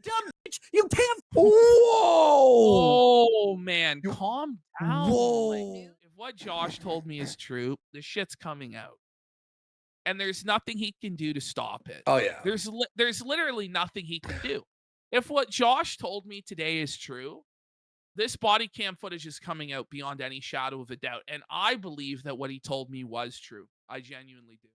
dumb bitch. You can't. Whoa! Oh man, calm down. Whoa! Like, if what Josh told me is true, the shit's coming out, and there's nothing he can do to stop it. Oh yeah. There's literally nothing he can do. If what Josh told me today is true, this body cam footage is coming out beyond any shadow of a doubt, and I believe that what he told me was true. I genuinely do.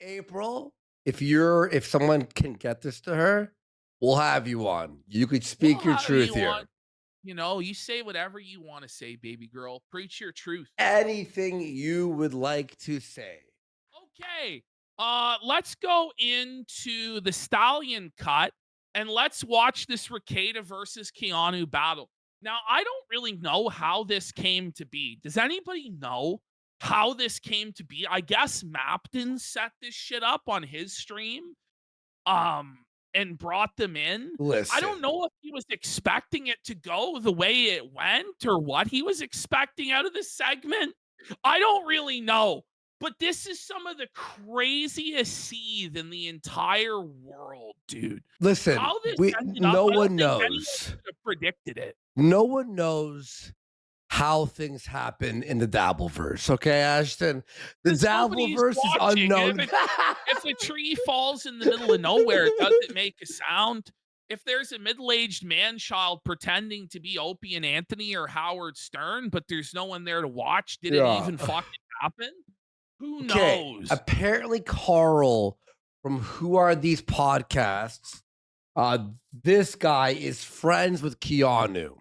April, if someone can get this to her, we'll have you on. You could speak We'll your have truth you here. on. You know, you say whatever you want to say, baby girl. Preach your truth. Anything you would like to say. Okay. Let's go into the Stallion cut and let's watch this Rekieta versus Keanu battle. Now, I don't really know how this came to be. Does anybody know how this came to be? I guess Mapton set this shit up on his stream. And brought them in. Listen. I don't know if he was expecting it to go the way it went or what he was expecting out of this segment. I don't really know. But this is some of the craziest seed in the entire world, dude. Listen, How this ended up, no I don't one think anyone knows. could have predicted it. No one knows how things happen in the Dabbleverse, okay, Ashton? The Dabbleverse is unknown. If a tree falls in the middle of nowhere, does it make a sound? If there's a middle-aged man-child pretending to be Opie and Anthony or Howard Stern, but there's no one there to watch, did it even fucking happen? Who knows? Apparently, Carl from Who Are These Podcasts, this guy is friends with Keanu.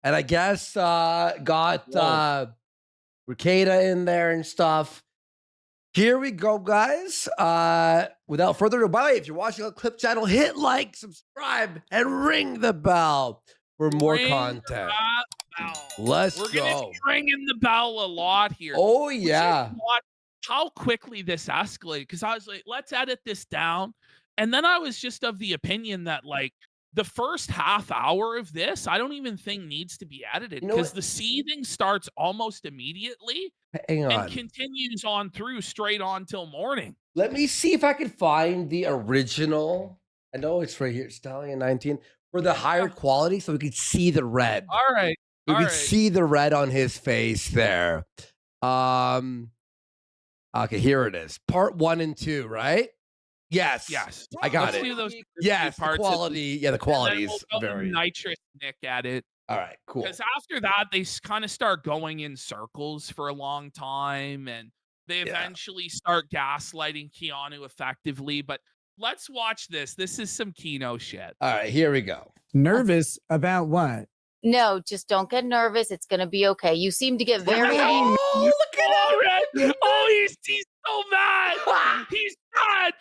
And I guess got Rekieta in there and stuff. Here we go, guys. Without further ado, by the way, if you're watching on Clip Channel, hit like, subscribe, and ring the bell for more content. Let's go. We're going to be ringing the bell a lot here. Oh, yeah. How quickly this escalated. Because I was like, let's edit this down. And then I was just of the opinion that, like, the first half hour of this, I don't even think needs to be edited because the seething starts almost immediately and continues on through straight on till morning. Let me see if I can find the original. I know it's right here, Stallion 19, for the higher quality so we could see the red. All right. We could see the red on his face there. Okay, here it is. Part 1 and 2, right? Yes. I got it. Yes, the quality. Yeah, the quality is very nitrous Nick at it. All right, cool. Because after that, they kind of start going in circles for a long time, and they eventually start gaslighting Keanu effectively. But let's watch this. This is some Kino shit. All right, here we go. Nervous about what? No, just don't get nervous. It's going to be okay. You seem to get very... Oh, look at him. Oh, he's so mad. He's mad.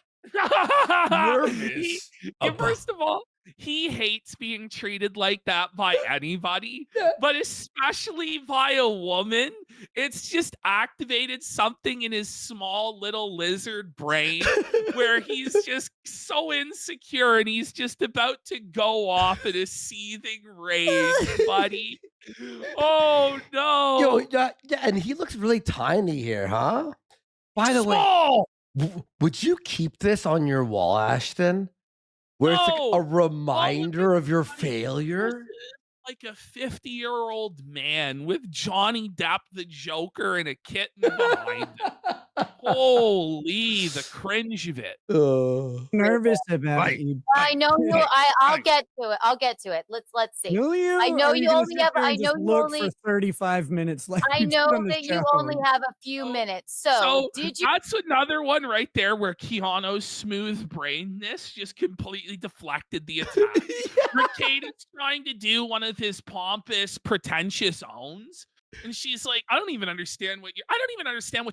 Nervous. First of all, he hates being treated like that by anybody, but especially by a woman. It's just activated something in his small little lizard brain where he's just so insecure and he's just about to go off in a seething rage, buddy. Oh no. Yo, and he looks really tiny here, huh? By the way, would you keep this on your wall, Ashton? Where it's like a reminder of your failure? Like a 50-year-old man with Johnny Depp, the Joker, and a kitten behind him. Holy, the cringe of it. Nervous about it. I know you. I'll get to it. I'll get to it. Let's see. Will you? I know you only have. I know you look only for 35 minutes. Like I know that you only have a few minutes. So did you? That's another one right there where Keanu's smooth brainness just completely deflected the attack. Rekieta's trying to do one of his pompous, pretentious owns. And she's like, I don't even understand what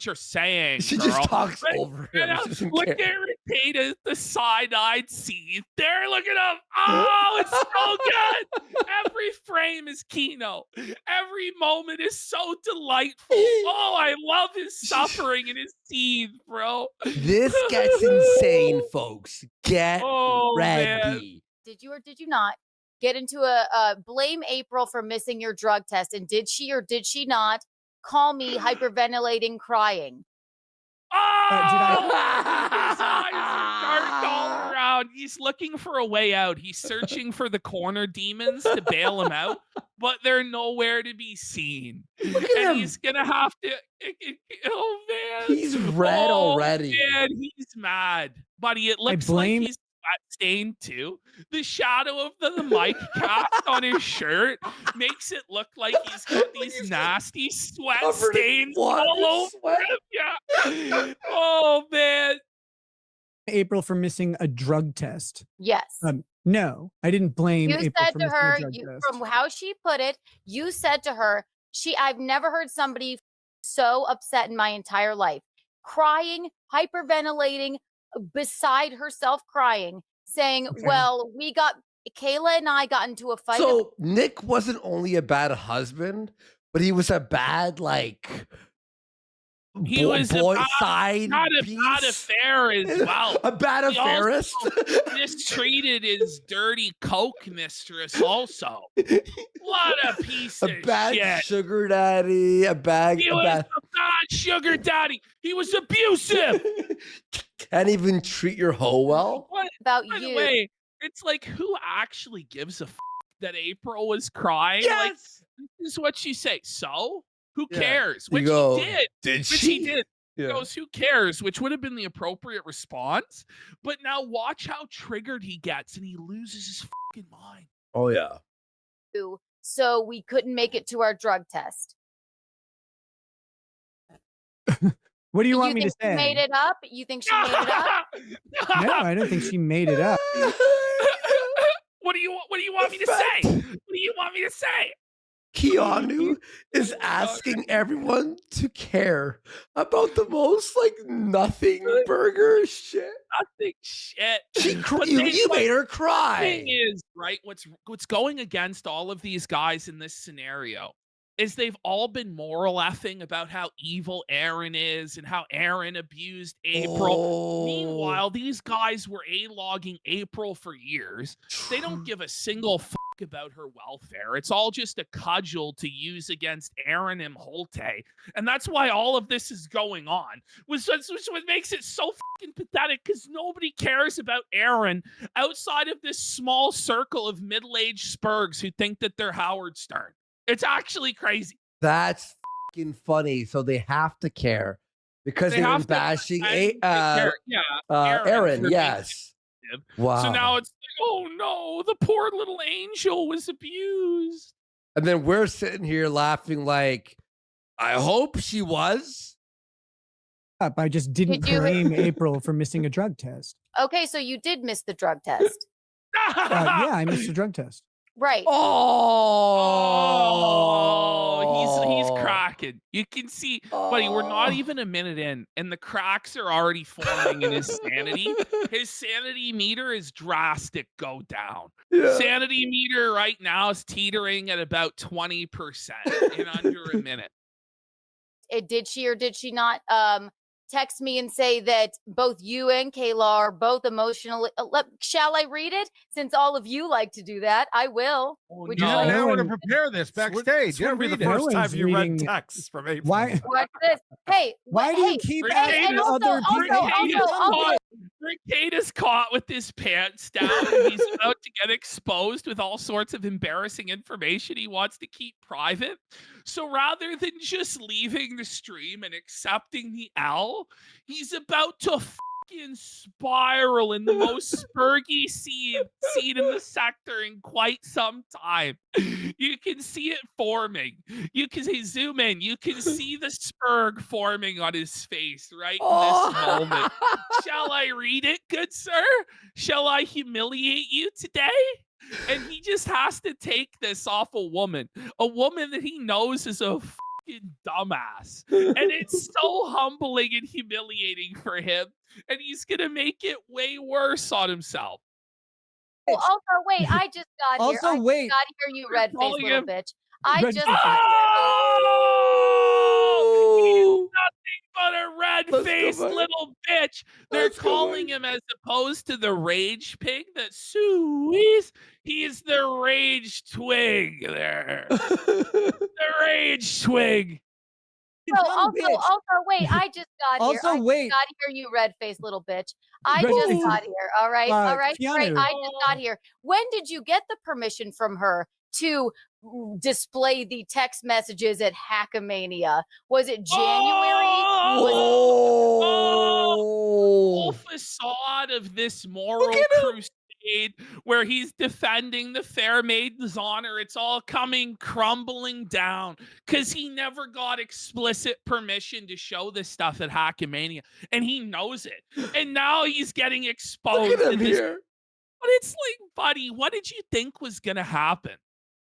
you're saying. She girl. just talks over him. Look at Rekieta, the side-eyed seed. There, look at him. Oh, it's so good. Every frame is Kino. Every moment is so delightful. Oh, I love his suffering and his seed, bro. This gets insane, folks. Get ready. Man. Did you or did you not get into a blame April for missing your drug test? And did she or did she not call me hyperventilating, crying? Oh, his eyes are dark all around. around. He's looking for a way out. He's searching for the corner demons to bail him out, but they're nowhere to be seen. Look at And him. he's gonna have to. Oh man, He's red already. Man, he's mad, buddy. It looks blame- like he's sweat stained too. The shadow of the mic cast on his shirt makes it look like he's got these nasty sweat Covered in stains blood all and over sweat. him. Yeah. Oh man. April for missing a drug test. Yes. No, I didn't blame You April said for to missing a her, drug test. from how she put it, you said to her, I've never heard somebody so upset in my entire life. Crying, hyperventilating, beside herself crying, saying, Okay. well, Kayla and I got into a fight. So Nick wasn't only a bad husband, but he was a bad He was a boy bad- side Not a piece. bad affair as well. A bad He also affairist. mistreated his dirty coke mistress also. What a piece A of bad shit. sugar daddy. A bad. He a was bad. a bad sugar daddy. He was abusive. Can't even treat your hoe well. What? about By the you. way, it's like, who actually gives a that April was crying? Like, Yes. this is what she say. So who Yeah. cares? You Which go, he did. Did Which she? he did. He Yeah. goes, who cares? Which would have been the appropriate response. But now watch how triggered he gets and he loses his fucking mind. Oh yeah. So we couldn't make it to our drug test. What do you want me to think she say? made it up? You think she made it up? No, I don't think she made it up. What do you want me to say? What do you want me to say? Keanu is asking everyone to care about the most nothing burger shit. Nothing shit. You made her The cry. thing is, right, what's going against all of these guys in this scenario is they've all been moral effing about how evil Aaron is and how Aaron abused April. Oh, Meanwhile, these guys were A-logging April for years. They don't give a single fuck about her welfare. It's all just a cudgel to use against Aaron and Holte. And that's why all of this is going on. Which what makes it so fucking pathetic, because nobody cares about Aaron outside of this small circle of middle-aged spurgs who think that they're Howard Stern. It's actually crazy. That's fucking funny. So they have to care because They they've been have to bashing care. Aaron for Aaron. being Yes. sensitive. Wow. So now it's like, oh no, the poor little angel was abused. And then we're sitting here laughing like, I hope she was. I just didn't Did you- blame April for missing a drug test. Okay, so you did miss the drug test. Yeah, I missed a drug test. Right. Oh, he's cracking. You can see, buddy, we're not Oh. even a minute in, and the cracks are already forming in his sanity. His sanity meter is drastic go down. Yeah. Sanity meter right now is teetering at about 20% in under a minute. Did she or did she not text me and say that both you and Kayla are both emotionally? Shall I read it? Since all of you like to do that, I will. Would you no. like No Now we're to one- prepare this backstage. This would be the Read it. first No time one's you read reading- texts from April. Why? watch this? Hey, Why do hey, you keep Rick asking and also- other people? also- Rick Tate is caught with his pants down. And he's about to get exposed with all sorts of embarrassing information he wants to keep private. So rather than just leaving the stream and accepting the L, he's about to fucking spiral in the most spurgy seed in the sector in quite some time. You can see it forming. You can zoom in. You can see the spurg forming on his face right in this moment. Shall I read it, good sir? Shall I humiliate you today? And he just has to take this off a woman that he knows is a fucking dumbass. And it's so humbling and humiliating for him. And he's going to make it way worse on himself. Oh, also, wait, I just got here. Also, wait. Got here, you red faced calling little him- bitch. I Red just. face. Oh! He's nothing but a Let's go red-faced back. little bitch. They're Let's go calling back. him, as opposed to the rage pig that Sue is. He's the rage twig there. The rage twig. dumb bitch. Also, wait, I just got here. Also, I wait. got here, you red-faced little bitch. I Red just face. got here. All right, all right, great. Keanu. I just got here. When did you get the permission from her to display the text messages at Hackamania? Was it January? Whole Oh, facade of this moral crusade where he's defending the fair maiden's honor. It's all coming crumbling down because he never got explicit permission to show this stuff at Hackamania, and he knows it. And now he's getting exposed. look at him in this- here. But it's like, buddy, what did you think was gonna happen?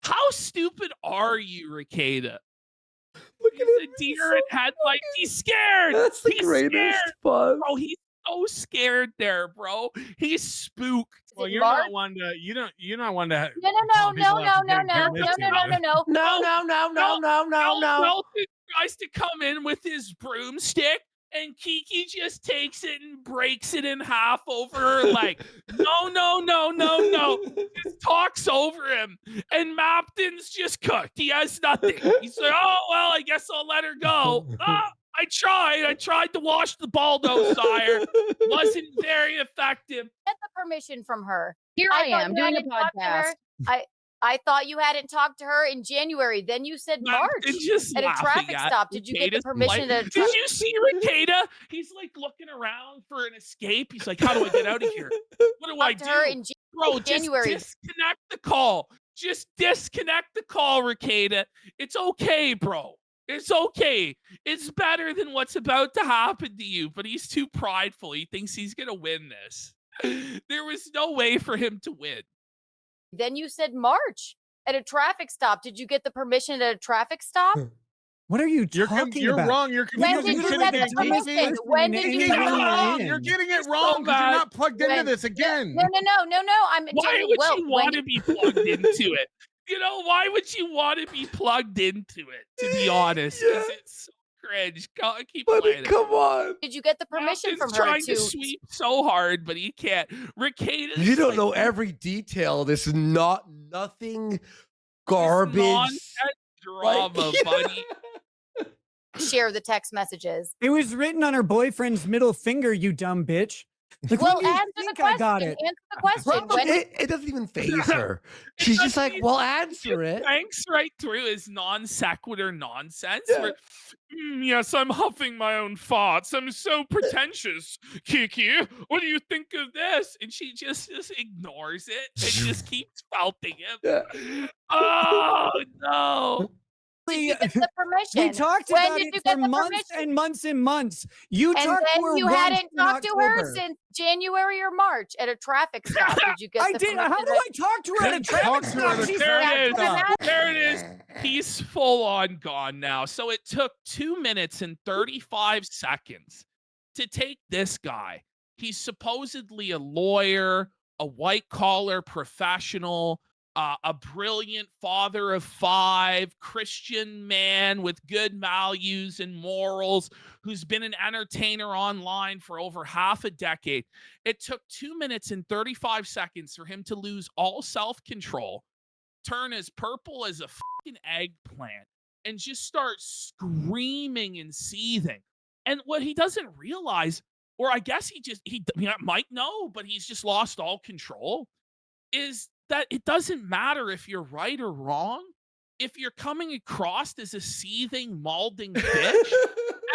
How stupid are you, Rekieta? Look He's at a him. deer in headlights. He's scared. That's the He's greatest scared. fun. Bro, he's so scared there, bro. He's spooked. Well, it you're March? not one to you're not one to No, call people after getting no. Nelson tries to come in with his broomstick, and Kiki just takes it and breaks it in half over her leg. No. Just talks over him. And Mapton's just cooked. He has nothing. He's like, oh, well, I guess I'll let her go. I tried to wash the Baldo, sire. Wasn't very effective. Get the permission from her. Here I thought am you doing a hadn't talked to her. podcast. I thought you hadn't talked to her in January. Then you said March Mapton just at a laughing traffic at stop. Did you get the Rekieta's permission plight. at a Did traffic you see Rekieta? He's like looking around for an escape. He's like, how do I get out of here? What do I stop to her do? in Bro, January? just disconnect the call. Just disconnect the call, Rekieta. It's okay, bro. It's okay. It's better than what's about to happen to you, but he's too prideful. He thinks he's going to win this. There was no way for him to win. Then you said March at a traffic stop. Did you get the permission at a traffic stop? What are you talking You're about? wrong. You're When confusing did you shit get the again, Casey. permission? When did you Casey, get the you're wrong. permission? You're getting it So wrong because you're bad. not plugged into this again. No. I'm Why telling would well, you when want did- to be plugged into it? You know, why would you want to be plugged into it, to be honest? Because it's so cringe. Keep Buddy, playing it. come on. did you get the permission Mapton's from her trying to? to sweep so hard, but he can't. Rekieta's You don't like, know every detail. This is nothing this garbage. nonsense drama, Like- buddy. Share the text messages. It was written on her boyfriend's middle finger, you dumb bitch. Like, Well, when do you answer the think I question. got it? Answer the question. When It doesn't even phase her. She's just doesn't like, even- well, answer it. Thanks right through his non sequitur nonsense. Yeah. Where, yes, I'm huffing my own farts. I'm so pretentious, Kiki. What do you think of this? And she just ignores it and just keeps felting him. Yeah. Oh no! did you get the permission? We talked When about did it you for get the months permission? and months and months. You And talked to her then you once hadn't in talked to her October. since January or March at a traffic stop. Did you get I the did. permission? How do I talk to her at a Couldn't talk traffic to her stop? at a She's There traffic it is. stop. There it is. He's full on gone now. So it took 2 minutes and 35 seconds to take this guy. He's supposedly a lawyer, a white collar professional, a brilliant father of 5, Christian man with good values and morals, who's been an entertainer online for over half a decade. It took 2 minutes and 35 seconds for him to lose all self-control, turn as purple as a fucking eggplant, and just start screaming and seething. And what he doesn't realize, or I guess he might know, but he's just lost all control, is that it doesn't matter if you're right or wrong. If you're coming across as a seething, malding bitch,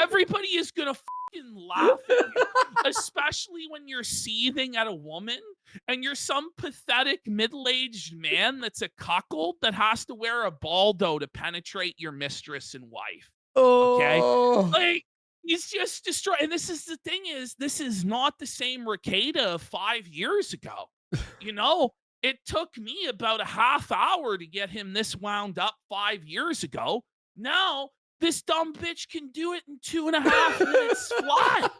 everybody is gonna fucking laugh at you, especially when you're seething at a woman and you're some pathetic middle-aged man that's a cuckold that has to wear a baldo to penetrate your mistress and wife. Oh. Like, he's just destroyed. And this is the thing, is this is not the same Rekieta of 5 years ago. You know, it took me about a half hour to get him this wound up 5 years ago. Now this dumb bitch can do it in 2.5 minutes flat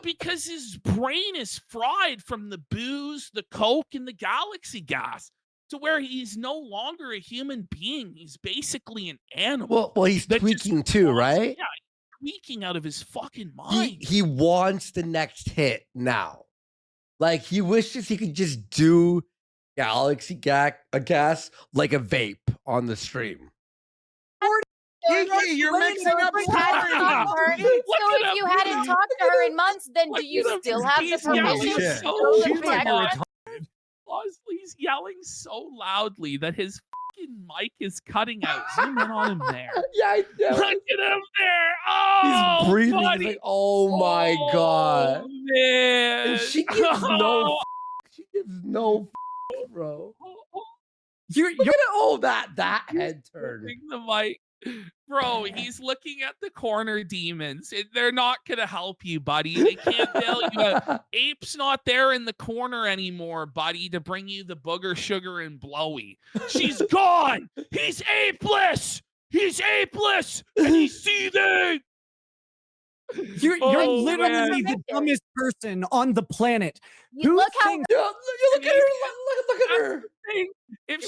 because his brain is fried from the booze, the coke, and the galaxy gas, to where he's no longer a human being. He's basically an animal. Well, he's that just tweaking too, wants- right? Yeah, he's tweaking out of his fucking He mind. he wants the next hit now. Like, he wishes he could just do Galaxy gas like a vape on the stream. Kiki, you're mixing up You hadn't stories. talked to her. Look So at if him. you hadn't talked to her in months, then do you Look at him. still have the He's yelling permission shit. to so go She's like, protect you're her? He's yelling so loudly that his fucking mic is cutting out. Zoom in on him there. Yeah, Look at him there. Oh, he's breathing. buddy. He's like, oh my god. Oh, man. And she gives no. She gives no, bro. You're Look at it. Oh, that head turn. Bring the mic. Bro, he's looking at the corner demons. They're not gonna help you, buddy. They can't bail you out. Ape's not there in the corner anymore, buddy, to bring you the booger, sugar, and blowy. She's gone. He's apeless. He's apeless, and he's seething. you're Oh, literally man. the dumbest person on the planet. You Who look how thinks Yeah, you look at her. Look at her. Thing. If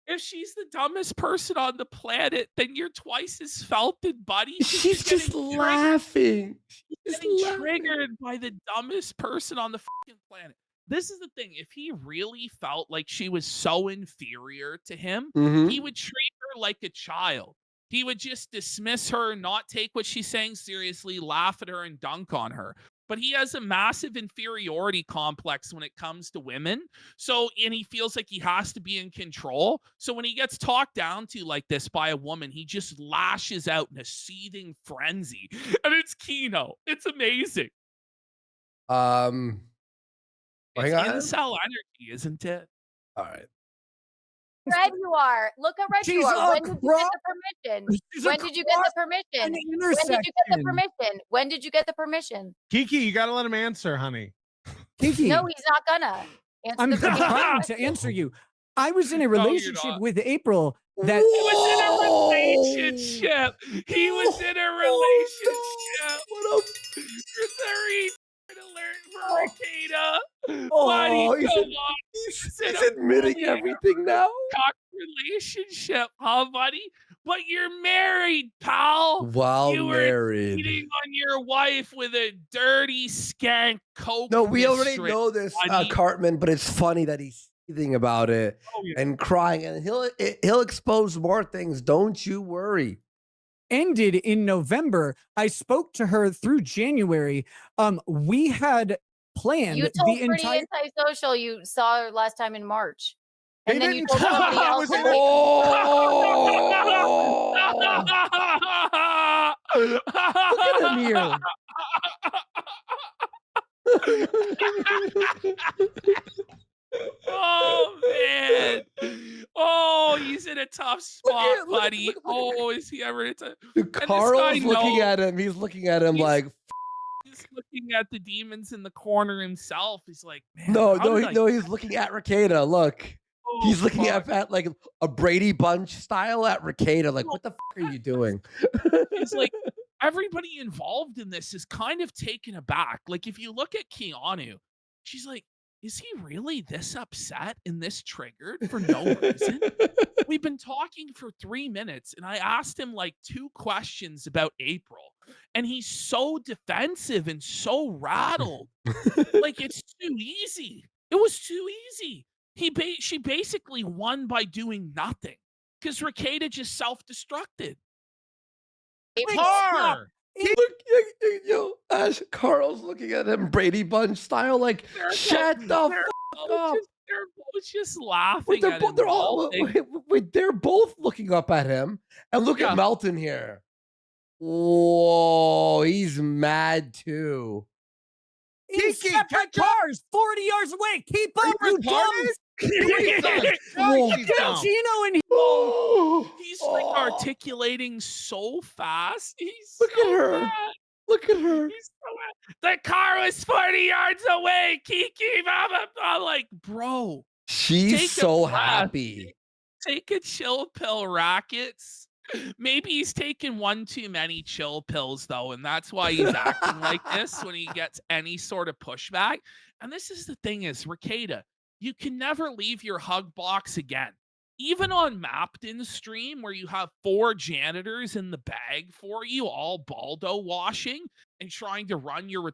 It's she's the dumbest person on the planet, then you're twice as felted, buddy. 'cause She's you're just getting laughing. She's getting laughing. triggered by the dumbest person on the fucking planet. This is the thing. If he really felt like she was so inferior to him, Mhm. he would treat her like a child. He would just dismiss her, not take what she's saying seriously, laugh at her, and dunk on her. But he has a massive inferiority complex when it comes to women. So, and he feels like he has to be in control. So when he gets talked down to like this by a woman, he just lashes out in a seething frenzy. And it's Keanu. It's amazing. Hang It's on. incel energy, isn't it? All right. red you are. Look how red you She's are. a When did you get the permission? She's a When did you get the permission? an When did you get the intersection? permission? When did you get the permission? Kiki, you gotta let him answer, honey. Kiki, No, he's not gonna. Answer I'm the freaking trying question. to answer you. I was in a No, you're relationship not. with April that He was in a Whoa! relationship. He was in a relationship. What up? Sorry, alert for Rekieta. Oh, Buddy, he's, come ad- on. he's, Sit he's up, admitting buddy. everything now. Cock relationship, huh, buddy? But you're married, pal. While You were married. cheating on your wife with a dirty skank coke. No, we already mistress, know this, buddy. Cartman, but it's funny that he's seething about it Oh, yeah. and crying, and he'll expose more things. Don't you worry. ended in November. I spoke to her through January. We had planned You told the Pretty entire. Antisocial you saw her last time in March. And They then you didn't told tell somebody me I else. was in in like- Oh! Look at him here. Oh man! Oh, he's in a tough spot, at- look at- buddy. look at- Oh, is he ever in a Dude, And this Carl's guy looking knows- at him. He's looking at him He's- like, He's looking at the demons in the corner himself. He's like, man, no, how no, did I- no. He's looking at Rekieta. Look, oh, he's looking fuck. at like a Brady Bunch style at Rekieta. Like, what the fuck are you doing? He's like, everybody involved in this is kind of taken aback. Like, if you look at Keanu, she's like, is he really this upset and this triggered for no reason? We've been talking for 3 minutes and I asked him like 2 questions about April and he's so defensive and so rattled. Like, it's too easy. It was too easy. She basically won by doing nothing because Rekieta just self-destructed. Tar! Look, yo, Ash, Carl's looking at him Brady Bunch style. Like, They're shut both- the they're fuck both up. just- They're both just laughing. Wait, they're at both. him They're all. while Wait, they're both looking up at him. And look Yeah. at Melton here. Whoa, he's mad too. In Kiki, separate catch up. cars, 40 yards away. Keep up, you dumb. retarded? Whoa. She's dumb. Gino and He's like articulating so fast. He's Look so at her. mad. Look at her. He's so mad. The car was 40 yards away. Kiki, blah, blah, blah. I'm like, bro, She's Take a so breath. happy. take a chill pill, Rackets. Maybe he's taken one too many chill pills, though, and that's why he's acting like this when he gets any sort of pushback. And this is the thing is, Rekieta, you can never leave your hug box again. Even on Mapton's stream, where you have 4 janitors in the bag for you, all Baldo washing and trying to run your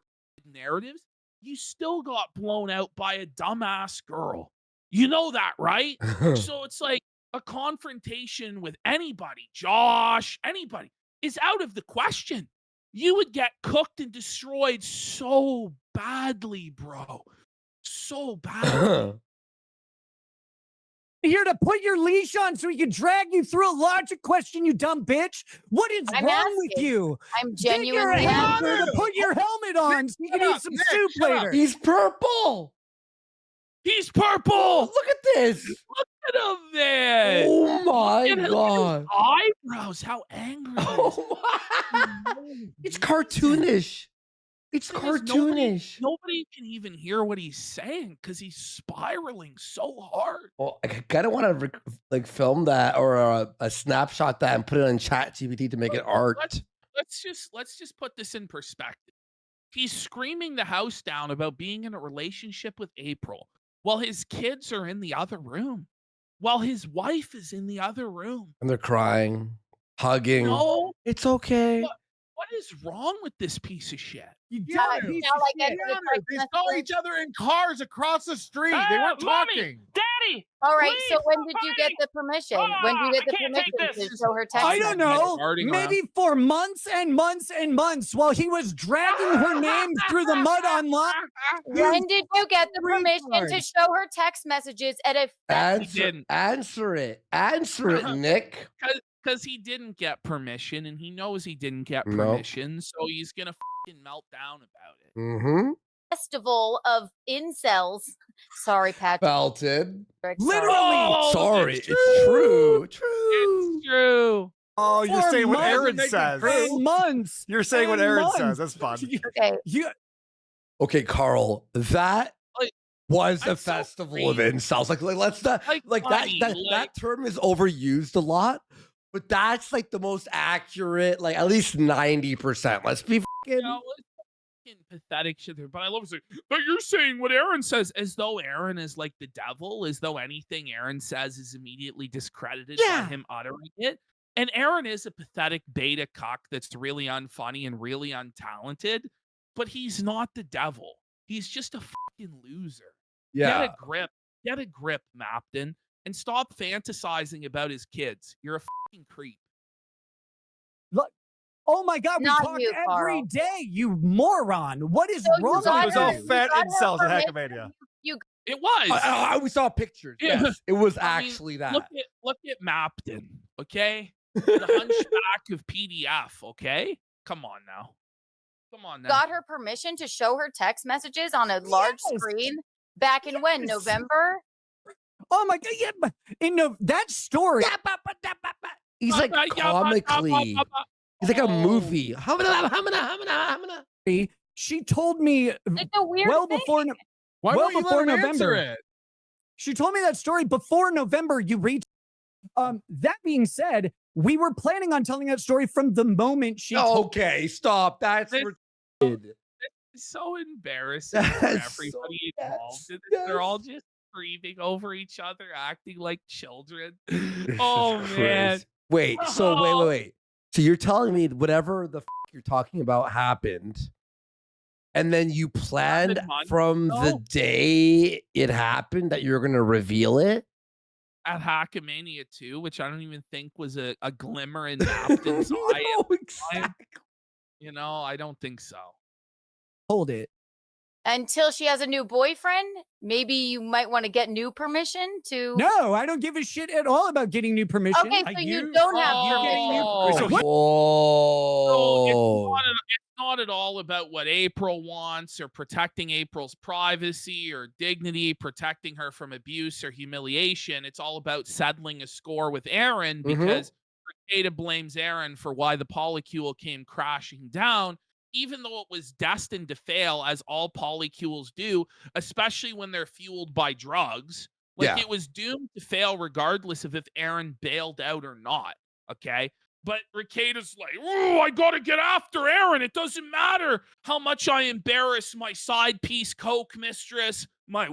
narratives, you still got blown out by a dumbass girl. You know that, right? So it's like, a confrontation with anybody, Josh, anybody, is out of the question. You would get cooked and destroyed so badly, bro. So badly. Here to put your leash on so he can drag you through a logic question, you dumb bitch. What is I'm wrong with asking. you? I'm Get your genuinely hamster asking. to put your helmet on so you can Shut eat up, some Nick, soup shut up. later. He's purple. He's purple. Look at this. Look at him, man. Oh my Look at god. his eyebrows. How angry he is. Oh my. It's cartoonish. It's Thing is, nobody, cartoonish. nobody can even hear what he's saying because he's spiraling so hard. Well, I kind of want to like film that or a snapshot that and put it on Chat GPT to make it art. Let's just put this in perspective. He's screaming the house down about being in a relationship with April while his kids are in the other room, while his wife is in the other room. And they're crying, hugging. No, It's okay. what is wrong with this piece of shit? You Yeah, dumb piece now, of like, shit. it's like They saw each other in cars across the street. They weren't Mommy! talking. Daddy! All right, so Please, when did you get the permission? When did you get I the can't take permission to this. show her text I don't messages? know. Farting around. Maybe for months and months and months while he was dragging her name through the mud online. When did you get the permission to retard. show her text messages at a didn't. Answer it. Answer it, Nick. Because he didn't get permission, and he knows he didn't get Nope. permission, so he's gonna fucking melt down about it. Mm-hmm. festival of incels? Sorry, Patrick. Belted. Sorry. Literally. Oh, Sorry, it's it's true. It's True. true. Oh, you're For saying what months Aaron and says. and months. You're saying what and Aaron months. says. That's fun. Okay. You, Okay, Carl, that Like, was a I'm so festival of crazy. incels. Like let's not Like, that buddy, that like- term is overused a lot, but that's like the most accurate, like at least 90%. Let's be fucking You know, it's fucking pathetic shit there. But I love it. But you're saying what Aaron says as though Aaron is like the devil, as though anything Aaron says is immediately discredited Yeah. by him uttering it. And Aaron is a pathetic beta cock that's really unfunny and really untalented, but he's not the devil. He's just a fucking loser. yeah. Get a grip. Get a grip, Mapton, and stop fantasizing about his kids. You're a fucking creep. oh my God, we Not talk you, every Carl. day, you moron. What is So you wrong got It with was all you? fat got her incels at permission. Hackmania. It was. We saw pictures. Yeah. Yes, it was I mean, actually that. Look at Mapton, okay? The hunchback of PDF, okay? Come on now. Come on now. Got her permission to show her text messages on a large Yes. screen back in when? Yes. November? Oh my God. Yeah, but that story. He's like comically. He's like a Oh. movie. She told me It's a weird well thing. before Why Well won't you before let him answer November. it? she told me that story before November. You read. That being said, we were planning on telling that story from the moment she told. Okay, stop. That's This- retarded. It's so embarrassing for That's so- everybody yes, involved in it. yes. They're all just screaming over each other, acting like children. Oh This is man. crazy. Wait, so wait. So you're telling me whatever the you're talking about happened, and then you planned months from the ago. day it happened that you're gonna reveal it? At Hackmania 2, which I don't even think was a glimmer in Mapton's eye. No, exactly. You know, I don't think so. Hold it. Until she has a new boyfriend, maybe you might want to get new permission to. No, I don't give a shit at all about getting new permission. Okay, I so you use- don't have Oh. permission. So what- Oh, So it's not at all about what April wants or protecting April's privacy or dignity, protecting her from abuse or humiliation. It's all about settling a score with Aaron Mhm. because Rekieta blames Aaron for why the polycule came crashing down, even though it was destined to fail, as all polycules do, especially when they're fueled by drugs. Like Yeah. it was doomed to fail regardless of if Aaron bailed out or not. Okay. But Rekieta's like, oh, I gotta get after Aaron. It doesn't matter how much I embarrass my side piece coke mistress, my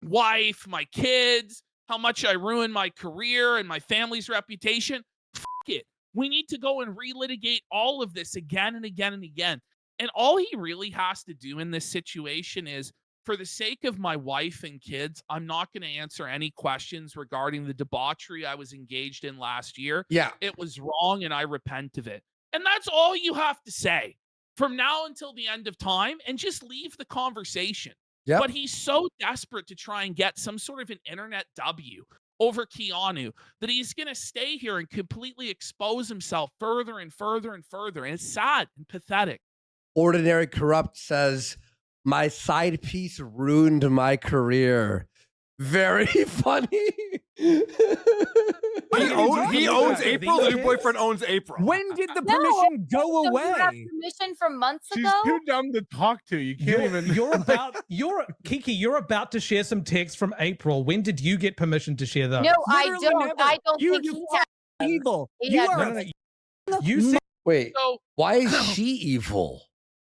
wife, my kids, how much I ruin my career and my family's reputation. Fuck it. We need to go and relitigate all of this again and again and again. And all he really has to do in this situation is for the sake of my wife and kids, I'm not going to answer any questions regarding the debauchery I was engaged in last year. Yeah. It was wrong and I repent of it. And that's all you have to say from now until the end of time, and just leave the conversation. Yep. But he's so desperate to try and get some sort of an internet W over Keanu that he's going to stay here and completely expose himself further and further and further. And it's sad and pathetic. Ordinary Corrupt says, my side piece ruined my career. Very funny. He owns April. The new boyfriend owns April. When did the No, permission go So you have away? permission from months She's ago? too dumb to talk to. You can't even. Kiki, you're about to share some texts from April. When did you get permission to share those? No, I Literally don't. never. I don't You think he has. evil. He You had are No, a no, you said Wait, So, why is she evil?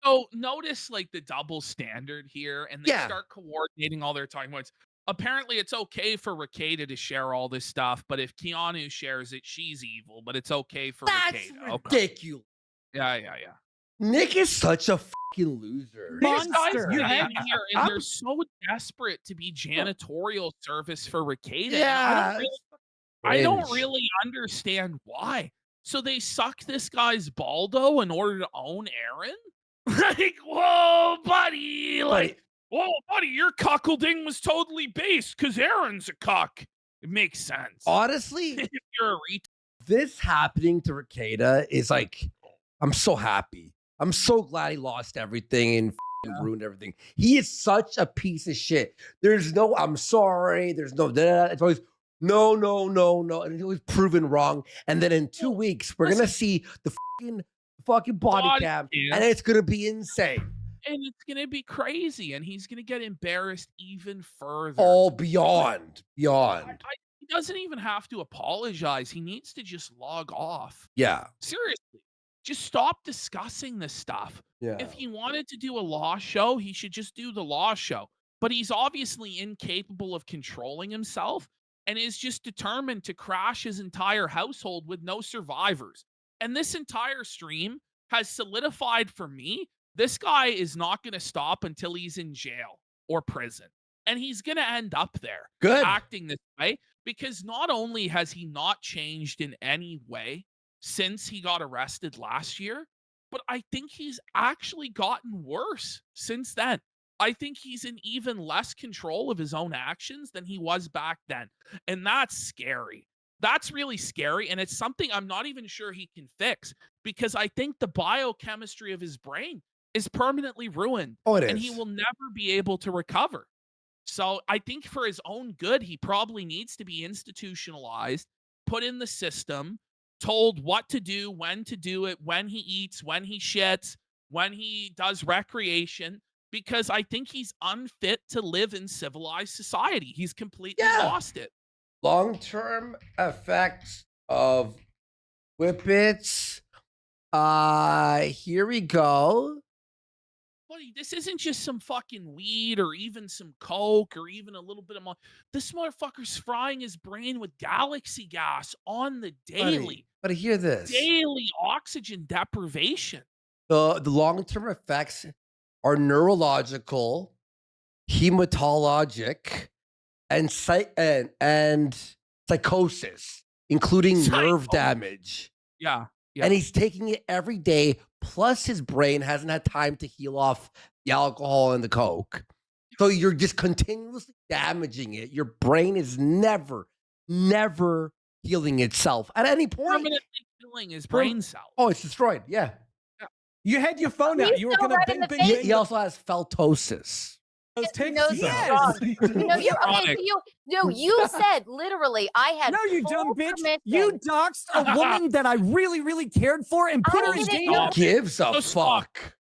so notice like the double standard here, and they Yeah. start coordinating all their talking points. Apparently, it's okay for Rekieta to share all this stuff, but if Keanu shares it, she's evil. But it's okay for That's Rekieta. Okay. ridiculous. Yeah. Nick is such a fucking loser. These guys Monster. get in here and I'm- they're so desperate to be janitorial service for Rekieta. and Yeah. I don't Cringe. really understand why. So they suck this guy's baldo in order to own Aaron? Like, whoa, buddy. Like, whoa, buddy, your cuckolding was totally based because Aaron's a cuck. It makes sense. Honestly, If you're a retard. this happening to Rekieta is like, I'm so happy. I'm so glad he lost everything and ruined everything. He is such a piece of shit. There's no, I'm sorry. There's no, it's always, no. And it's always proven wrong. And then in 2 weeks, we're going to see the fucking body cam, and it's going to be insane. And it's going to be crazy. And he's going to get embarrassed even further. All beyond. He doesn't even have to apologize. He needs to just log off. Yeah. Seriously, just stop discussing this stuff. Yeah. If he wanted to do a law show, he should just do the law show. But he's obviously incapable of controlling himself and is just determined to crash his entire household with no survivors. And this entire stream has solidified for me, this guy is not going to stop until he's in jail or prison. And he's going to end up there Good. acting this way, because not only has he not changed in any way since he got arrested last year, but I think he's actually gotten worse since then. I think he's in even less control of his own actions than he was back then. And that's scary. That's really scary. And it's something I'm not even sure he can fix, because I think the biochemistry of his brain is permanently ruined. Oh, it is. And he will never be able to recover. So I think for his own good, he probably needs to be institutionalized, put in the system, told what to do, when to do it, when he eats, when he shits, when he does recreation, because I think he's unfit to live in civilized society. He's completely lost it. Long-term effects of whippets. Here we go. Buddy, this isn't just some fucking weed or even some coke or even a little bit of this motherfucker's frying his brain with galaxy gas on the daily. But hear this. Daily oxygen deprivation. The long-term effects are neurological, hematologic, and psychosis, including nerve damage. Yeah. And he's taking it every day. Plus, his brain hasn't had time to heal off the alcohol and the coke. So you're just continuously damaging it. Your brain is never healing itself at any point. Permanently killing his brain cells. Oh, it's destroyed. Yeah. you had your phone out. He's You were still going right to in the bing, face. bing, He also has feltosis. those He texts. knows out. he's wrong. No, you're okay. Ironic. You said literally, I had No, you full dumb bitch. permission. You doxed a woman that I really, really cared for and put I her in didn't danger. know. Gives a No, stop. fuck.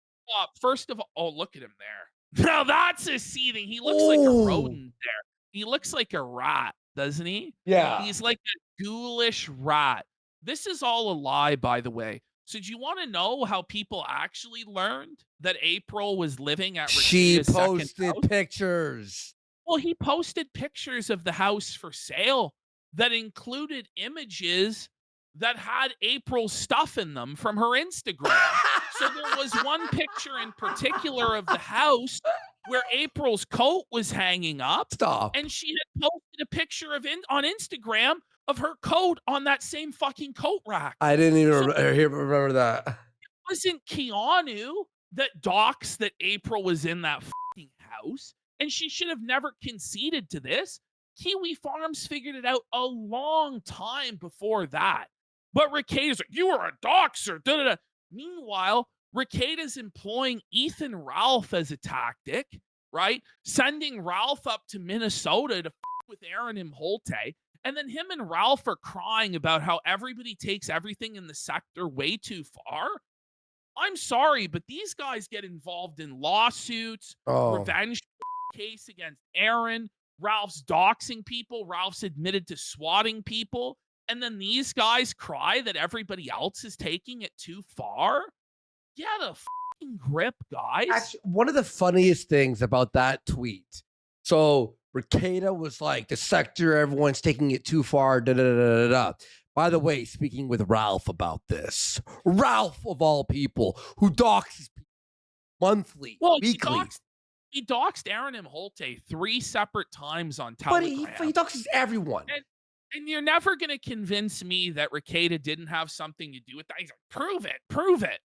First of all, oh, look at him there. Now that's a seething. He looks like a Ooh. rodent there. He looks like a rat, doesn't he? Yeah. He's like a ghoulish rat. This is all a lie, by the way. So do you want to know how people actually learned that April was living at She Rekieta's second posted house? pictures. Well, he posted pictures of the house for sale that included images that had April's stuff in them from her Instagram. So there was one picture in particular of the house where April's coat was hanging up, Stop. and she had posted a picture of on Instagram of her coat on that same fucking coat rack. I didn't even So remember that. it wasn't Keanu that doxed that April was in that fucking house, and she should have never conceded to this. Kiwi Farms figured it out a long time before that. But Rekieta's like, you are a doxer. Da, da, da. Meanwhile, Rekieta's employing Ethan Ralph as a tactic, right? Sending Ralph up to Minnesota to with Aaron Imholte. And then him and Ralph are crying about how everybody takes everything in the sector way too far. I'm sorry, but these guys get involved in lawsuits, revenge case against Aaron. Ralph's doxing people. Ralph's admitted to swatting people. And then these guys cry that everybody else is taking it too far. Get a fucking grip, guys. Actually, one of the funniest things about that tweet. So Rekieta was like, the sector, everyone's taking it too far. Da, da, da, da, da. By the way, speaking with Ralph about this, Ralph of all people, who doxes people monthly, weekly. He doxed Aaron Imholte 3 separate times on Telegram. But he doxes everyone. And you're never going to convince me that Rekieta didn't have something to do with that. He's like, prove it.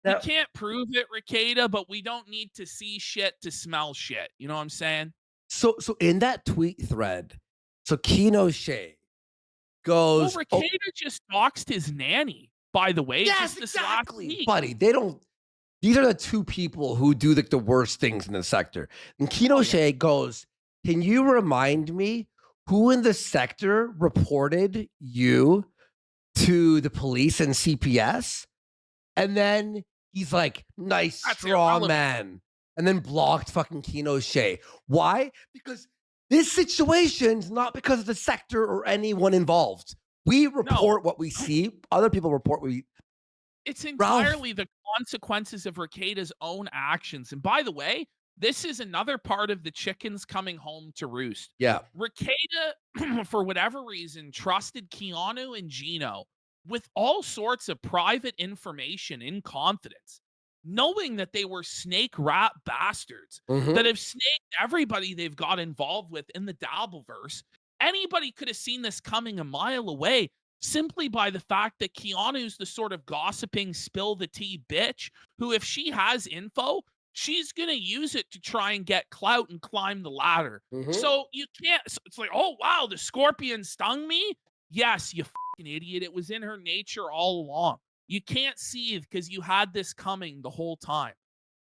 Now, we can't prove it, Rekieta, but we don't need to see shit to smell shit. You know what I'm saying? So in that tweet thread, so Keanu Shea goes, well, Rekieta just doxed his nanny, by the way. Yes, just this exactly. last week. Buddy, these are the two people who do the worst things in the sector. And Keanu Shea goes, can you remind me who in the sector reported you to the police and CPS? And then he's like, nice, strong man. And then blocked fucking Keanu Shea. Why? Because this situation's not because of the sector or anyone involved. We report what we see. Other people report what we... It's entirely the consequences of Rekieta's own actions. And by the way, this is another part of the chickens coming home to roost. Yeah. Rekieta, for whatever reason, trusted Keanu and Gino with all sorts of private information in confidence, knowing that they were snake rat bastards that have snaked everybody they've got involved with in the Dabbleverse. Anybody could have seen this coming a mile away simply by the fact that Keanu's the sort of gossiping, spill the tea bitch who, if she has info, she's going to use it to try and get clout and climb the ladder. So you can't, it's like, oh, wow, the scorpion stung me? Yes, you fucking idiot. It was in her nature all along. You can't see because you had this coming the whole time.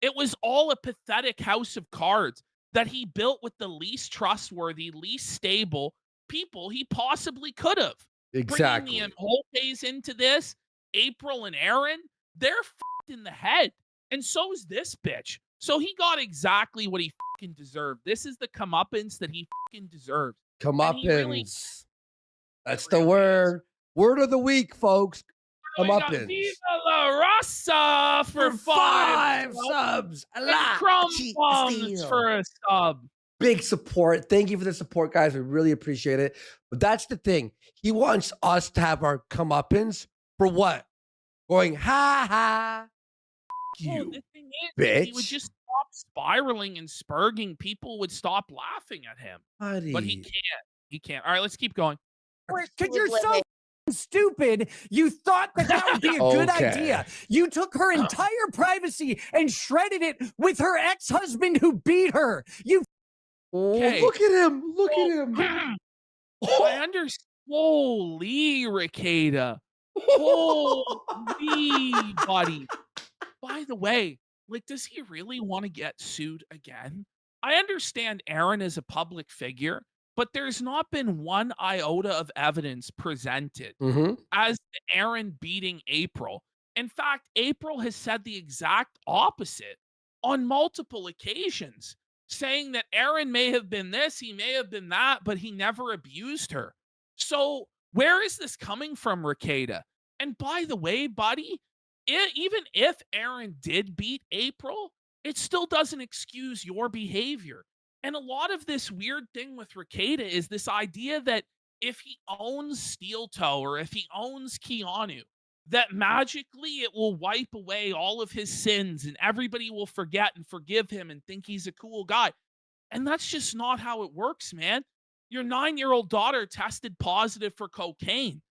It was all a pathetic house of cards that he built with the least trustworthy, least stable people he possibly could have. Exactly. Bringing the Imholtes into this, April and Aaron, they're fucked in the head. And so is this bitch. So he got exactly what he fucking deserved. This is the comeuppance that he fucking deserves. Comeuppance. That's the word. Word of the week, folks. Comeuppance. Viva La Raza for 5 subs. And Crumb Bombs for a sub. Big support. Thank you for the support, guys. We really appreciate it. But that's the thing. He wants us to have our comeuppance for what? Going, ha ha. You, the thing is, bitch. He would just stop spiraling and spurging. People would stop laughing at him. Buddy. But he can't. He can't. All right, let's keep going. Because you're so stupid, you thought that would be a good idea. You took her entire privacy and shredded it with her ex-husband who beat her. You look at him. Look at him. I understand. Holy Rekieta. Holy buddy. By the way, like, does he really want to get sued again? I understand Aaron is a public figure, but there's not been one iota of evidence presented as to Aaron beating April. In fact, April has said the exact opposite on multiple occasions, saying that Aaron may have been this, he may have been that, but he never abused her. So where is this coming from, Rekieta? And by the way, buddy, even if Aaron did beat April, it still doesn't excuse your behavior. And a lot of this weird thing with Rekieta is this idea that if he owns Steel Toe or if he owns Keanu, that magically it will wipe away all of his sins and everybody will forget and forgive him and think he's a cool guy. And that's just not how it works, man. Your 9-year-old daughter tested positive for cocaine.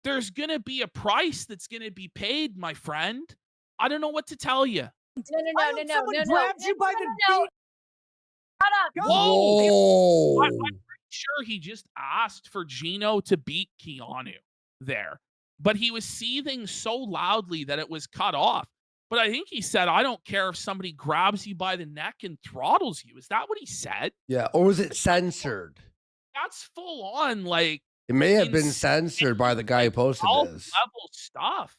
There's going to be a price that's going to be paid, my friend. I don't know what to tell you. Someone grabs you by the feet. Shut up. Whoa. I'm pretty sure he just asked for Gino to beat Keanu there, but he was seething so loudly that it was cut off. But I think he said, I don't care if somebody grabs you by the neck and throttles you. Is that what he said? Yeah. Or was it censored? That's full on, like, It may have been insane, censored by the guy who posted all this. level stuff.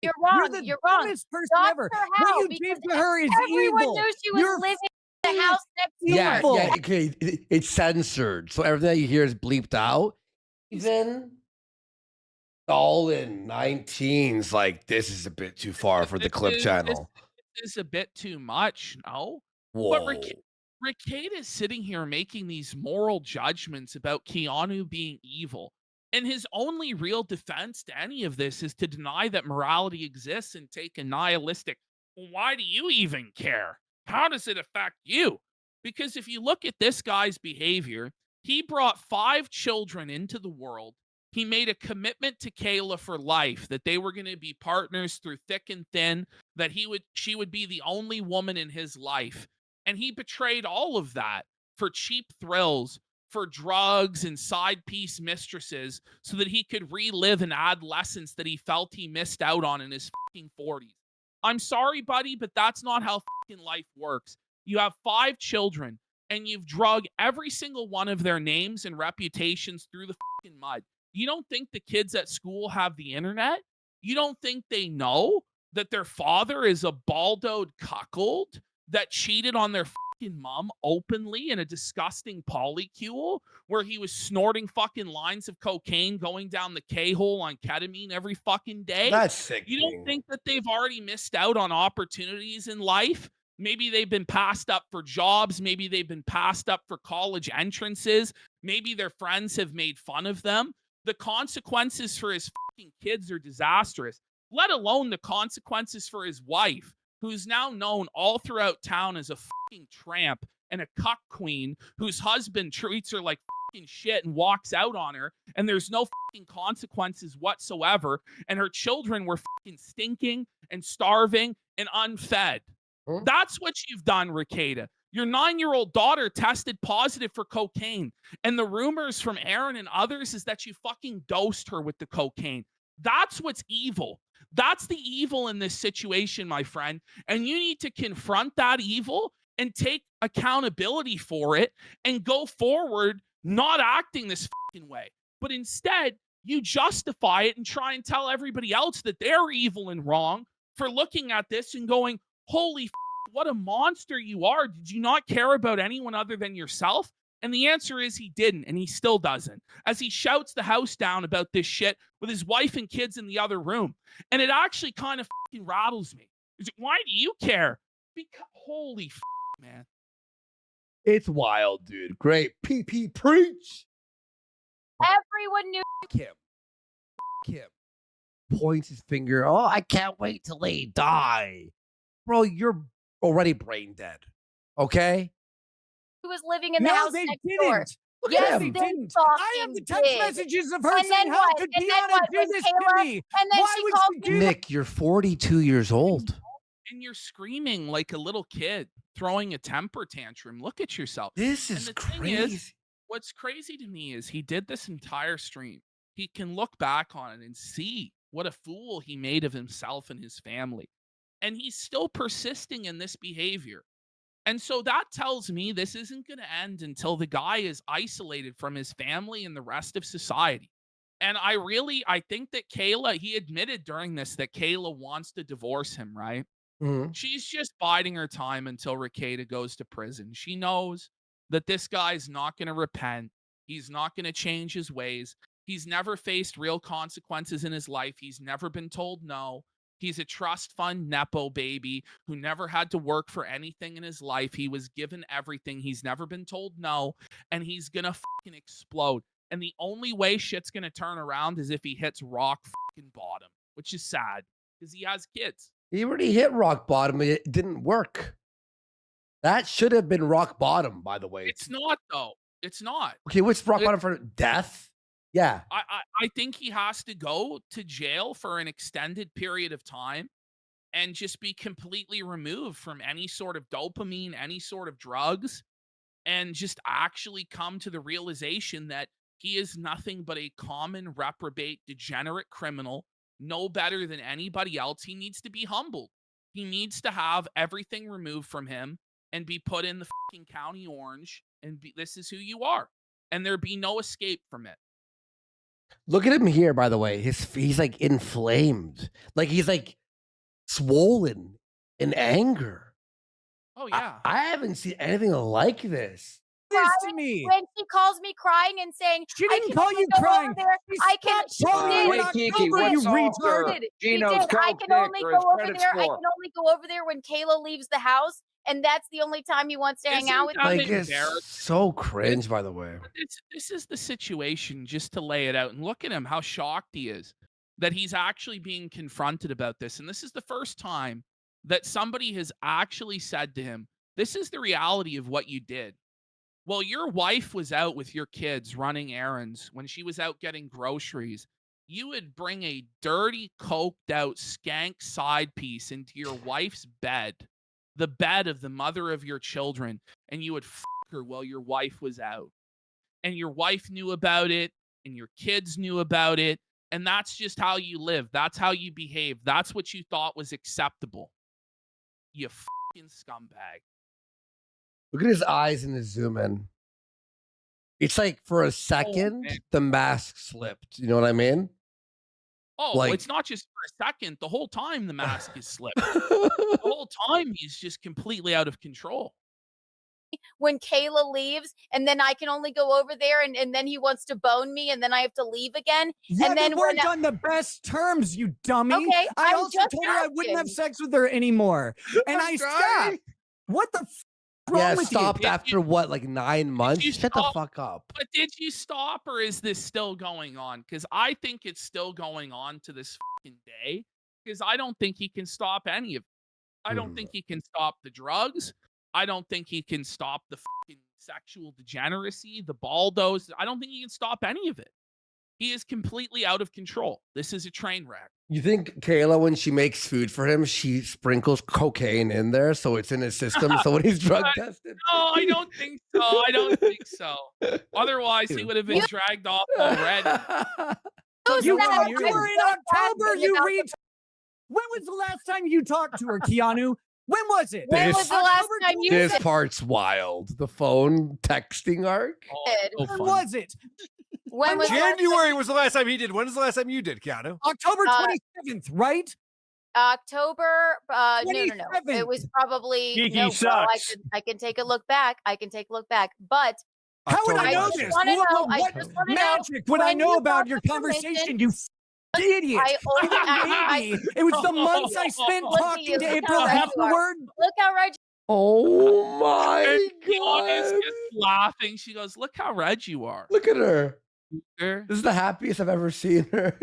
You're wrong. the You're wrong. dumbest person Stop ever. her What house you because did to her is everyone evil. knew she was You're living in the house next Yeah, door. yeah, okay. It's censored. So everything that you hear is bleeped out. Even all in 19's like, this is a bit too far for the clip channel. This is a bit too much, no? Whoa. But Rekieta is sitting here making these moral judgments about Keanu being evil. And his only real defense to any of this is to deny that morality exists and take a nihilistic, well, why do you even care? How does it affect you? Because if you look at this guy's behavior, he brought 5 children into the world. He made a commitment to Kayla for life, that they were going to be partners through thick and thin, that she would be the only woman in his life. And he betrayed all of that for cheap thrills, for drugs and side piece mistresses, so that he could relive an adolescence that he felt he missed out on in his fucking 40s. I'm sorry, buddy, but that's not how fucking life works. You have 5 children, and you've drug every single one of their names and reputations through the fucking mud. You don't think the kids at school have the internet? You don't think they know that their father is a baldoed cuckold that cheated on their fucking mom openly in a disgusting polycule where he was snorting fucking lines of cocaine going down the K-hole on ketamine every fucking day? That's sick. You don't think that they've already missed out on opportunities in life? Maybe they've been passed up for jobs. Maybe they've been passed up for college entrances. Maybe their friends have made fun of them. The consequences for his fucking kids are disastrous, let alone the consequences for his wife, who's now known all throughout town as a fucking tramp and a cuck queen whose husband treats her like fucking shit and walks out on her, and there's no fucking consequences whatsoever, and her children were fucking stinking and starving and unfed. Huh? That's what you've done, Rekieta. Your 9-year-old daughter tested positive for cocaine, and the rumors from Aaron and others is that you fucking dosed her with the cocaine. That's what's evil. That's the evil in this situation, my friend. And you need to confront that evil and take accountability for it and go forward not acting this fucking way. But instead, you justify it and try and tell everybody else that they're evil and wrong for looking at this and going, holy what a monster you are. Did you not care about anyone other than yourself? And the answer is he didn't, and he still doesn't, as he shouts the house down about this shit with his wife and kids in the other room. And it actually kind of fucking rattles me. Why do you care? Because, holy man. It's wild, dude. Great. PP preach. Everyone knew. Kim. Points his finger. Oh, I can't wait till they die. Bro, you're already brain dead. Okay? He was living in the No, house they next didn't. door. Look Yes, at They him. didn't. fucking I have the text did. messages of her And saying, then how what? could And then Deanna what? do When this Kayla- to me? and then Why she would called she do that? Nick, you're 42 years old. And you're screaming like a little kid throwing a temper tantrum. Look at yourself. This And is the thing crazy. is, what's crazy to me is he did this entire stream. He can look back on it and see what a fool he made of himself and his family. And he's still persisting in this behavior. And so that tells me this isn't going to end until the guy is isolated from his family and the rest of society. And I think that Kayla, he admitted during this that Kayla wants to divorce him, right? Mhm. She's just biding her time until Rekieta goes to prison. She knows that this guy's not going to repent. He's not going to change his ways. He's never faced real consequences in his life. He's never been told no. He's a trust fund Nepo baby who never had to work for anything in his life. He was given everything. He's never been told no. And he's going to fucking explode. And the only way shit's going to turn around is if he hits rock fucking bottom. which is sad because he has kids. He already hit rock bottom. It didn't work. That should have been rock bottom, by the way. It's not, though. It's not. Okay, what's rock bottom for death? Yeah. I think he has to go to jail for an extended period of time and just be completely removed from any sort of dopamine, any sort of drugs, and just actually come to the realization that he is nothing but a common reprobate, degenerate criminal, no better than anybody else. He needs to be humbled. He needs to have everything removed from him and be put in the fucking county orange and this is who you are. And there be no escape from it. Look at him here, by the way. He's like inflamed. Like he's like swollen in anger. Oh, yeah. I haven't seen anything like this. This to me. When she calls me crying and saying, She I didn't can call only you go crying. over there. She I can. stopped calling you in Wait, Kiki, October, what's you all retard. her- She did. Gino's I coke can dick only or go his over credit there. I score. can only go over there when Kayla leaves the house, and that's the only time he wants to hang out with me. Like it's so cringe, by the way. This is the situation, just to lay it out. And look at him, how shocked he is that he's actually being confronted about this. And this is the first time that somebody has actually said to him, this is the reality of what you did. Well, your wife was out with your kids running errands. When she was out getting groceries, you would bring a dirty, coked out, skank side piece into your wife's bed, the bed of the mother of your children, and you would fuck her while your wife was out. And your wife knew about it, and your kids knew about it, and that's just how you live. That's how you behave. That's what you thought was acceptable. You fucking scumbag. Look at his eyes in the zoom in. It's like for a second, man. the mask slipped. You know what I mean? Oh, Like- it's not just for a second. The whole time the mask is slipped. The whole time he's just completely out of control. When Kayla leaves, and then I can only go over there, and then he wants to bone me, and then I have to leave again. Yeah, and then but we're when on the best terms, you dummy. Okay, I I'm also just told her I wouldn't have asking. sex with her anymore. And I stopped. What the f wrong Yeah, with stopped you? after what, like 9 months? you Shut the stop? fuck up. But did you stop, or is this still going on? Because I think it's still going on to this fucking day. Because I don't think he can stop any of it. I don't think he can stop the drugs. I don't think he can stop the fucking sexual degeneracy, the baldos. I don't think he can stop any of it. He is completely out of control. This is a train wreck. You think Kayla, when she makes food for him, she sprinkles cocaine in there so it's in his system so when he's drug tested? No, I don't think so. I don't think so. Otherwise, he would have been dragged off already. Who's You that? talked to I'm her in so October, passionate you about reach. When was the last time you talked to her, Keanu? When was it? When was the last October time you This said part's wild. The phone texting arc. Oh, it? so When funny. was it? When was the last January was the last time he did. When was the last time you did, Keanu? October 27th, right? October? No. 27th. It was probably. Kiki no, well, sucks. I can take a look back. But How would I October know last this? year. wanna What, know- what, I what just wanna know magic would I when know you about got your the permission- conversation, you idiot? I only. Maybe. It was the months I spent Look at talking you, to look April how right you are. afterward. Look how right. Oh my And Keanu's god. just laughing. She goes, "Look how red you are." Look at her. There. This is the happiest I've ever seen her.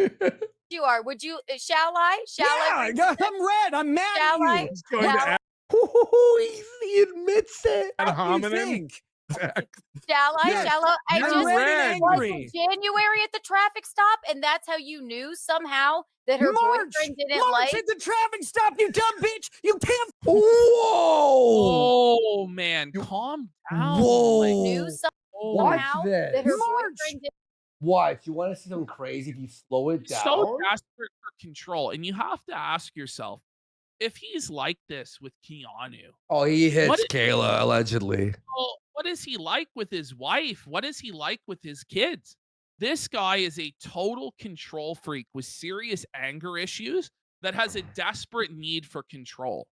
You are. Would you? Shall I? Shall I? Yeah, I'm red. I'm mad Shall at I? you. Going Shall to I? He admits it. ad What do you hominem. think? Shall I? Yes. Shall I? I I'm just red red. and was angry. in January at the traffic stop, and that's how you knew somehow that her March, boyfriend didn't March like. at the traffic stop, you dumb bitch. You can't. Whoa. Oh man, calm down. Whoa. Like, Knew oh, Watch somehow this. that her March. boyfriend didn't. What? You want to see something crazy if you slow it he's down? so desperate for control, and you have to ask yourself if he's like this with Keanu. Oh, he hits What is- Kayla, allegedly. Well, what is he like with his wife? What is he like with his kids? This guy is a total control freak with serious anger issues that has a desperate need for control.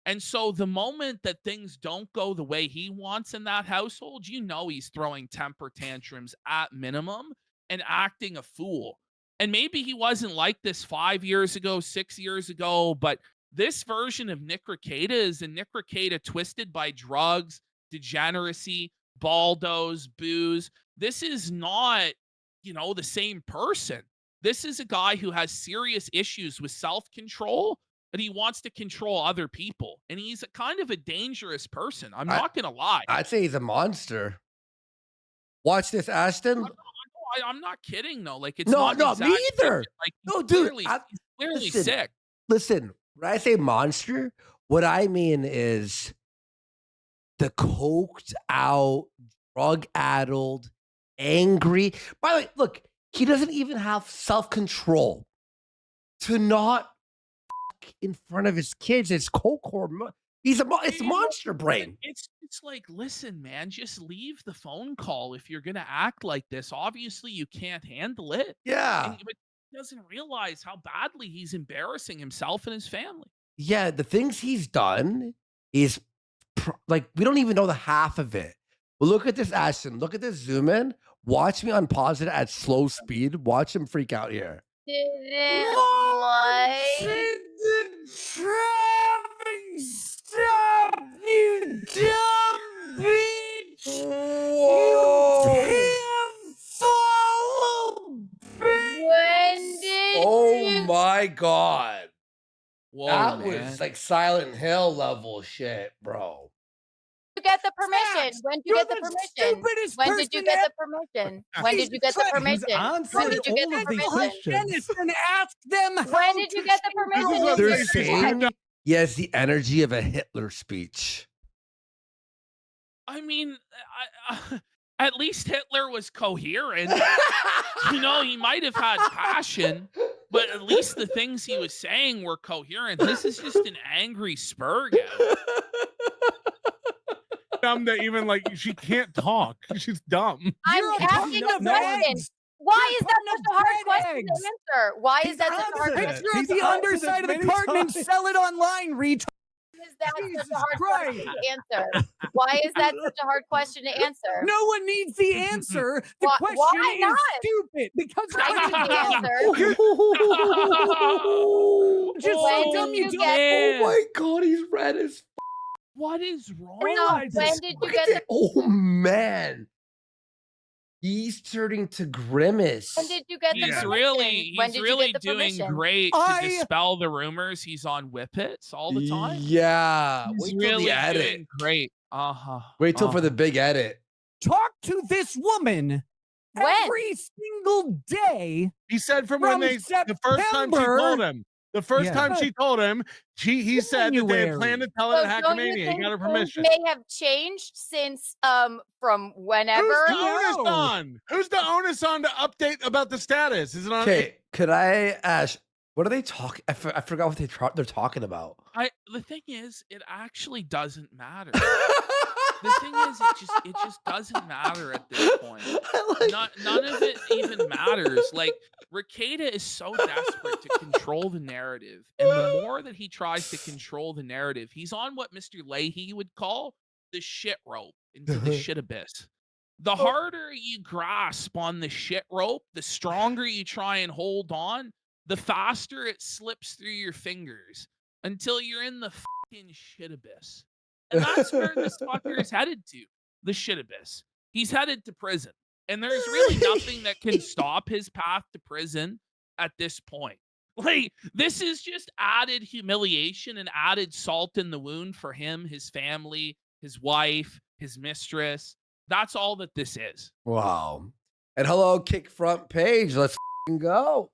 And so the moment that things don't go the way he wants in that household, you know he's throwing temper tantrums at minimum and acting a fool. And maybe he wasn't like this 5 years ago, 6 years ago, but this version of Nick Rekieta is a Nick Rekieta twisted by drugs, degeneracy, baldos, booze. This is not, the same person. This is a guy who has serious issues with self-control, and he wants to control other people. And he's a kind of a dangerous person. I'm not going to lie. I'd say he's a monster. Watch this, Ashton. I'm not kidding though. Like it's No, not me exaggerated. either. Like No, dude, he's clearly listen. sick. Listen, when I say monster, what I mean is the coked out, drug addled, angry. By the way, look, he doesn't even have self-control to not in front of his kids. It's coke hormone. It's monster brain. It's like, listen, man, just leave the phone call if you're gonna act like this. Obviously, you can't handle it. Yeah. But he doesn't realize how badly he's embarrassing himself and his family. Yeah, the things he's done is like we don't even know the half of it. But look at this, Ashton. Look at this zoom in. Watch me unpause it at slow speed. Watch him freak out here. Didn't Stop, you dumb bitch! Whoa. When did Oh my god. Whoa, That man. was like Silent Hill level shit, bro. you get the permission? Facts. When did you You're get the the permission? stupidest When person did you get the permission? When did you get the He's permission? When answered did you get all the of these permission? questions. Dennis, and ask them When how did you to get the say permission? no. They're Yes. saying he has the energy of a Hitler speech. I mean, at least Hitler was coherent. You know, he might have had passion, but at least the things he was saying were coherent. This is just an angry Spurg out. Dumb that even like she can't talk. She's dumb. I'm You're a asking ton a of question. eggs. Why You're is a that ton such of a hard bread question eggs. to answer? Why is that such a hard answered question? it. Picture of He's the answered it underside of the many carton and times. sell it online, retard. Is that such Jesus a hard question Christ. to answer? Why is that such a hard question to answer? No one needs the answer. The Why- question why is not? stupid because I it's need the dumb. answer. Just When so dumb did you you don't. get- Oh my god, he's red as What is wrong? Realize When this. did you get the Oh man. He's turning to grimace. When did you get the He's permission? really, When he's did you really get the doing permission? great to I- dispel the rumors he's on Whippets all the time. Yeah. He's Wait till really the edit. doing great. Wait till for the big edit. Talk to this woman When? every single day. He said from From when the first time she September. told him. The first Yeah. time she told him, he said that they had planned to tell her So at don't you Hackmania. He think got her things permission. may have changed since from whenever? Who's the No. onus on? Who's the onus on to update about the status? Is it on? Okay, could I ask, what are they talking? I forgot what they're talking about. The thing is, it actually doesn't matter. The thing is, it just doesn't matter at this point. None of it even matters. Like Rekieta is so desperate to control the narrative, and the more that he tries to control the narrative, he's on what Mr. Leahy would call the shit rope into the shit abyss. The harder you grasp on the shit rope, the stronger you try and hold on, the faster it slips through your fingers until you're in the fucking shit abyss. And that's where this fucker is headed to, the shit abyss. He's headed to prison. And there's really nothing that can stop his path to prison at this point. Like, this is just added humiliation and added salt in the wound for him, his family, his wife, his mistress. That's all that this is. Wow. And hello, kick front page. Let's go.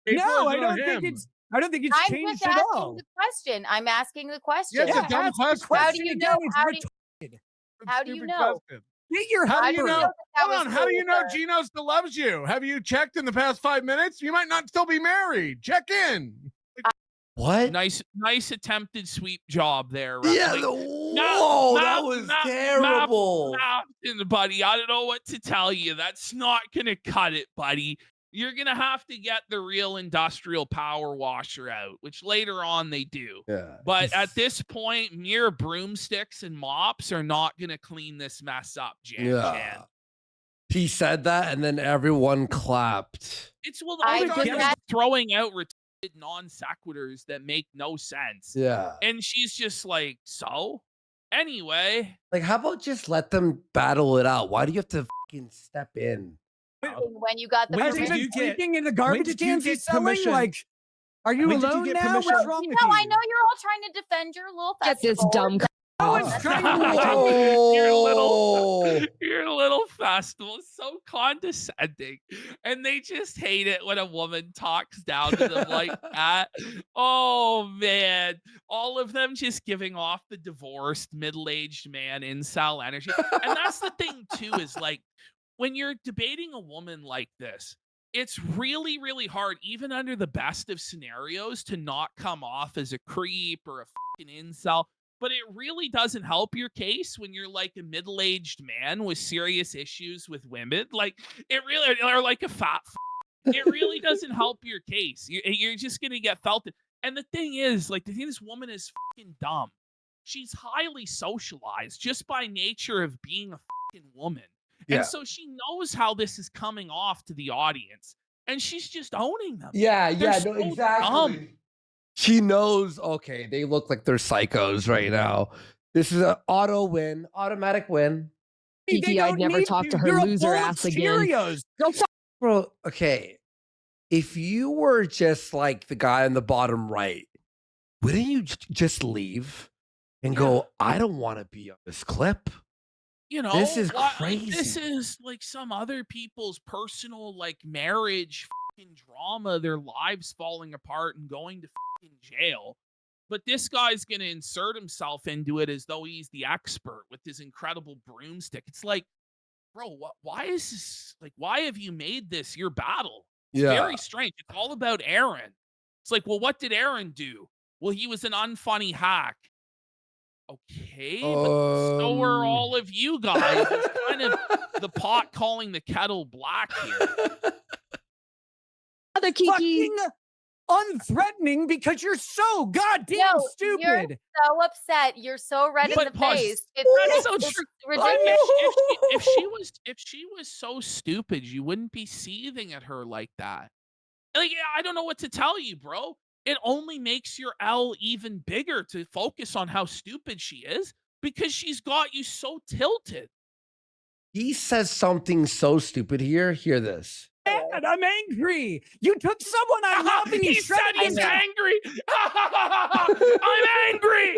April No, is I on don't think him. it's. I don't think it's I'm changed just at asking all. the question. I'm asking the question. Yeah, it's a dumb ask the question. How do you again, know? it's How do you- retarded. How do you Stupid know? question. Get your How do you hyper. know? that that Hold was on. How do you know Taylor? Gino still loves you? Have you checked in the past 5 minutes? You might not still be married. Check in. What? Nice attempted sweep job there. Right? Yeah. Like, Whoa, that was terrible. buddy. I don't know what to tell you. That's not gonna cut it, buddy. You're gonna have to get the real industrial power washer out, which later on they do. Yeah. But at this point, mere broomsticks and mops are not gonna clean this mess up, Jan. Yeah. He said that, and then everyone clapped. It's all I they're just doing is had- throwing out retarded non sequiturs that make no sense. Yeah. And she's just like, so? Anyway, Like, how about just let them battle it out? Why do you have to fucking step in? when you got the When Are did you permission. you get- sleeping in the when garbage did you cans get he's selling? permission? Like, are you When did you alone get now? permission? What's wrong with No, you? I know you're all trying to defend your little Get this festival. dumb. No one's trying to Your little festival is so condescending, and they just hate it when a woman talks down to them like that. Oh man, all of them just giving off the divorced middle-aged man incel energy. And that's the thing too, is like when you're debating a woman like this, it's really, really hard, even under the best of scenarios, to not come off as a creep or a fucking incel. But it really doesn't help your case when you're like a middle-aged man with serious issues with women. Like it really, or like a fat. It really doesn't help your case. You're just gonna get felted. And the thing is, like, the thing, this woman is fucking dumb. She's highly socialized just by nature of being a fucking woman. Yeah. And so she knows how this is coming off to the audience, and she's just owning them. Yeah, They're yeah, no, so exactly. dumb. She knows, okay, they look like they're psychos right now. This is an automatic win. They Kiki, don't I'd never need talk you. to her You're a loser bowl of ass again. Cheerios. Go fuck. Bro, okay. If you were just like the guy in the bottom right, wouldn't you just leave and go, I don't want to be on this clip? You know, This is like, crazy. This is like some other people's personal, like, marriage fucking drama, their lives falling apart and going to fucking jail. But this guy's gonna insert himself into it as though he's the expert with his incredible broomstick. It's like, bro, why is this, like, why have you made this your battle? It's very strange. It's all about Aaron. It's like, well, what did Aaron do? Well, he was an unfunny hack. Okay, but so are all of you guys. It's kind of the pot calling the kettle black here. Other Kiki. Fucking unthreatening because you're so goddamn No, stupid. You're so upset. You're so red in But the pause. face. That's so It's true. ridiculous. If she was so stupid, you wouldn't be seething at her like that. Like, I don't know what to tell you, bro. It only makes your L even bigger to focus on how stupid she is because she's got you so tilted. He says something so stupid here. Hear this. Mad, I'm angry. You took someone I love and you He said shredded he's him. angry. I'm angry.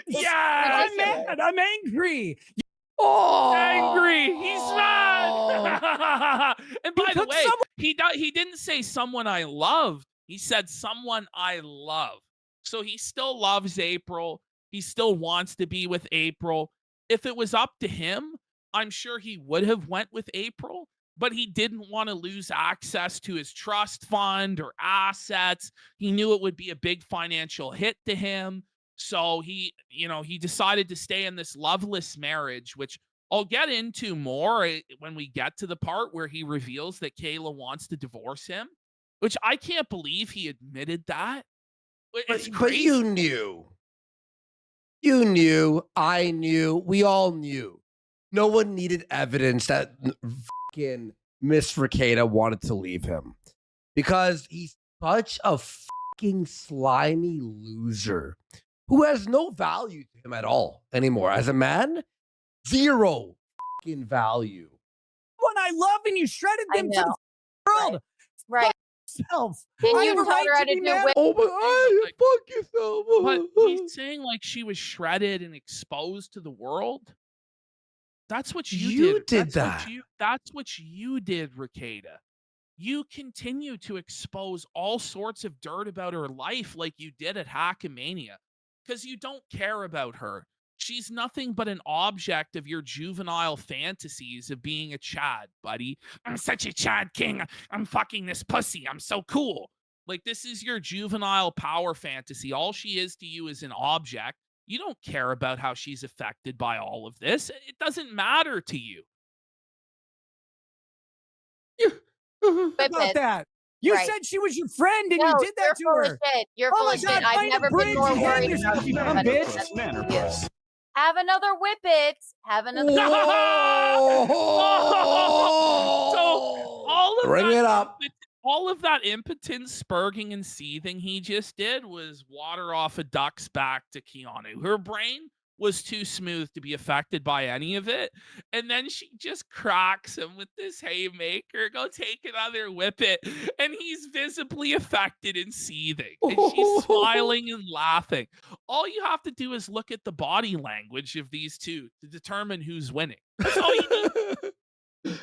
Yes. I'm mad. I'm angry. Oh, Angry. He's mad. And by the took way, someone- he didn't say someone I loved. He said someone I love. So he still loves April. He still wants to be with April. If it was up to him, I'm sure he would have went with April, but he didn't want to lose access to his trust fund or assets. He knew it would be a big financial hit to him. So he decided to stay in this loveless marriage, which I'll get into more when we get to the part where he reveals that Kayla wants to divorce him, which I can't believe he admitted that. It's but crazy. you knew. You knew. I knew. We all knew. No one needed evidence that fucking Miss Rekieta wanted to leave him because he's such a fucking slimy loser who has no value to him at all anymore. As a man, zero fucking value. One I love and you shredded I them to know. the world. Right. Self. Then I you have a taught right her how to to be do mad. whip. Oh my Like, fuck yourself. But he's saying like she was shredded and exposed to the world. That's what you You did That's that. That's what you did, Rekieta. You continue to expose all sorts of dirt about her life like you did at Hackamania because you don't care about her. She's nothing but an object of your juvenile fantasies of being a Chad, buddy. I'm such a Chad king. I'm fucking this pussy. I'm so cool. Like, this is your juvenile power fantasy. All she is to you is an object. You don't care about how she's affected by all of this. It doesn't matter to you. Whip About it. that. You Right. said she was your friend and No, you did that to you're full her. of shit. You're Oh full my of God, shit. I've find a never been bridge more and hang worried yourself, about you you. dumb than bitch. man or puss. Have another whip it. Have another. Bring it up. All of that impotence, spurging, and seething he just did was water off a duck's back to Keanu. Her brain was too smooth to be affected by any of it. And then she just cracks him with this haymaker. Go take another whip it. And he's visibly affected and seething. And she's smiling and laughing. All you have to do is look at the body language of these two to determine who's winning. That's all you need.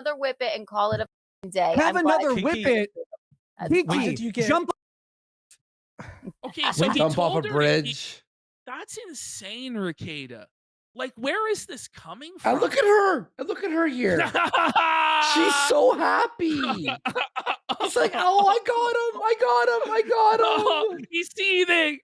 Another whip it and call it a day. Have I'm glad another Kiki- whip it. that's When fine. did you get? Jump. Okay, so he Jump off told a her bridge. that's insane, Rekieta. Like, where is this coming from? And look at her. And look at her here. She's so happy. It's like, oh, I got him. I got him. I got Oh, him. he's seething.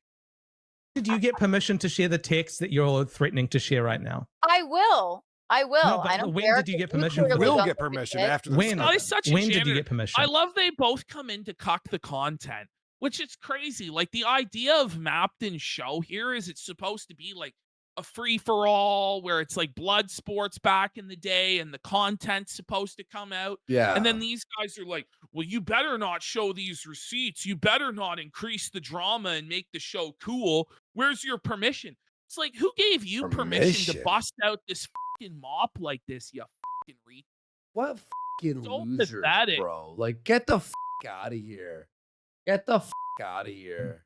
Did you get permission to share the text that you're threatening to share right now? I will. I will. No, but I don't when care did you if get permission for clearly that? We'll don't get give a permission shit. after the When? Oh, he's such a When did you janitor. get permission? I love they both come in to cock the content, which is crazy. Like, the idea of Mapped in Show here is it's supposed to be like a free-for-all where it's like blood sports back in the day and the content's supposed to come out. Yeah. And then these guys are like, well, you better not show these receipts. You better not increase the drama and make the show cool. Where's your permission? It's like, who gave you permission to Permission? bust out this fucking mop like this, you fucking retard? What fucking So losers, pathetic. bro? Like, get the out of here. Get the out of here.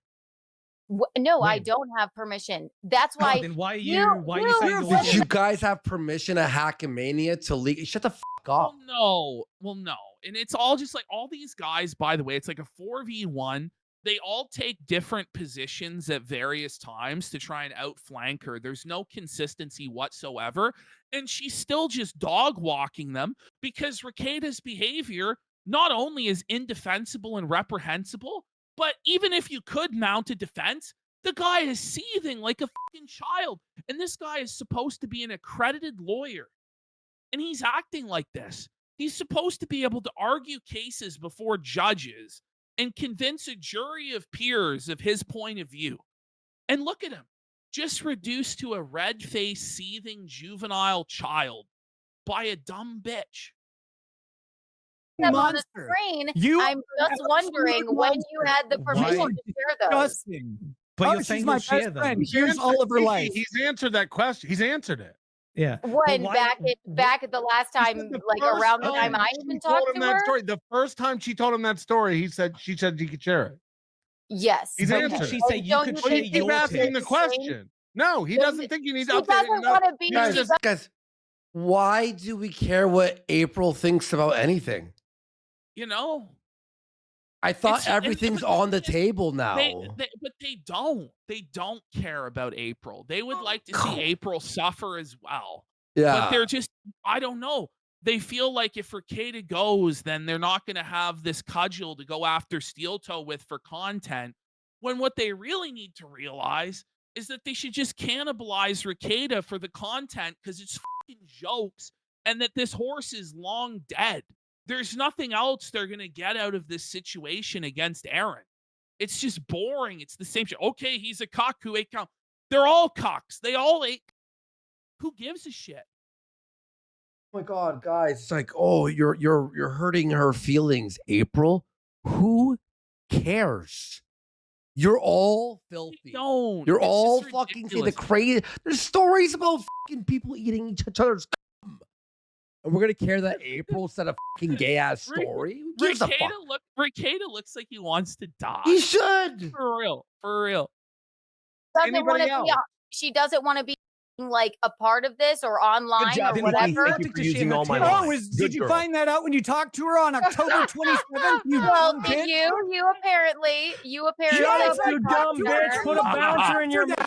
No, I When? don't have permission. That's Oh, why. then why are you? you- Why are you you- saying you- you're Did leaving? you guys have permission to Hackmania to leak? Shut the up. Well, no. And it's all just like all these guys, by the way, it's like a 4v1. They all take different positions at various times to try and outflank her. There's no consistency whatsoever. And she's still just dog walking them because Rekieta's behavior not only is indefensible and reprehensible, but even if you could mount a defense, the guy is seething like a fucking child. And this guy is supposed to be an accredited lawyer. And he's acting like this. He's supposed to be able to argue cases before judges and convince a jury of peers of his point of view. And look at him, just reduced to a red-faced, seething juvenile child by a dumb bitch. them on the Monster. screen. You I'm just are wondering absolute when you had the Why? permission to share those. disgusting. But Oh, you're she's saying my you'll best share them. friend. Here's all of her Kiki, life. He's answered that question. He's answered it. Yeah. When why- back at the last time, The like first around the time I she even told talked him to that her. story. The first time she told him that story, she said he could share it. Yes. He's But answered did she it. say And you don't could you Well, share you think keep your asking text? the question. No, he doesn't think you need to She update doesn't it. No. want to be. Guys, she doesn't- guys, why do we care what April thinks about anything? You know? I thought It's- and- everything's but on the it's- table now. But they don't. They don't care about April. They would like to see April suffer as well. yeah. But they're just, I don't know. They feel like if Rekieta goes, then they're not going to have this cudgel to go after Steel Toe with for content. When what they really need to realize is that they should just cannibalize Rekieta for the content because it's fucking jokes and that this horse is long dead. There's nothing else they're going to get out of this situation against Aaron. It's just boring. It's the same shit. Okay, he's a cock who ate cow. They're all cocks. They all ate. Who gives a shit? Oh my god, guys! It's like, oh, you're hurting her feelings, April. Who cares? You're all They filthy. don't. You're It's all just fucking see the ridiculous. crazy. There's stories about fucking people eating each other's cum. And we're gonna care that April said a fucking gay ass Rick- story. Who gives a fuck? Rekieta looks like he wants to die. He should. For real. For real. doesn't want Anybody to else? be. She doesn't want to be like a part of this or online job, or Then Kiki. whatever. Thank you for using all my text. Oh, lines. did Good you girl. find that out when you talked to her on October 27th? You Well, dumb did bitch? you apparently Shut Yes, up, you dumb bitch. Put a bouncer in your mouth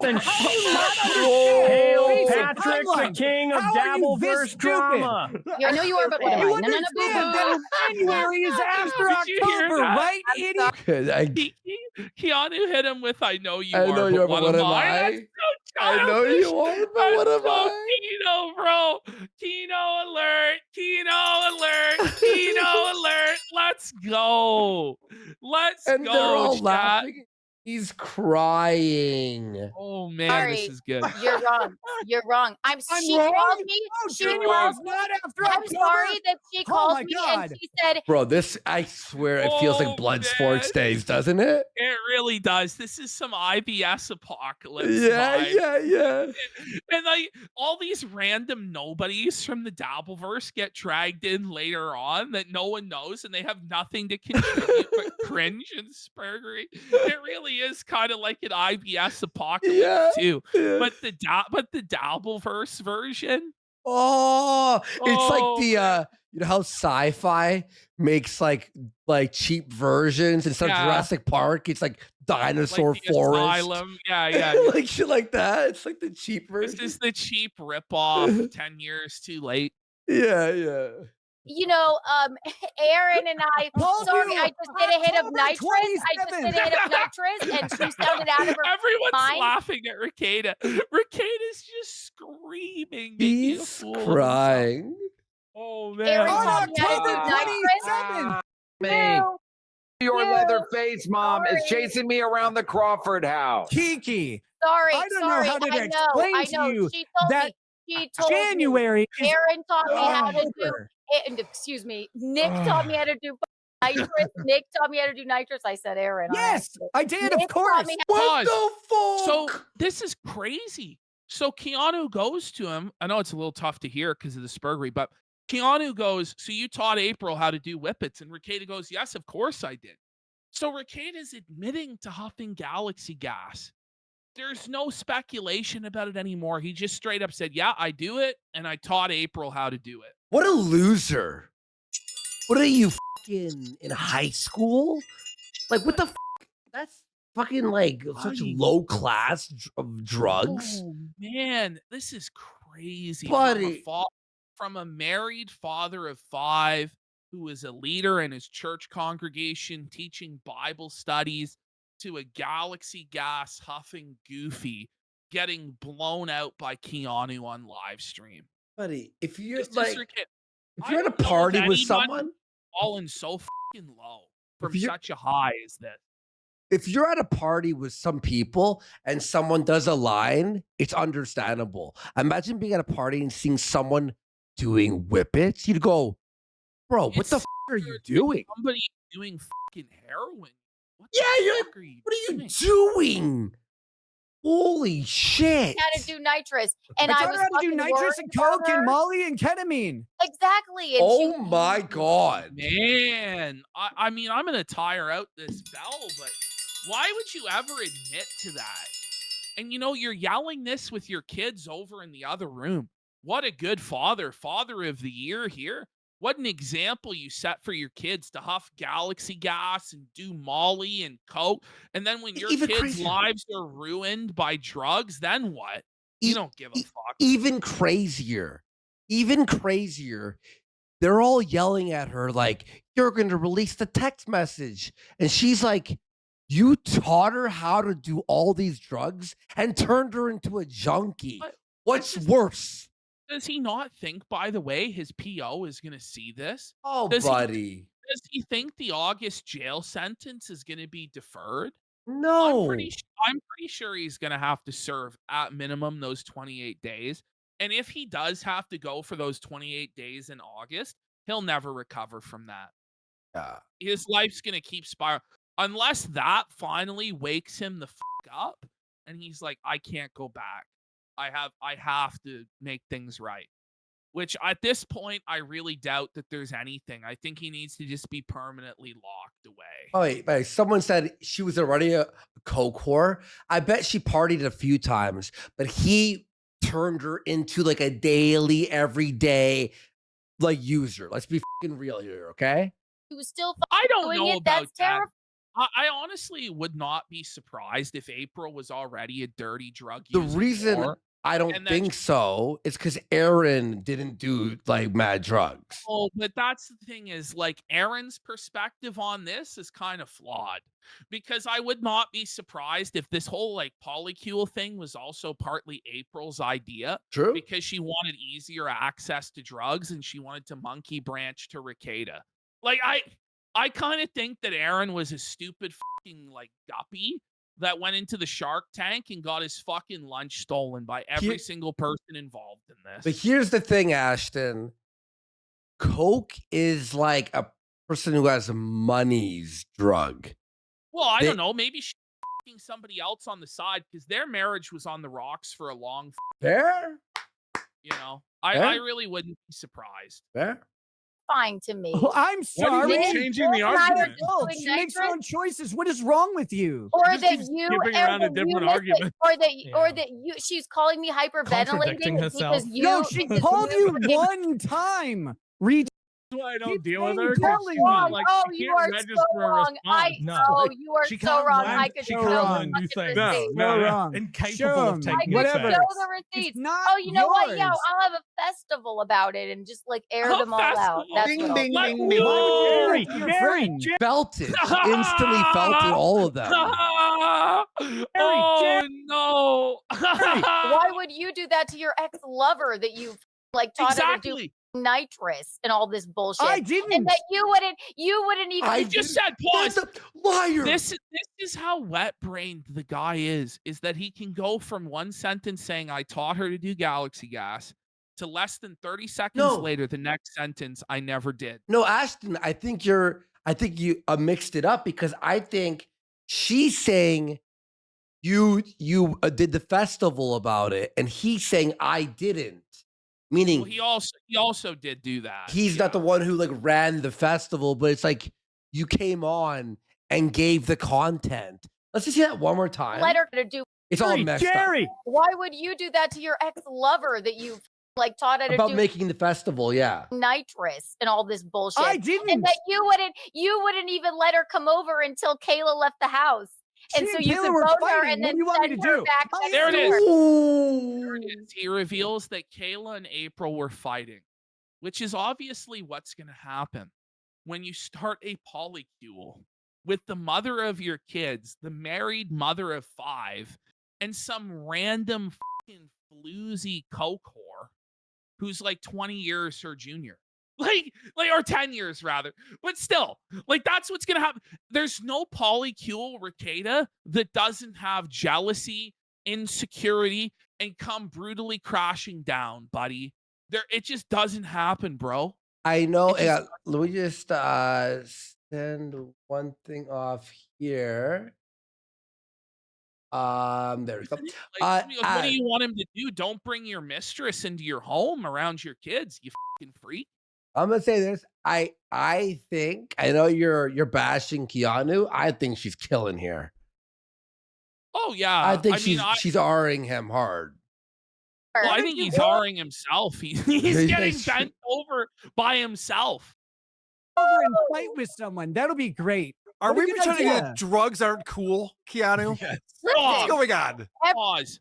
and Hail hail Patrick, the king of How are you this Dabbleverse stupid? drama. I know you are, but what am You I? No, understand that January is after Did you hear October, that? right, idiot? Keanu hit him with I know you I are, know but you are, what but what am am I? I? That's so I know childish. you are, but what am That's so I? Keno, bro. Keno alert. Keno alert. Keno alert. Let's go. Let's And they're go, all chat. laughing. He's crying. Oh man, Sorry. this is good. You're wrong. You're wrong. She wrong? called me. Oh, She January's called me. not after I'm October. sorry that she Oh called my me God. and she said, Bro, this, I swear, it feels like Oh, blood man. sports days, doesn't it? It really does. This is some IBS apocalypse Yeah, vibe. yeah. And like all these random nobodies from the Dabbleverse get dragged in later on that no one knows, and they have nothing to contribute but cringe and spurgery. It really is kind of like an IBS apocalypse Yeah, too. yeah. But the Dabbleverse version, Oh, it's like Oh, the you know how sci-fi makes like cheap versions instead of Yeah. Jurassic Park, it's like like dinosaur the forest. asylum. Yeah. Like shit like that. It's like the cheap This version. is the cheap ripoff 10 years too late. Yeah. you know, Aaron and I. Told Sorry, you, I just did a hit of October nitrous. I just 27th. did a hit of nitrous, and she sounded out of her Everyone's mind. laughing at Rekieta. Rekieta's just screaming, making a He's fool of himself. crying. Oh Aaron man. taught me how to do October nitrous. 27th. Ew. Your Ew. leather face mom is Sorry. chasing me around the Crawford house. Kiki, Sorry, I don't know sorry. how to I explain to know. you She told that me. She told January me. is Aaron taught me how to do. October. Excuse me. Nick taught me how to do nitrous. Nick taught me how to do nitrous. I said Aaron. on Yes, accident. I did, Nick of taught course. me What Pause. the fuck? So this is crazy. So Keanu goes to him. I know it's a little tough to hear because of the spurgery, but Keanu goes, so you taught April how to do whippets? And Rekieta goes, yes, of course I did. So Rekieta's admitting to huffing galaxy gas. There's no speculation about it anymore. He just straight up said, yeah, I do it. And I taught April how to do it. What a loser. What are you fucking in high school? Like what the that's fucking like such Buddy. low class of drugs. Oh, man, this is crazy. Buddy. From a married father of 5 who is a leader in his church congregation teaching Bible studies to a galaxy gas huffing goofy getting blown out by Keanu on live stream. Buddy, if you're This is like Rekieta. if I you're at a don't know of party with anybody someone, falling so fucking low from you're- such a high as this. if you're at a party with some people and someone does a line, it's understandable. Imagine being at a party and seeing someone doing whippets. You'd go, bro, what the It's are you weird. doing? Somebody doing fucking heroin. What Yeah, the you're fuck are you What are you doing? doing? Holy shit. how to do nitrous, and I I taught was her how to do fucking nitrous worried and about coke and her. Molly and ketamine. Exactly. And Oh she, my god. Man, I mean, I'm gonna tire out this bell, but why would you ever admit to that? And you know, you're yelling this with your kids over in the other room. What a good father of the year here. What an example you set for your kids to huff galaxy gas and do Molly and coke. And then when your Even kids' crazier. lives are ruined by drugs, then what? You don't give a fuck. Even crazier, they're all yelling at her like, you're going to release the text message. And she's like, you taught her how to do all these drugs and turned her into a junkie. But What's this is- worse? Does he not think, by the way, his PO is going to see this? Oh, Does he- buddy. Does he think the August jail sentence is going to be deferred? No. I'm pretty sure he's going to have to serve at minimum those 28 days. And if he does have to go for those 28 days in August, he'll never recover from that. Yeah. His life's going to keep spiraling unless that finally wakes him the fuck up and he's like, I can't go back. I have to make things right. Which at this point, I really doubt that there's anything. I think he needs to just be permanently locked away. Oh, wait. Someone said she was already a coke whore. I bet she partied a few times, but he turned her into like a daily, everyday like user. Let's be fucking real here, okay? he was still I don't doing know it. about That's that. terrifying. I honestly would not be surprised if April was already a dirty drug The user. reason whore. I don't And then think so is because Aaron didn't do like mad drugs. Oh, but that's the thing is like Aaron's perspective on this is kind of flawed because I would not be surprised if this whole like polycule thing was also partly April's idea True. because she wanted easier access to drugs and she wanted to monkey branch to Rekieta. Like I kind of think that Aaron was a stupid fucking like guppy that went into the Shark Tank and got his fucking lunch stolen by every single person involved in this. But here's the thing, Ashton. Coke is like a person who has money's drug. Well, I don't know. Maybe she's fucking somebody else on the side because their marriage was on the rocks for a long. Fair. You know, I really wouldn't be surprised. Fair. Fine to me. Oh, I'm sorry. Why are you changing the argument? She makes her own choices. What is wrong with you? Or Just that keeps you, skipping around a different argument. or that you. She's calling me hyperventilating herself. because you. No, she because called you one time. That's why I don't Keep deal with saying her. 'cause telling she's me. not, like, Oh, she you can't are register so a wrong. response. You are She so can't wrong. run, I could she show can't the run, fucking you think. receipts. No, So no. wrong. Incapable Show of 'em. taking I it could Whatever. back. show the It's receipts. not Oh, you know what? Yeah, yours. I'll have a festival about it and just like air A them all out. festival. That's Ding, what I'll ding, do. ding, Why ding. would you do Jerry, that to your Jerry, friend? Felt it. She instantly felt it, all of them. Oh no! Why would you do that to your ex-lover that you like taught her to do Exactly. nitrous and all this bullshit? I And didn't. that you wouldn't even. I just said pause. That's a liar. This is how wet-brained the guy is that he can go from one sentence saying I taught her to do galaxy gas to less than 30 seconds No. later the next sentence I never did. No, Ashton, I think you mixed it up because I think she's saying you did the festival about it, and he's saying I didn't. Meaning Well, he also did do that. he's not the one who like ran the festival, but it's like you came on and gave the content. Let's just see that one more time. Let her to do. It's all messed Jerry, Why would you do that to your ex-lover that you like taught her up. to About do making the festival, yeah. nitrous and all this bullshit? I And didn't. that you wouldn't even let her come over until Kayla left the house. And She so and you Taylor could were vote her fighting. and What then do you want me send to her do? back I next There it door. is. There it Ooh. is. He reveals that Kayla and April were fighting, which is obviously what's going to happen when you start a polycule with the mother of your kids, the married mother of 5, and some random fucking floozy coke whore who's like 20 years her junior. Like, or 10 years rather. But still, like, that's what's going to happen. There's no polycule Rekieta that doesn't have jealousy, insecurity, and come brutally crashing down, buddy. It just doesn't happen, bro. I know. It just- Let me just send one thing off here. There we go. Like, what do you want him to do? Don't bring your mistress into your home around your kids, you fucking freak. I'm gonna say this. I think I know you're bashing Keanu. I think she's killing here. Oh yeah. I think mean, she's R-ing him hard. well, I think he's R-ing himself. He's getting bent over by himself. Over and fight with someone. That'll be great. Are What a we good pretending idea. that drugs aren't cool, Keanu? Yes. What's going on? Pause.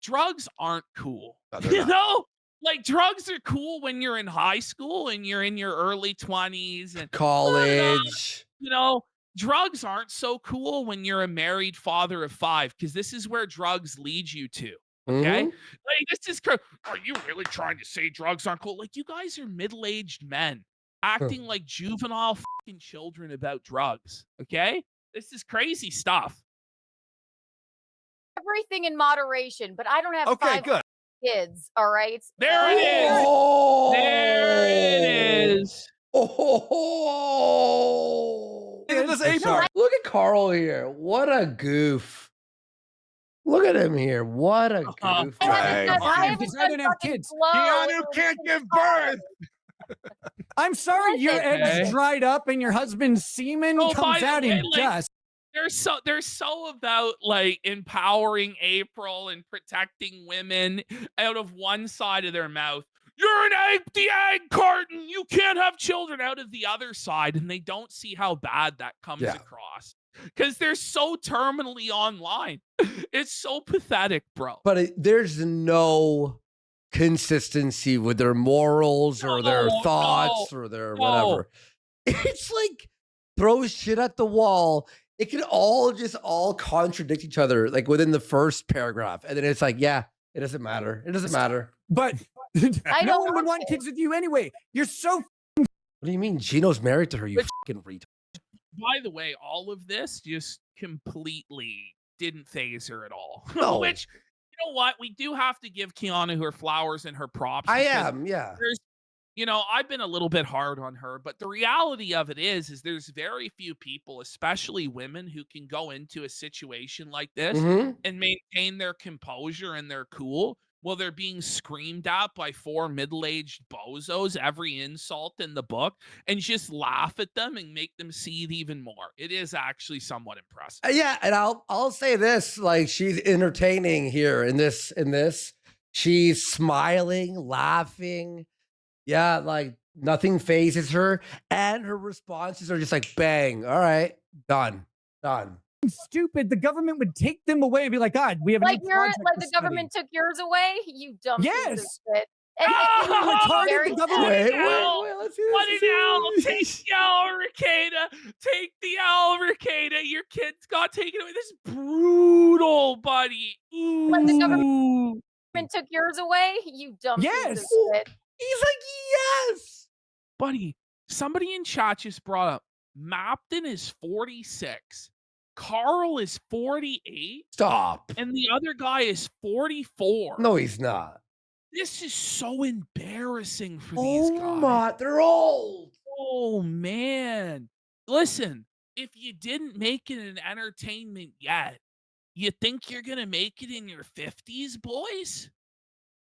Drugs aren't cool. No, they're You not. know? Like, drugs are cool when you're in high school and you're in your early 20s and College. you know, drugs aren't so cool when you're a married father of 5 because this is where drugs lead you to. Okay, Mhm. like this is. Are you really trying to say drugs aren't cool? Like, you guys are middle-aged men acting like juvenile fucking children about drugs. Okay, this is crazy stuff. Everything in moderation, but I don't have Okay, 5 good. kids. All right. There it is. Oh. There it is. Oh. Look at this April. Look at Carl here. What a goof. Look at him here. What a goof. I haven't Right. done- I haven't Because I done don't have fucking kids. blow. Keanu can't give birth. I'm sorry your Okay. eggs dried up and your husband's semen Oh, by comes the out way, in like, dust. They're so about like empowering April and protecting women out of one side of their mouth. You're an empty egg carton. You can't have children out of the other side. And they don't see how bad that comes across because they're so terminally online. It's so pathetic, bro. But there's no consistency with their morals or their No, thoughts or their whatever. It's like throw shit at the wall. It can all contradict each other, like within the first paragraph. And then it's like, yeah, it doesn't matter. It doesn't matter. But I no don't one would want want to. kids with you anyway. You're so What do you mean? Gino's married to her, you fucking retard. By the way, all of this just completely didn't phase her at all. No. Which, you know what? We do have to give Keanu her flowers and her props. I because am, yeah. There's, I've been a little bit hard on her, but the reality of it is there's very few people, especially women, who can go into a situation like this Mhm. and maintain their composure and their cool while they're being screamed at by 4 middle-aged bozos every insult in the book, and just laugh at them and make them seethe even more. It is actually somewhat impressive. Yeah, and I'll say this, like, she's entertaining here in this. She's smiling, laughing. Yeah, like nothing phases her, and her responses are just like bang. All right, done. Stupid. The government would take them away and be like, God, we have a Like new your, project like to the study." government took yours away. You dumb piece of Yes. shit. And retarded, very the government- Wait, L. let's see What this. an L. Take the L, Rekieta. Take the L, Rekieta. Your kids got taken away. This is brutal, buddy. Like the government Ooh. took yours away. You dumb piece of Yes. shit. He's like, yes. Buddy, somebody in chat just brought up Mapton is 46. Carl is 48. Stop. And the other guy is 44. No, he's not. This is so embarrassing for these guys. They're old. Oh, man. Listen, if you didn't make it in entertainment yet, you think you're going to make it in your 50s, boys?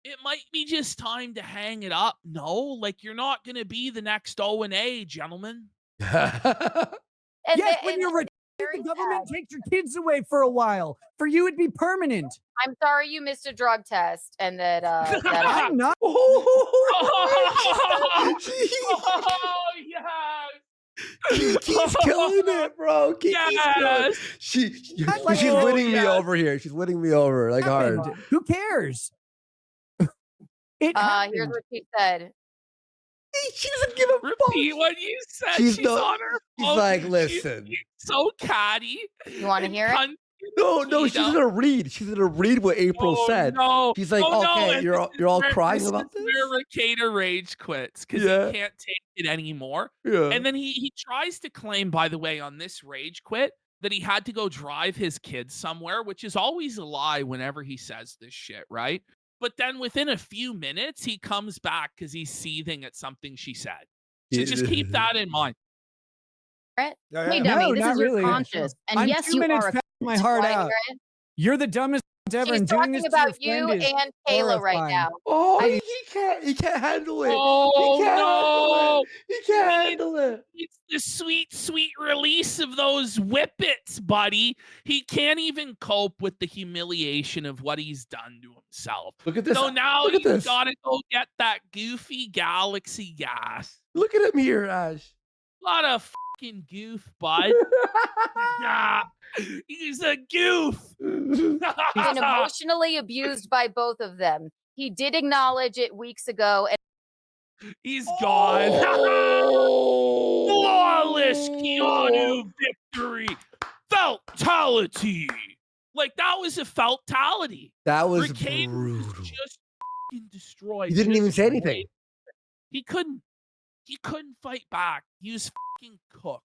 It might be just time to hang it up. No, like you're not going to be the next O&A, gentlemen. And Yes, the- when and you're it's retired, very the government sad. takes your kids away for a while. For you, it'd be permanent. I'm sorry you missed a drug test and that that I'm not. Oh, yes. Kiki's killing it, bro. Kiki's killing it. Yes. She's Oh, winning me yes. over here. She's winning me over like hard. Happened. Who cares? It here's happened. what she said. She doesn't give a Repeat fuck. what you said. She's She's no- on her She's phone. like, She's listen. so catty. You want to and hear it? cunt- No, she's Keto. gonna read. She's gonna read what April Oh, said. no. She's like, Oh, no, okay, and you're this is all where- crying about this. This is where Rekieta rage quits because Yeah. he can't take it anymore. Yeah. And then he tries to claim, by the way, on this rage quit, that he had to go drive his kids somewhere, which is always a lie whenever he says this shit, right? But then within a few minutes, he comes back because he's seething at something she said. So just keep that in mind. Right? Yeah, Hey, yeah. dummy, No, this not is your really. conscious. And I'm yes, 2 you minutes are a past my heart right, out. right? You're the dumbest ever, She's and doing talking this to about your you friend is and Kayla right horrifying. now. Oh, he can't handle it. Oh, he can't no. handle it. He can't handle it. It's the sweet, sweet release of those whippets, buddy. He can't even cope with the humiliation of what he's done to himself. Look at this. So now Look at he's this. gotta go get that goofy galaxy gas. Look at him here, Ash. What a fucking goof, bud. Nah, he's a goof. Been emotionally abused by both of them. He did acknowledge it weeks ago. And He's gone. Oh. Flawless Keanu victory. Fatality. Like that was a fatality. That was Rekieta brutal. just fucking destroyed. He didn't Just even say anything. He couldn't fight back. He was fucking cooked.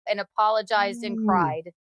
and apologized and Ooh. cried.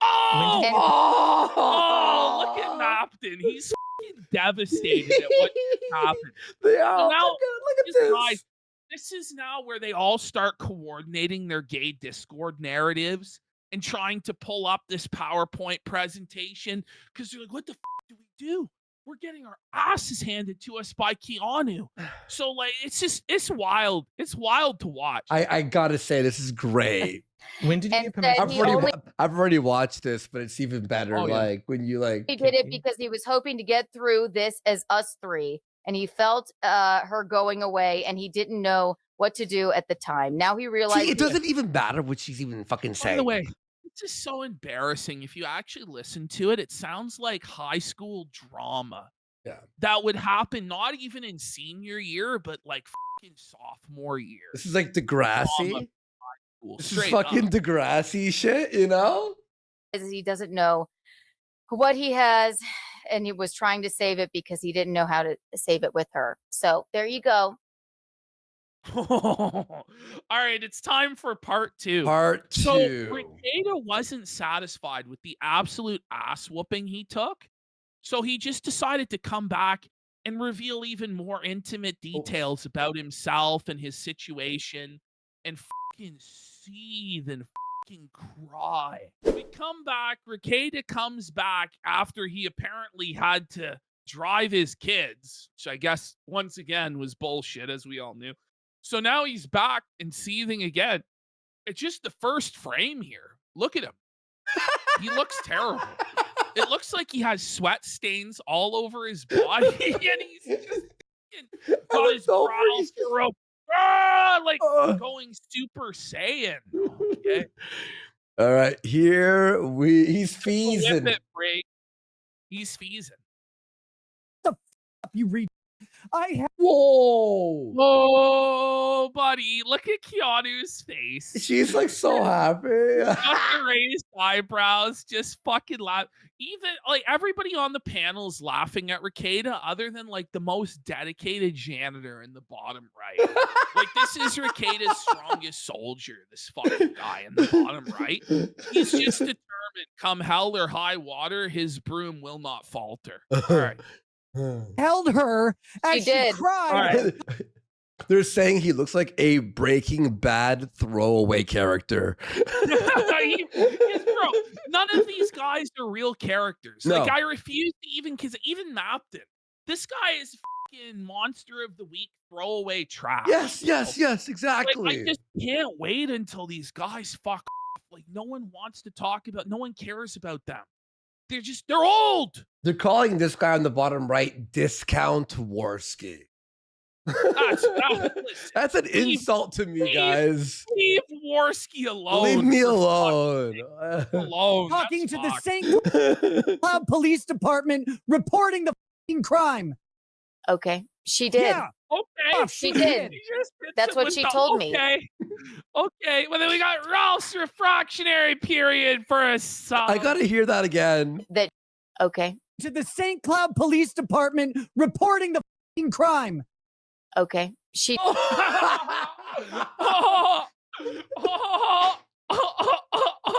Oh, And- oh, look at Mapton. He's fucking devastated at what happened. They are. So now, Look at Just this. guys, this is now where they all start coordinating their gay Discord narratives and trying to pull up this PowerPoint presentation because they're like, what the do we do? We're getting our asses handed to us by Keanu. So like it's wild. It's wild to watch. I gotta say, this is great. When did you And get permission? said he I've already watched this, but it's even better. Oh, yeah. Like when you like. He did it because he was hoping to get through this as us three, and he felt her going away, and he didn't know what to do at the time. Now he realized See, it doesn't even matter what she's even fucking By saying. the way, it's just so embarrassing. If you actually listen to it, it sounds like high school drama. Yeah. That would happen not even in senior year, but like fucking sophomore year. This is like Degrassi. School, This is straight fucking up. Degrassi shit, you know? he doesn't know what he has, and he was trying to save it because he didn't know how to save it with her. So there you go. All right, it's time for part 2. Part So 2. Rekieta wasn't satisfied with the absolute ass whooping he took, so he just decided to come back and reveal even more intimate details about himself and his situation, and fucking seethe and fucking cry. We come back. Rekieta comes back after he apparently had to drive his kids, which I guess once again was bullshit, as we all knew. So now he's back and seething again. It's just the first frame here. Look at him. He looks terrible. It looks like he has sweat stains all over his body, and he's just got his brows furrowed, like going Super Saiyan. Okay. All right, here he's feezing. Whip it, break. He's feezing. You read. Whoa. Whoa, buddy. Look at Keanu's face. She's like so happy. Just raised eyebrows, just fucking laugh. Even like everybody on the panel's laughing at Rekieta, other than like the most dedicated janitor in the bottom right. Like this is Rekieta's strongest soldier, this fucking guy in the bottom right. He's just determined, come hell or high water, his broom will not falter. All right. Held her as she cried. Right. They're saying he looks like a Breaking Bad throwaway character. Bro, none of these guys are real characters. No. Like I refuse to even mapped it. This guy is fucking monster of the week throwaway trash. Yes, exactly. Like, I just can't wait until these guys fuck off. Like no one wants to talk about, no one cares about them. They're old. They're calling this guy on the bottom right Discount Warski. That's an insult to me, guys. Leave Warski alone. Leave me alone. Alone. Talking to the St. Cloud Police Department, reporting the fucking crime. Okay, she did. Yeah. Okay. She did. That's what she told me. Okay. Well, then we got Ralph's refractionary period for a song. I gotta hear that again. Okay. To the St. Cloud Police Department, reporting the fucking crime. Okay. She.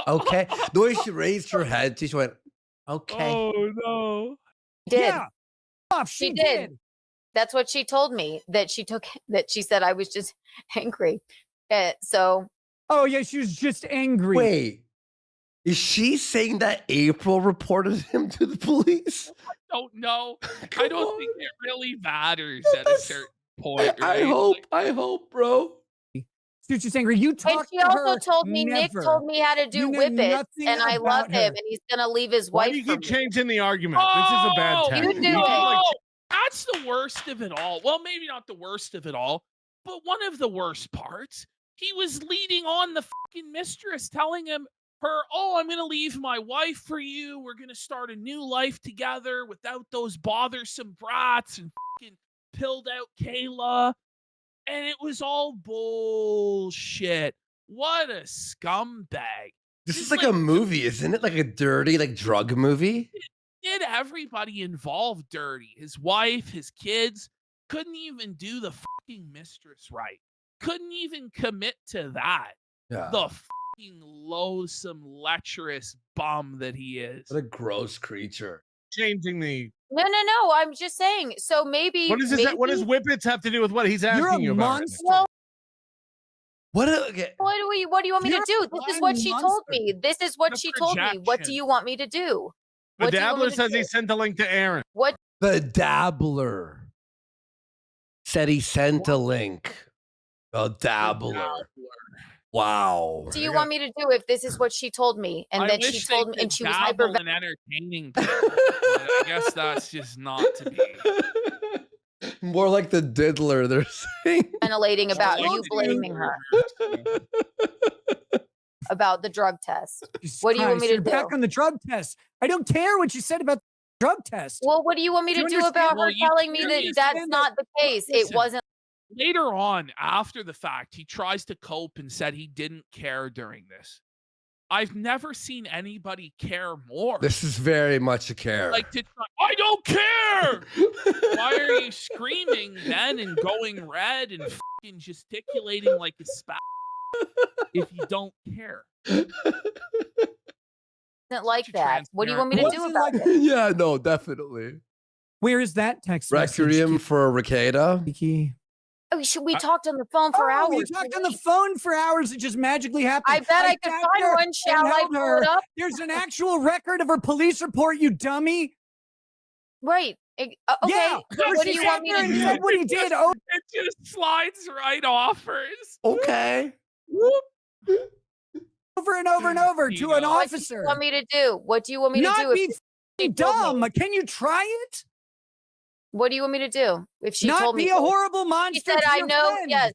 Okay. The way she raised her head, she went, okay. Oh no. Did. Yeah. She did. That's what she told me. That she said I was just angry. So. Oh yeah, she was just angry. Wait. Is she saying that April reported him to the police? I don't know. I don't think it really matters at a certain point. Right? I hope, bro. She's just angry. You talked to her. And she also told me Nick told me how to do whippets, and I love him, and he's gonna leave his wife. Why do you keep changing the argument? This is a bad tactic. You do it. That's the worst of it all. Well, maybe not the worst of it all, but one of the worst parts. He was leading on the fucking mistress, telling her, oh, I'm going to leave my wife for you. We're going to start a new life together without those bothersome brats and fucking pilled out Kayla. And it was all bullshit. What a scumbag. This is like a movie, isn't it? Like a dirty, like drug movie? Did everybody involved dirty? His wife, his kids, couldn't even do the fucking mistress right. Couldn't even commit to that. Yeah. The fucking loathsome, lecherous bum that he is. What a gross creature. Changing the. No. I'm just saying. So maybe. What does whippets have to do with what he's asking you about? Well, what do you want me to do? This is what she told me. This is what she told me. What do you want me to do? The Dabbler says he sent a link to Aaron. What? The Dabbler said he sent a link. The Dabbler. Wow. What do you want me to do if this is what she told me? And then she told me, and she was hyper. And entertaining people, but I guess that's just not to be. More like the diddler, they're saying. Ventilating about you blaming her about the drug test. What do you want me to do? Back on the drug test. I don't care what you said about the drug test. Well, what do you want me to do about her telling me that that's not the case? It wasn't. Later on, after the fact, he tries to cope and said he didn't care during this. I've never seen anybody care more. This is very much a care. Like to try, I don't care. Why are you screaming then and going red and fucking gesticulating like a spat if you don't care. Isn't like Too that. What do you want me to do Wasn't about like- it? Yeah, no, definitely. Where is that text Requiem message? for Rekieta. Kiki? Oh, we talked on the phone for hours. We talked on the phone for hours. It just magically happened. I bet I could sat find there one. Shall and I held pull her. it up? There's an actual record of her police report, you dummy. Right. Okay. Yeah. What do you want me to do? Said what he did. Oh, It just slides right off hers. Okay. over and over and over You to an know. What do officer. you want me to do? What do you want me to Not do? be If she told dumb. me? Can you try it? What do you want me to do? If she Not told be me, a horrible monster. she said, to "I your know." friend. Yes.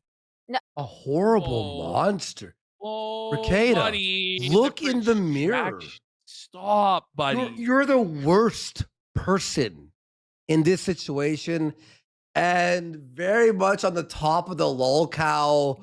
A horrible Oh. monster. Oh, Rekieta, buddy, look in the mirror. projection. Stop, buddy. You're the worst person in this situation, and very much on the top of the lolcow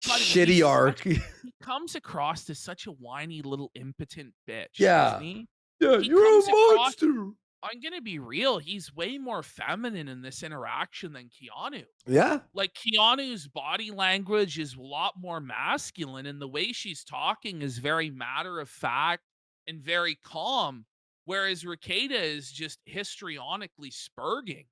Buddy, shitty he's arc. He comes across as such a whiny little impotent bitch. Yeah. Doesn't he? Yeah, He you're a comes across- monster. I'm gonna be real. He's way more feminine in this interaction than Keanu. Yeah. Like Keanu's body language is a lot more masculine, and the way she's talking is very matter of fact and very calm. Whereas Rekieta is just histrionically spurging.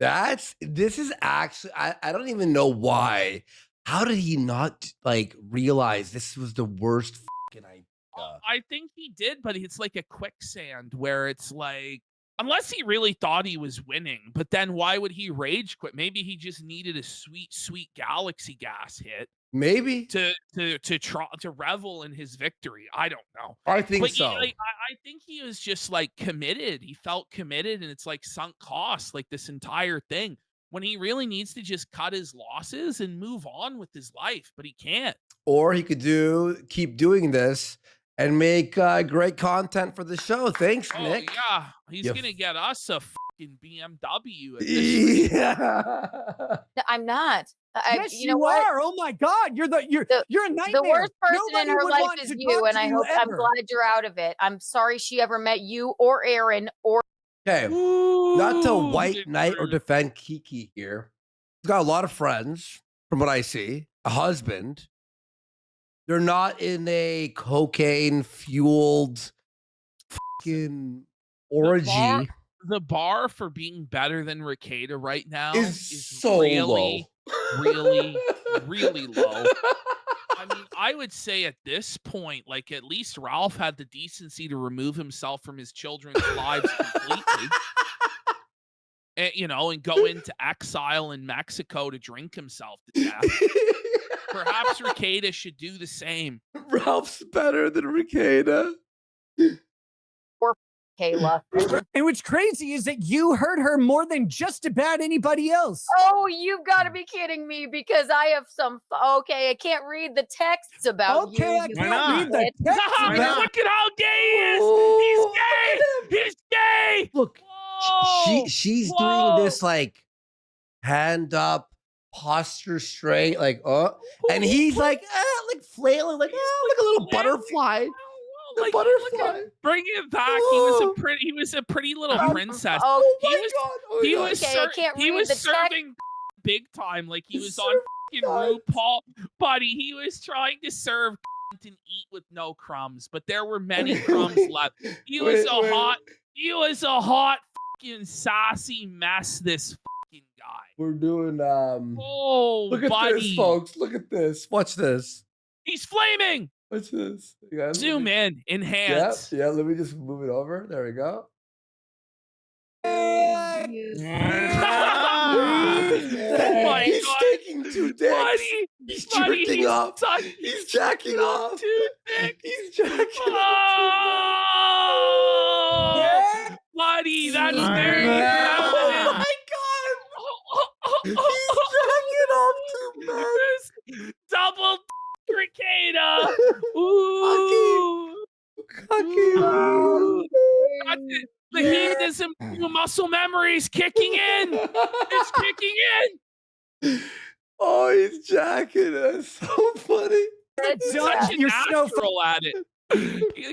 This is actually, I don't even know why. How did he not like realize this was the worst fucking idea? I think he did, but it's like a quicksand where it's like, unless he really thought he was winning, but then why would he rage quit? Maybe he just needed a sweet galaxy gas hit Maybe. to try to revel in his victory. I don't know. I think But so. I think he was just like committed. He felt committed, and it's like sunk cost, like this entire thing. When he really needs to just cut his losses and move on with his life, but he can't. Or he could keep doing this and make great content for the show. Thanks, Oh Nick. yeah, he's You gonna get us a fucking BMW. At this rate. Yeah. No, I'm not. Yes, You know what? are. Oh my God, you're a nightmare. The worst person Nobody in her would life want is to you, talk and to I you hope I'm ever. glad you're out of it. I'm sorry she ever met you or Aaron or. Okay. Not to Ooh, white good knight or word. defend Kiki here. He's got a lot of friends, from what I see. A husband. They're not in a cocaine fueled fucking orgy. The bar for being better than Rekieta right now Is so really, low. really, really low. I mean, I would say at this point, like at least Ralph had the decency to remove himself from his children's lives completely. And, and go into exile in Mexico to drink himself to death. Perhaps Rekieta should do the same. Ralph's better than Rekieta. Kayla. And what's crazy is that you hurt her more than just about anybody else. Oh, you've got to be kidding me because I have some. Okay, I can't read the texts about Okay, I you. can't not? read the text. Why not? Look at how gay he is. Oh, He's gay. He's gay. Look, Whoa. she's Whoa. doing this like hand up, posture straight, like and he's like flailing, like like a little butterfly. The Like, butterfly. look at him. Bring it back. Oh. He was a pretty little princess. Oh, Oh He my was- god! Oh my He God. was Okay, I can't he read was the text. serving big time, like he was on fucking RuPaul. Buddy, he was trying to serve and eat with no crumbs, but there were many crumbs left. He was a hot fucking sassy mess. This fucking guy. We're doing Oh, look at buddy, this, folks. Look at this. Watch this. he's flaming. Watch this. You guys, Zoom in, Yeah, enhance. yeah. Let me just move it over. There we go. Oh my He's God. taking two dicks. Buddy, He's buddy, jerking off. He's jacking off. Too thick. He's jacking off. Oh, buddy, that's very Oh feminine. my god! He's jacking off too much. Double Rekieta. Ooh. Cocky. That's it. The hedonism, the muscle memory is kicking in. It's kicking in. Oh, he's jacking. That's so funny. Such a You're so natural at it.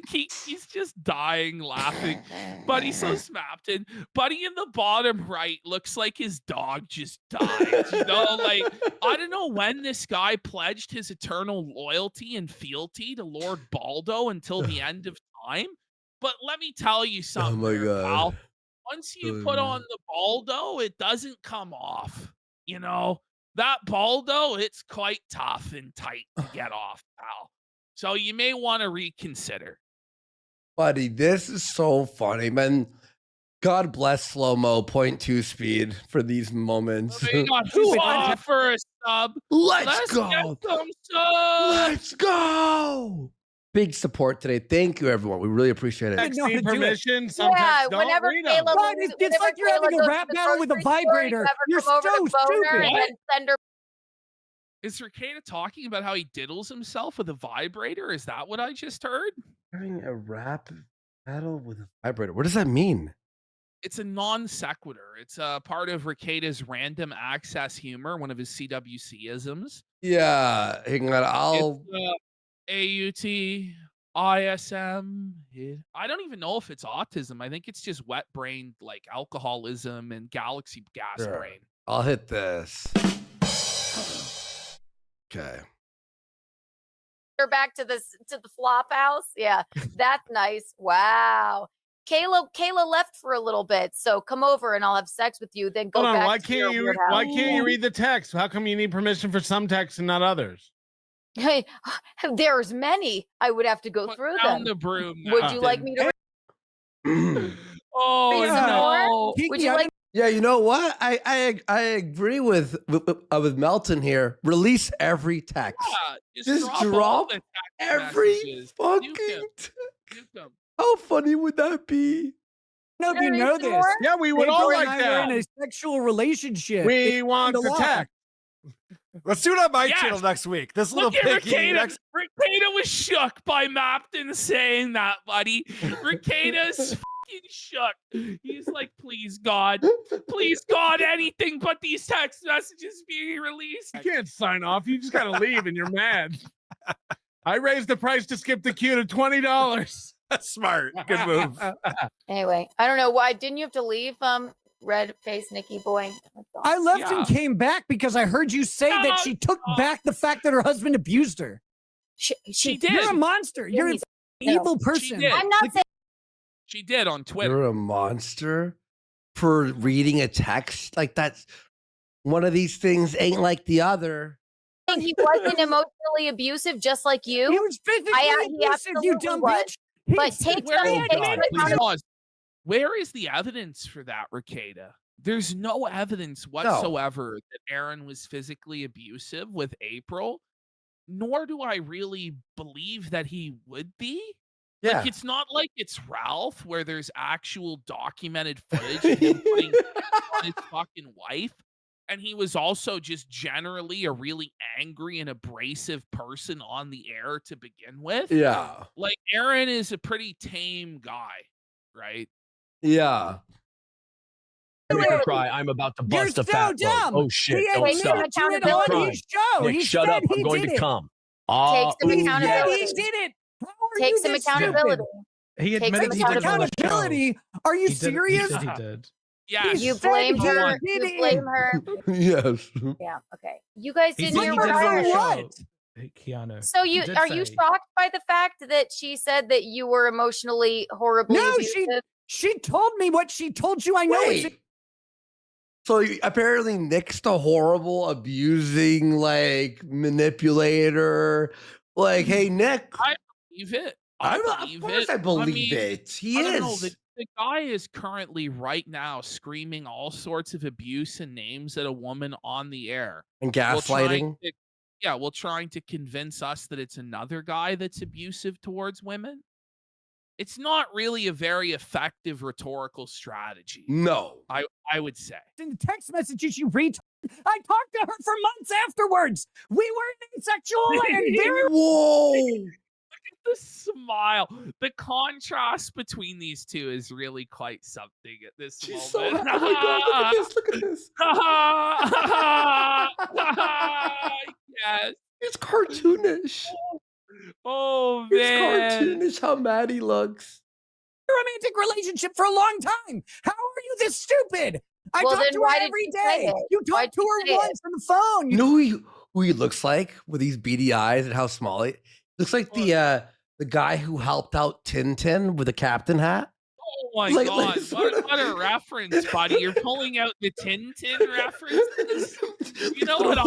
He's just dying laughing. Buddy's so smapped, and Buddy in the bottom right looks like his dog just died. Like I don't know when this guy pledged his eternal loyalty and fealty to Lord Baldo until the end of time. But let me tell you something, my God. pal. Once you put on the Baldo, it doesn't come off. That Baldo, it's quite tough and tight to get off, pal. So you may want to reconsider. Buddy, this is so funny, man. God bless slow-mo 0.2 speed for these moments. They got who offer a sub. Let's go. Get some subs. Let's go. Big support today. Thank you, everyone. We really appreciate it. Texting permission. Some texts don't whenever read them. Kayla, God, it's like you're having a rap battle with a vibrator. You're so stupid. And send her. Is Rekieta talking about how he diddles himself with a vibrator? Is that what I just heard? Having a rap battle with a vibrator. What does that mean? It's a non sequitur. It's a part of Rekieta's random access humor, one of his CWC-isms. Yeah, hang on. I'll AUTISM. I don't even know if it's autism. I think it's just wet brain, like alcoholism and galaxy gas brain. I'll hit this. Okay. Her back to the flop house. Yeah, that's nice. Wow. Kayla left for a little bit, so come over and I'll have sex with you. Then go Hold on, back. why to can't your you? weird house. Why can't you read the text? How come you need permission for some texts and not others? Hey, there's many. I would have to go Put through down them. the broom. Would you like me to? Oh Read some more? Kiki, Would you like? Yeah, you know what? I agree with Melton here. Release every text. Yeah, Just all drop the text every messages. fucking Nuke 'em. text. Nuke 'em. How funny would that be? No, Can I you read know some this. more? Yeah, we would all April like and I are that. in a sexual relationship. We want the the law. text. Let's do it on my Yes. channel next week. This little Look at piggy. Rekieta. Rekieta was shook by Mapton saying that, buddy. Rekieta's fucking shook. He's like, please God, anything but these text messages being released. You can't sign off. You just gotta leave, and you're mad. I raised the price to skip the queue to $20. That's smart. Good move. Anyway, I don't know why. Didn't you have to leave? Red face Nikki boy. I left Yeah. and came back because I heard you say that she took back the fact that her husband abused her. She did. You're a monster. You're an evil person. did. I'm not saying. She did on Twitter. You're a monster for reading a text like that's one of these things ain't like the other. He wasn't emotionally abusive, just like you. He was physically he abusive, you absolutely dumb was. bitch. But take some Pause. Where is the evidence for that, Rekieta? There's no evidence whatsoever that Aaron was physically abusive with April, nor do I really believe that he would be. Yeah. Like, it's not like it's Ralph where there's actual documented footage of him putting on his fucking wife. And he was also just generally a really angry and abrasive person on the air to begin with. Yeah. Like, Aaron is a pretty tame guy, right? Yeah. Make her cry. I'm about to You're bust a so fat dumb. load. Oh shit! He Don't admitted stop. to it Accountability. on his show. Nick, He shut said up. I'm he going did to it. come. Take some He said accountability. he did it. How are Take you some this accountability. He Take admitted some he did it on the show. accountability? Are you He did- serious? He said he did. Yeah. He You said blamed he her. did You it. blame her. Yes. Yeah. Okay. You guys He didn't said hear he what did it I on heard. the What? show. Hey, Keanu. So He you did are you say- shocked by the fact that she said that you were emotionally horribly No, abusive? she told me what she told you. I know it's Wait. So apparently Nick's the horrible, abusing, like manipulator. Like, hey, Nick. I believe it. Of course I believe it. He I don't know, is. the guy is currently right now screaming all sorts of abuse and names at a woman on the air. And while gaslighting. trying to convince us that it's another guy that's abusive towards women. It's not really a very effective rhetorical strategy. No. I would say. in the text messages you read. I talked to her for months afterwards. We were asexual and very. Whoa. The smile, the contrast between these two is really quite something at this She's so moment. happy. Oh my God, look at this. Yes. It's cartoonish. Oh It's man. cartoonish how mad he looks. Romantic relationship for a long time. How are you this stupid? I Well, talk then to why her did every you say day. it? You Why'd talk to you her say it? once on the phone. You know who he looks like with these beady eyes and how small he looks like the guy who helped out Tintin with the captain hat. Oh my Like god, sort of- what a reference, buddy. You're pulling out the Tintin references. You know what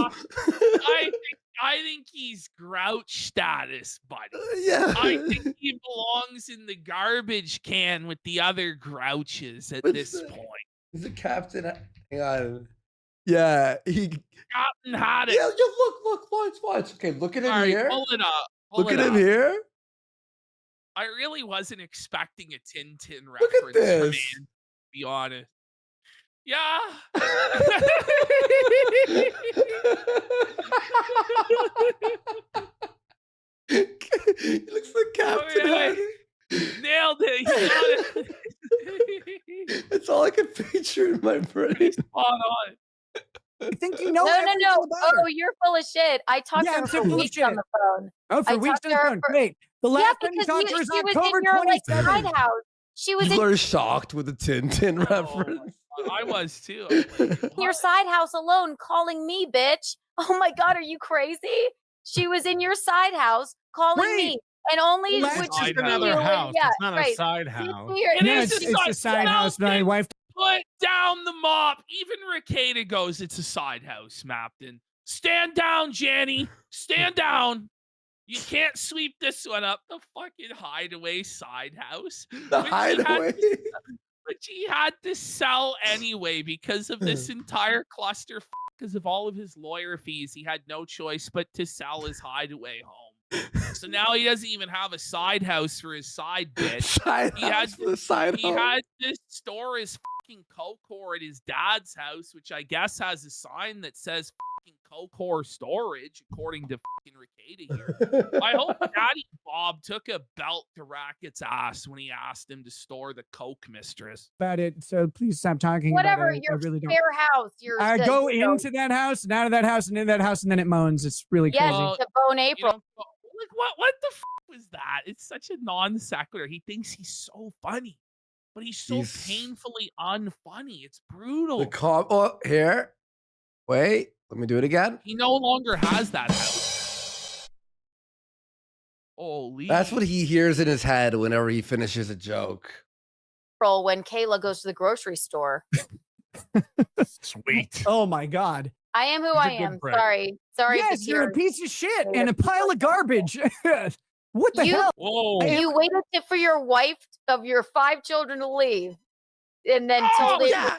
I think he's grouch status, buddy. Yeah. I think he belongs in the garbage can with the other grouches at What's this the- point. He's a captain. Hang on. Yeah, he. Captain had it. Yeah, look, watch. Okay, look at him All right, here. pull it up. Look Pull at it him up. here. I really wasn't expecting a Tintin reference Look at from this. him, to be honest. Yeah. He looks like Captain Okay. Haddock. Nailed it. He got it. It's all I can picture in my brain. Spot on. I think you know No. everything about her. Oh, you're full of shit. I talked Yeah, to I'm her so for full of weeks on shit. the phone. Oh, for I weeks talked on to the her phone. for- Wait, the Yeah, last time you because talked to her is she was October in your like 27th. side house. She was People in are shocked with the Tintin reference. I was too. I was like, your what? side house alone calling me, bitch. Oh my god, are you crazy? She was in your side house calling me, and only Well, that's would It's she just Side see another you in- house. Yeah, It's not right. a side See house. here- It No, is it's a side- a side house. My Nelson, wife. Put down the mop. Even Rekieta goes, it's a side house, Mapton. Stand down, Janny. Stand down. You can't sweep this one up. The fucking hideaway side house. The Which hideaway. Which he had to sell anyway because of this entire cluster. Because of all of his lawyer fees, he had no choice but to sell his hideaway home. So now he doesn't even have a side house for his side bitch. Side He had house for the side He house. had to store his fucking Cocor at his dad's house, which I guess has a sign that says fucking Cocor storage, according to fucking Rekieta here. I hope Daddy Bob took a belt to Racket's ass when he asked him to store the Coke mistress. About it, so please stop talking Whatever, about it. I your really don't. fair house. Your I go into that house and out of that house and in that house and then it moans. It's really yes, crazy. Well, to bone You April. know, like what the fuck was that? It's such a non sequitur. He thinks he's so funny, but he's so He's- painfully unfunny. It's brutal. Here. Wait, let me do it again. He no longer has that house. Holy. That's what he hears in his head whenever he finishes a joke. When Kayla goes to the grocery store. Sweet. Oh my god. I am who He's a I good am. break. Sorry. Sorry. if Yes, it's you're a your- piece of shit and a pile of garbage. What the You- hell? Whoa. You waited for your wife of your 5 children to leave, and then Oh, told him. Yeah.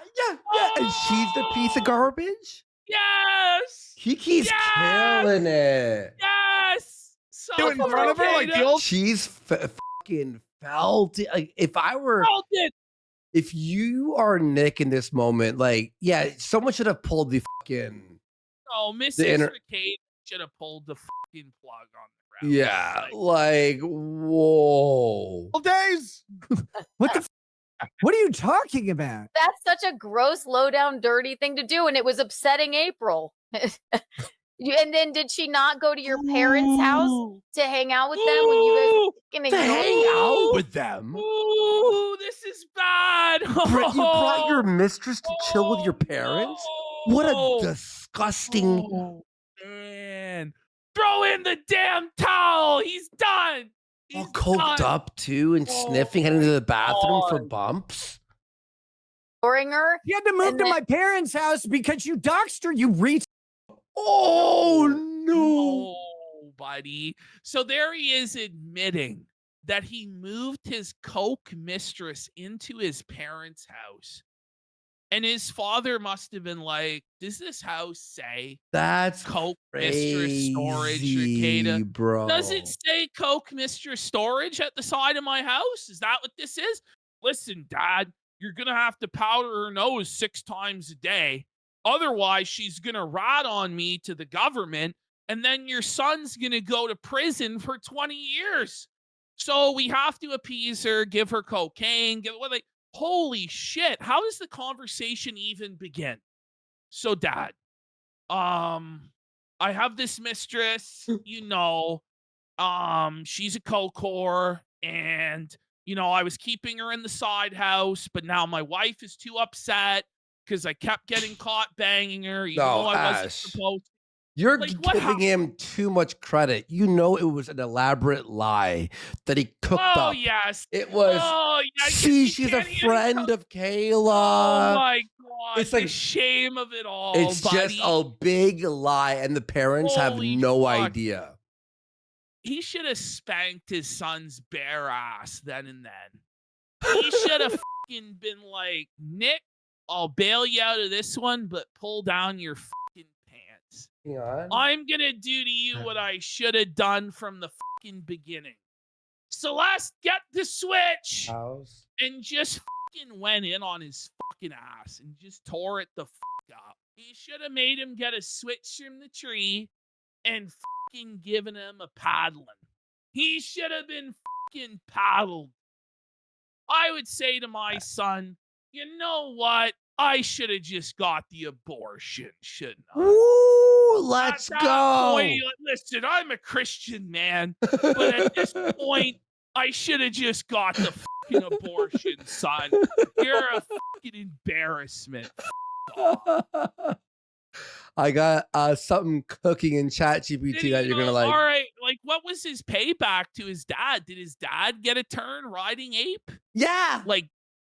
And she's the piece of garbage. Yes. He keeps Yes! killing it. Yes. So Do it in front of her like guilt. She's fucking felt it. Like if you are Nick in this moment, like, yeah, someone should have pulled the fucking No, Mrs. inter- McCabe should have pulled the fucking plug on the ground. yeah, like whoa. Days. What the what are you talking about? That's such a gross, low down, dirty thing to do, and it was upsetting April. And then did she not go to your parents' house to hang out with them when you guys To hang out with them. Ooh, this is bad. You brought your mistress to chill with your parents? What a disgusting. Oh, man. Throw in the damn towel. He's done. All He's coked done. up too and sniffing, heading to the bathroom for bumps. ignoring her? You had to move And to then- my parents' house because you doxed her, you reach. Oh no. Oh, buddy. So there he is admitting that he moved his coke mistress into his parents' house. And his father must have been like, does this house say That's coke mistress storage, crazy, Rekieta? bro. Does it say coke mistress storage at the side of my house? Is that what this is? Listen, Dad, you're going to have to powder her nose 6 times a day. Otherwise, she's going to rat on me to the government. And then your son's going to go to prison for 20 years. So we have to appease her, give her cocaine, holy shit. How does the conversation even begin? So, Dad, I have this mistress, she's a co-core, and I was keeping her in the side house, but now my wife is too upset because I kept getting caught banging her, even No, though I wasn't Ash. supposed. You're Like, what giving him too much credit. You know it was an elaborate lie that he cooked Oh up. yes. It was. Oh yeah. 'cause She's you a can't even friend of Oh Kayla. my god. It's the like shame of it all, it's buddy. just a big lie, and the parents have Holy no fuck. idea. He should have spanked his son's bare ass then and then. He should have fucking been like, Nick, I'll bail you out of this one, but pull down your fucking pants. Hang on. I'm gonna do to you what I should have done from the fucking beginning. Celeste, get the switch! House. And just fucking went in on his fucking ass and just tore it the fuck up. He should have made him get a switch from the tree and fucking given him a paddling. He should have been fucking paddled. I would say to my son, you know what? I should have just got the abortion, shouldn't I? Ooh, let's At that go. point, listen, I'm a Christian man, but at this point, I should have just got the fucking abortion, son. You're a fucking embarrassment. I got something cooking in ChatGPT that you're gonna like. All right, like what was his payback to his dad? Did his dad get a turn riding Ape? Yeah. Like,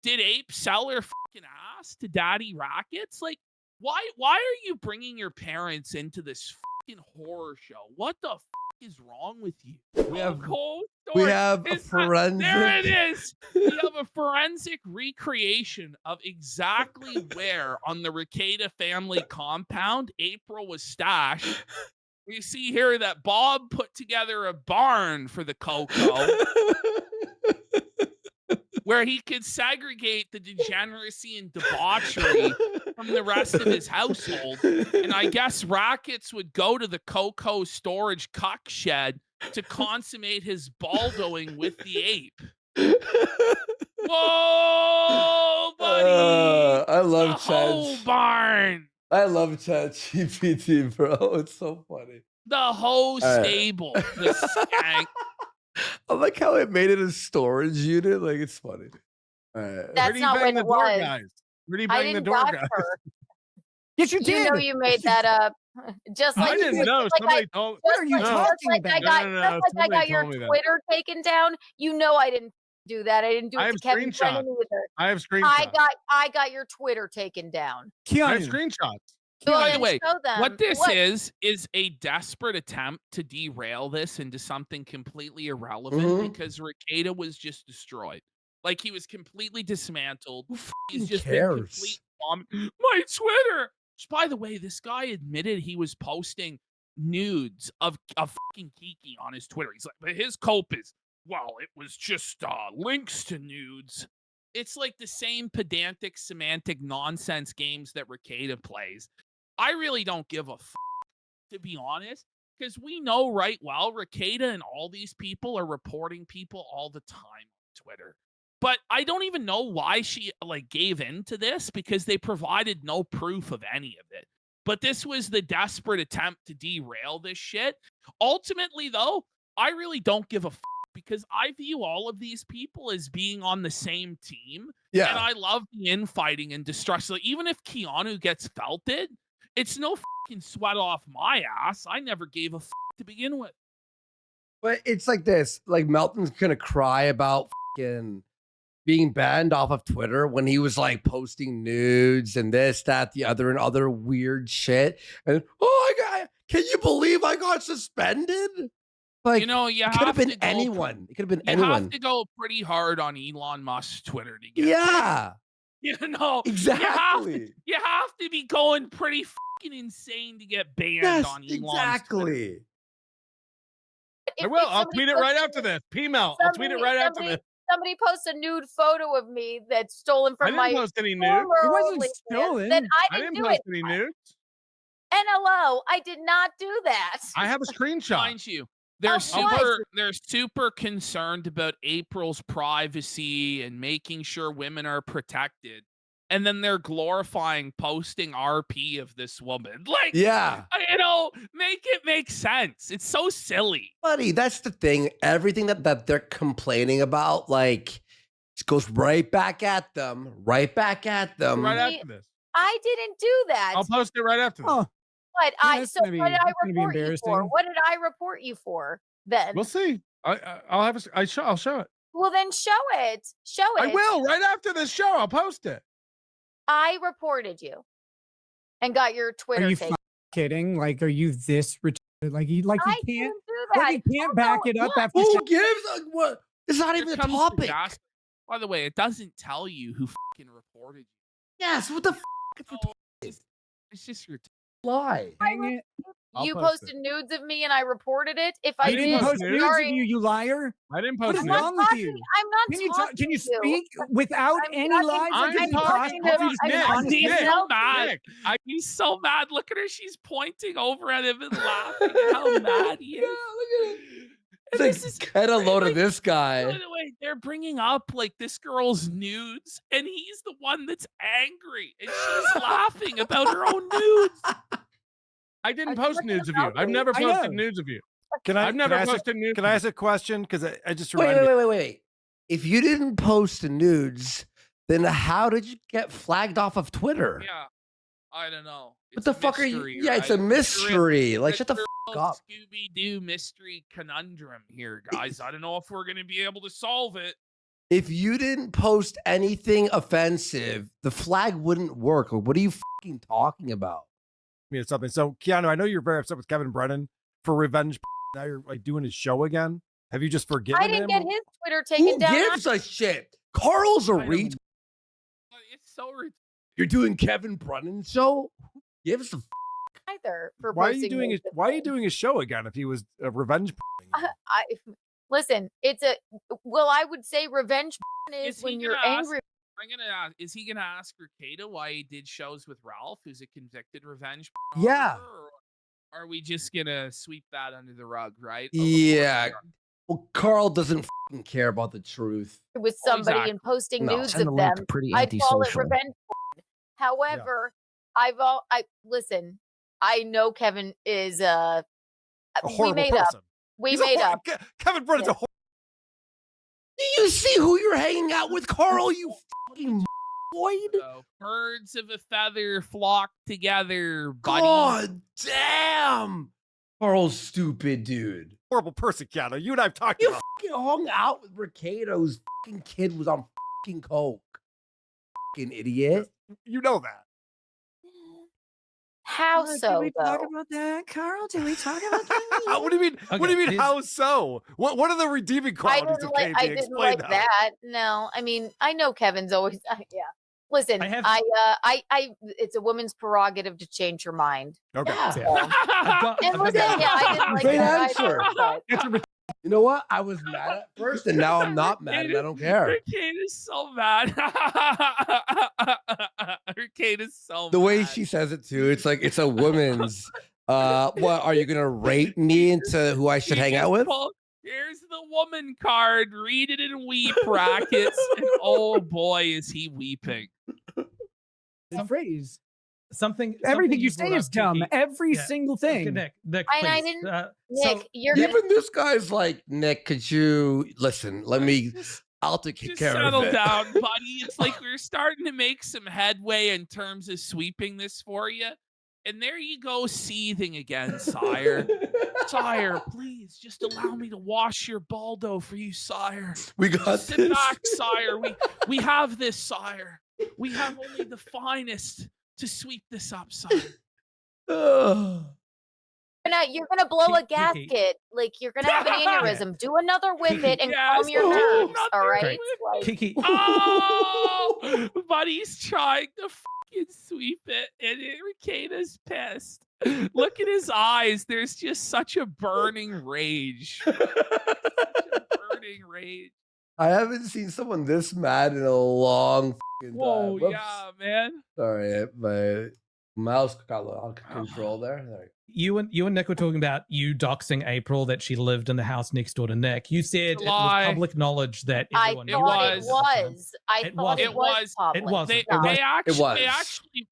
did Ape sell her fucking ass to Daddy Rackets? Like, why are you bringing your parents into this fucking horror show? What the fuck is wrong with you? We have Cold we Story. have a It's not- forensic. There it is. We have a forensic recreation of exactly where on the Rekieta family compound April was stashed. We see here that Bob put together a barn for the Coco where he could segregate the degeneracy and debauchery from the rest of his household. And I guess Rackets would go to the Coco storage cuck shed to consummate his baldoing with the ape. Whoa, buddy! I love The whole barn. I love ChatGPT, bro. It's so funny. The whole stable. The skank. I like how it made it a storage unit. Like it's funny. All right. That's not what it was. Where do you I bang the didn't door dox guys? her. Yes, you You did. know you made that up. Just like I didn't know. Somebody told. What are you talking I about? got, No, just like I somebody got your told me that. Twitter taken down. You know I didn't do that. I didn't do I it have to Kevin screenshots. Brennan either. I have screenshots. I got your Twitter taken down. I have Keanu, screenshots. Go By ahead the and way, show them. what this is a desperate attempt to derail this into something completely irrelevant Mhm. because Rekieta was just destroyed. Like he was completely dismantled. Who He's fucking just cares? been complete my Twitter. Which, by the way, this guy admitted he was posting nudes of fucking Kiki on his Twitter. He's like, but his cope is, well, it was just links to nudes. It's like the same pedantic semantic nonsense games that Rekieta plays. I really don't give a to be honest, because we know right well Rekieta and all these people are reporting people all the time on Twitter. But I don't even know why she like gave in to this because they provided no proof of any of it. But this was the desperate attempt to derail this shit. Ultimately, though, I really don't give a because I view all of these people as being on the same team. Yeah. And I love the infighting and destruction. Like, even if Keanu gets felted, it's no fucking sweat off my ass. I never gave a to begin with. But it's like this. Like Melton's gonna cry about fucking being banned off of Twitter when he was like posting nudes and this, that, the other, and other weird shit. And can you believe I got suspended? Like, you know, you it could have have been to go anyone. It could have been You anyone. have to go pretty hard on Elon Musk's Twitter to get Yeah. You know, Exactly. you have to be going pretty fucking insane to get banned Yes, on Elon's Twitter. exactly. I will. I'll tweet it right after this. P-Mel. I'll tweet it right after this. Somebody posts a nude photo of me that's stolen I from didn't my post any nudes. former It wasn't OnlyFans. stolen. Then I I didn't didn't do post it. any nudes. NLO, I did not do that. I have a screenshot. Mind you, they're Of what? they're super concerned about April's privacy and making sure women are protected. and then they're glorifying posting RP of this woman. Like, Yeah. you know, make it make sense. It's so silly. Buddy, that's the thing. Everything that they're complaining about, like, just goes right back at them. Right back at them. Right after this. I didn't do that. I'll post it right after this. Oh, But yeah, that's gonna be- what did I that's gonna be report you for? embarrassing. What did I report you for then? We'll see. I'll show it. Well, then show it. Show it. I will right after this show. I'll post it. I reported you and got your Are Twitter you taken. kidding? Like, are you this retarded? Like, you I can't, didn't do that. like, you can't back it up after. Who gives a what? It's not Here even a comes the topic. gas- By the way, it doesn't tell you who fucking reported you. Yes, what the Oh, it's just your lie? Dang it. I'll You post posted nudes of me and I reported it. If I You didn't didn't did, post nudes of sorry. you liar. I didn't What post is it. I'm wrong not with you? talking- I'm not Can you talking can you to you. speak without I'm any talking- lies? I'm Like, I'm it's talking to- impossible. I'm Nick, talking He's to Nick, so you. mad. Nick. He's so mad. Look at her. She's pointing over at him and laughing at how mad he is. And It's this is like, get a load of like, this guy. by the way, they're bringing up like this girl's nudes, and he's the one that's angry, and she's laughing about her own nudes. I didn't I'm post talking nudes of you. about I've me. never I posted know. nudes of you. Can I? I've never can I ask a- posted nudes. Can I ask a question? Because I just Wait, reminded me. wait. If you didn't post the nudes, then how did you get flagged off of Twitter? Yeah, I don't know. What the fuck are you? mystery, Yeah, it's a right? mystery. Like, shut the fuck up. Scooby Doo mystery conundrum here, guys. I don't know if we're gonna be able to solve it. If you didn't post anything offensive, the flag wouldn't work. Like, what are you fucking talking about? Me or something. So, Keanu, I know you're very upset with Kevin Brennan for revenge. Now you're like doing his show again. Have you just forgiven I didn't him? get his Twitter taken Who down. gives a shit? Carl's a I don't- reach. It's so You're doing Kevin Brennan's show? Who gives a either for Why are you posting doing nudes it? of Why are you me. doing his show again? If he was a revenge. Listen, it's a I would say revenge is Is he when you're gonna ask- angry. I'm gonna ask, is he gonna ask Rekieta why he did shows with Ralph, who's a convicted revenge Yeah. pornographer, or are we just gonna sweep that under the rug, right? Yeah. Well, Carl doesn't fucking care about the truth. with Oh, somebody exactly. and posting No. nudes Send of the link them. to pretty I call it antisocial. revenge porn. However, listen. I know Kevin is A we horrible made person. up. We He's a made hor- up. Kevin Brennan's a horrible. Do you see who you're hanging out with, Carl? You fucking void. So, birds of a feather flock together, buddy. God damn. Carl's stupid, dude. horrible person, Keanu. You and I've talked You about. fucking hung out with Rekieta, whose fucking kid was on fucking coke. Fucking idiot. You know that. How Did so we talk though? about that, Carl? Did we talk about that? What do you mean? What do you Okay, mean? here's- How so? What are the redeeming I qualities didn't of like. KD? I didn't Explain like that. No, I mean, I know Kevin's always. Yeah. Listen, I have- I. It's a woman's prerogative to change her mind. Okay. Yeah. I've got- And I've listen, got- yeah, I didn't like Great that answer. either, but- You know what? I was mad at first, and now I'm not mad, and I don't care. Rekieta's so mad. Rekieta's so The way mad. she says it too, it's like it's a woman's. What are you gonna rate me into who I should You hang out just with? pull- Here's the woman card. Read it in weep brackets. And oh boy, is he weeping. The phrase. something. Everything you brought say up, is dumb. Kiki. Every Yeah. single Okay, thing. Nick, And I please. didn't- So, Nick, you're gonna. Even this guy's like, Nick, could you listen? Let me. Just, I'll take just care settle of it. down, buddy. It's like we're starting to make some headway in terms of sweeping this for you. And there you go, seething again, sire. Sire, please just allow me to wash your baldo for you, sire. We got Sit this. back, sire. We have this, sire. We have only the finest to sweep this up, sire. Ugh. You're gonna blow a Kiki. gasket. Like you're gonna have an aneurysm. Do another with it and Yes. calm your Oh, nerves. All another right. with Like, Kiki, Oh, buddy's trying to fucking sweep it, and Rekieta's pissed. Look at his eyes. There's just such a burning rage. Such a burning rage. I haven't seen someone this mad in a long fucking time. Whoa, Whoops. yeah, man. Sorry, my mouse got out of control there. There you go. You and Nick were talking about you doxing April that she lived in the house next door to Nick. You said it was public knowledge that everyone knew. I thought it was public. It wasn't.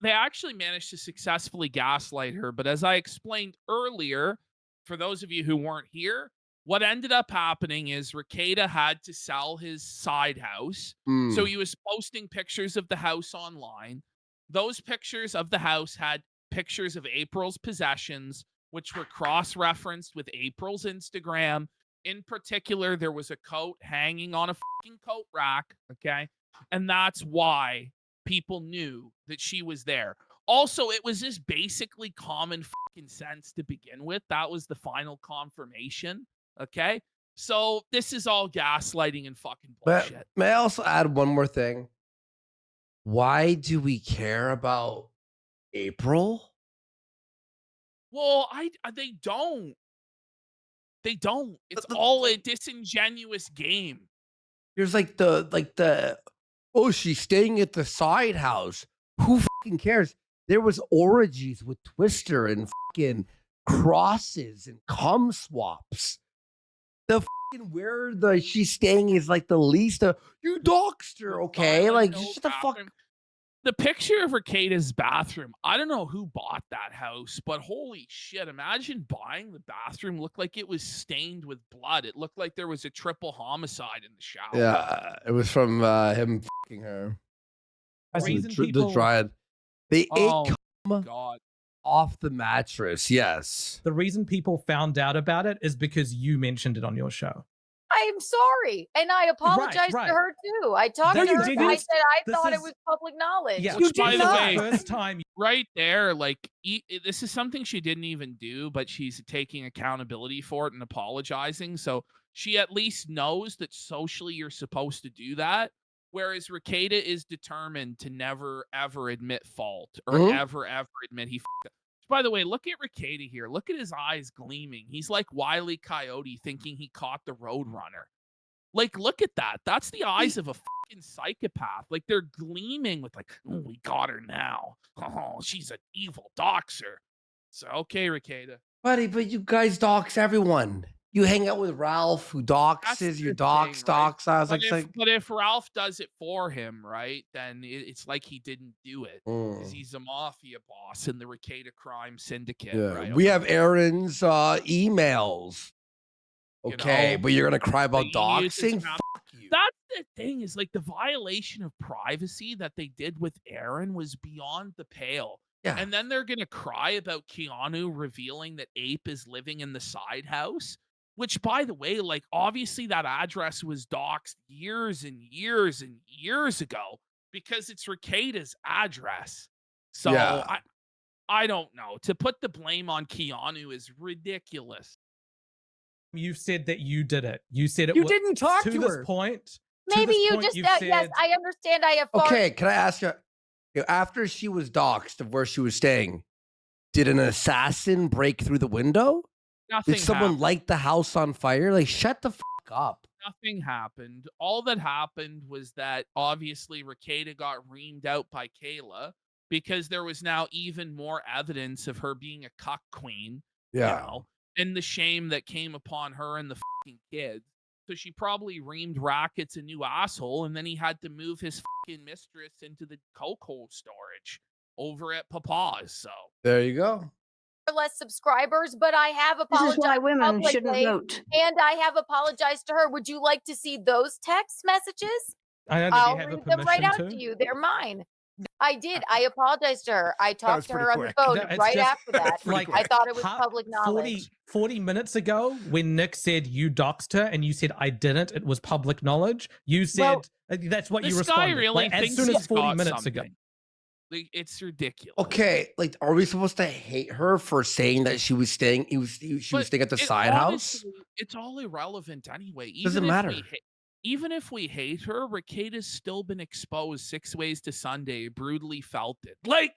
They actually managed to successfully gaslight her. But as I explained earlier, for those of you who weren't here, what ended up happening is Rekieta had to sell his side house. So he was posting pictures of the house online. Those pictures of the house had pictures of April's possessions, which were cross-referenced with April's Instagram. In particular, there was a coat hanging on a fucking coat rack, okay? And that's why people knew that she was there. Also, it was just basically common fucking sense to begin with. That was the final confirmation, okay? So this is all gaslighting and fucking bullshit. May I also add one more thing? Why do we care about April? Well, they don't. They don't. It's all a disingenuous game. There's like the oh, she's staying at the side house. Who fucking cares? There was orgies with Twister and fucking crosses and cum swaps. The fucking where she's staying is like the least of you doxed her, okay? Like shut the fuck. The picture of Rekieta's bathroom, I don't know who bought that house, but holy shit, imagine buying the bathroom looked like it was stained with blood. It looked like there was a triple homicide in the shower. Yeah, it was from him fucking her. The dryad. They ate cum off the mattress, yes. The reason people found out about it is because you mentioned it on your show. I'm sorry. And I apologized to her too. I talked to her and I said I thought it was public knowledge. Yeah, which, by the way, first time right there, like this is something she didn't even do, but she's taking accountability for it and apologizing. So she at least knows that socially you're supposed to do that. Whereas Rekieta is determined to never, ever admit fault or ever admit he fucked up. By the way, look at Rekieta here. Look at his eyes gleaming. He's like Wile E. Coyote thinking he caught the Roadrunner. Like, look at that. That's the eyes of a fucking psychopath. Like, they're gleaming with like, oh, we got her now. Oh, she's an evil doxer. So, okay, Rekieta. Buddy, but you guys dox everyone. You hang out with Ralph, who doxes your dox. I was but if Ralph does it for him, right, then it's like he didn't do it because he's a mafia boss in the Rekieta crime syndicate. Yeah. Right? We have Aaron's emails. Okay, but you're gonna cry about doxing? Fuck you. That's the thing is like the violation of privacy that they did with Aaron was beyond the pale. Yeah. And then they're gonna cry about Keanu revealing that Ape is living in the side house. Which, by the way, like, obviously that address was doxed years and years and years ago because it's Rekieta's address. So yeah. I don't know. To put the blame on Keanu is ridiculous. You said that you did it. You said it. You didn't talk to this her. Point. Maybe you just yes, I understand. I have. Okay, can I ask you? After she was doxed of where she was staying, did an assassin break through the window? Nothing Did someone happened. light the house on fire? Like, shut the fuck up. Nothing happened. All that happened was that obviously Rekieta got reamed out by Kayla because there was now even more evidence of her being a cuck queen. Yeah. You know, and the shame that came upon her and the fucking kids. So she probably reamed Rackets a new asshole, and then he had to move his fucking mistress into the cocoa storage over at Papa's. So there you go. Less subscribers, but I have apologized. This is why women shouldn't vote. And I have apologized to her. Would you like to see those text messages? I'll read them right out to you. They're mine. I did. I apologized to her. I talked to her on the phone right after that. Like, I thought it was public knowledge. 40 minutes ago, when Nick said you doxed her and you said I didn't, it was public knowledge. You said that's what you responded. This guy really as thinks soon as 40 got minutes something. ago. Like, it's ridiculous. Okay, like, are we supposed to hate her for saying that she was staying? She was staying at the side house. It's all irrelevant anyway. Doesn't matter. Even if we hate her, Rekieta's still been exposed 6 ways to Sunday, brutally felt it. Like,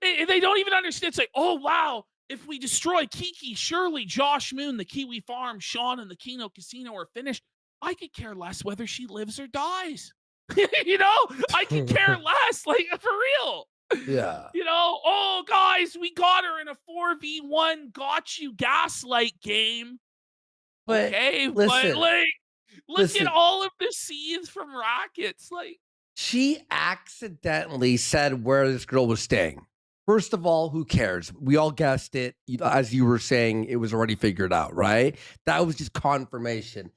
they don't even understand. It's like, oh, wow, if we destroy Kiki, surely Josh Moon, the Kiwi Farm, Sean, and the Keno Casino are finished. I could care less whether she lives or dies. You know, I could care less, like, for real. Yeah. You know, oh guys, we got her in a 4v1 got you gaslight game. But Okay, listen, but like look listen. at all of the scenes from Rockets. Like She accidentally said where this girl was staying. First of all, who cares? We all guessed it. As you were saying, it was already figured out, right? That was just confirmation.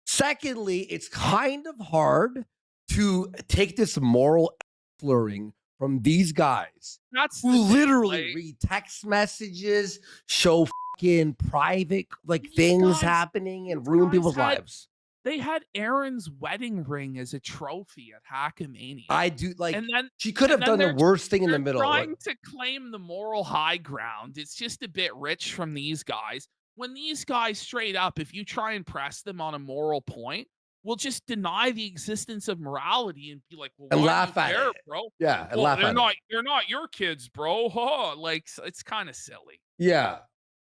Secondly, it's kind of hard to take this moral slurring from these guys that's who the thing, literally like, read text messages, show fucking private like These things guys- happening and these ruin guys people's had- lives. they had Aaron's wedding ring as a trophy at Hackamania. I do like and then she could have and then done the worst thing in the they're middle. trying to claim the moral high ground. It's just a bit rich from these guys. When these guys straight up, if you try and press them on a moral point, will just deny the existence of morality and be like, well, And why do laugh you at care, it. bro? Yeah, and Well, laugh they're at not it. they're not your kids, bro. Huh? Like it's kind of silly. Yeah.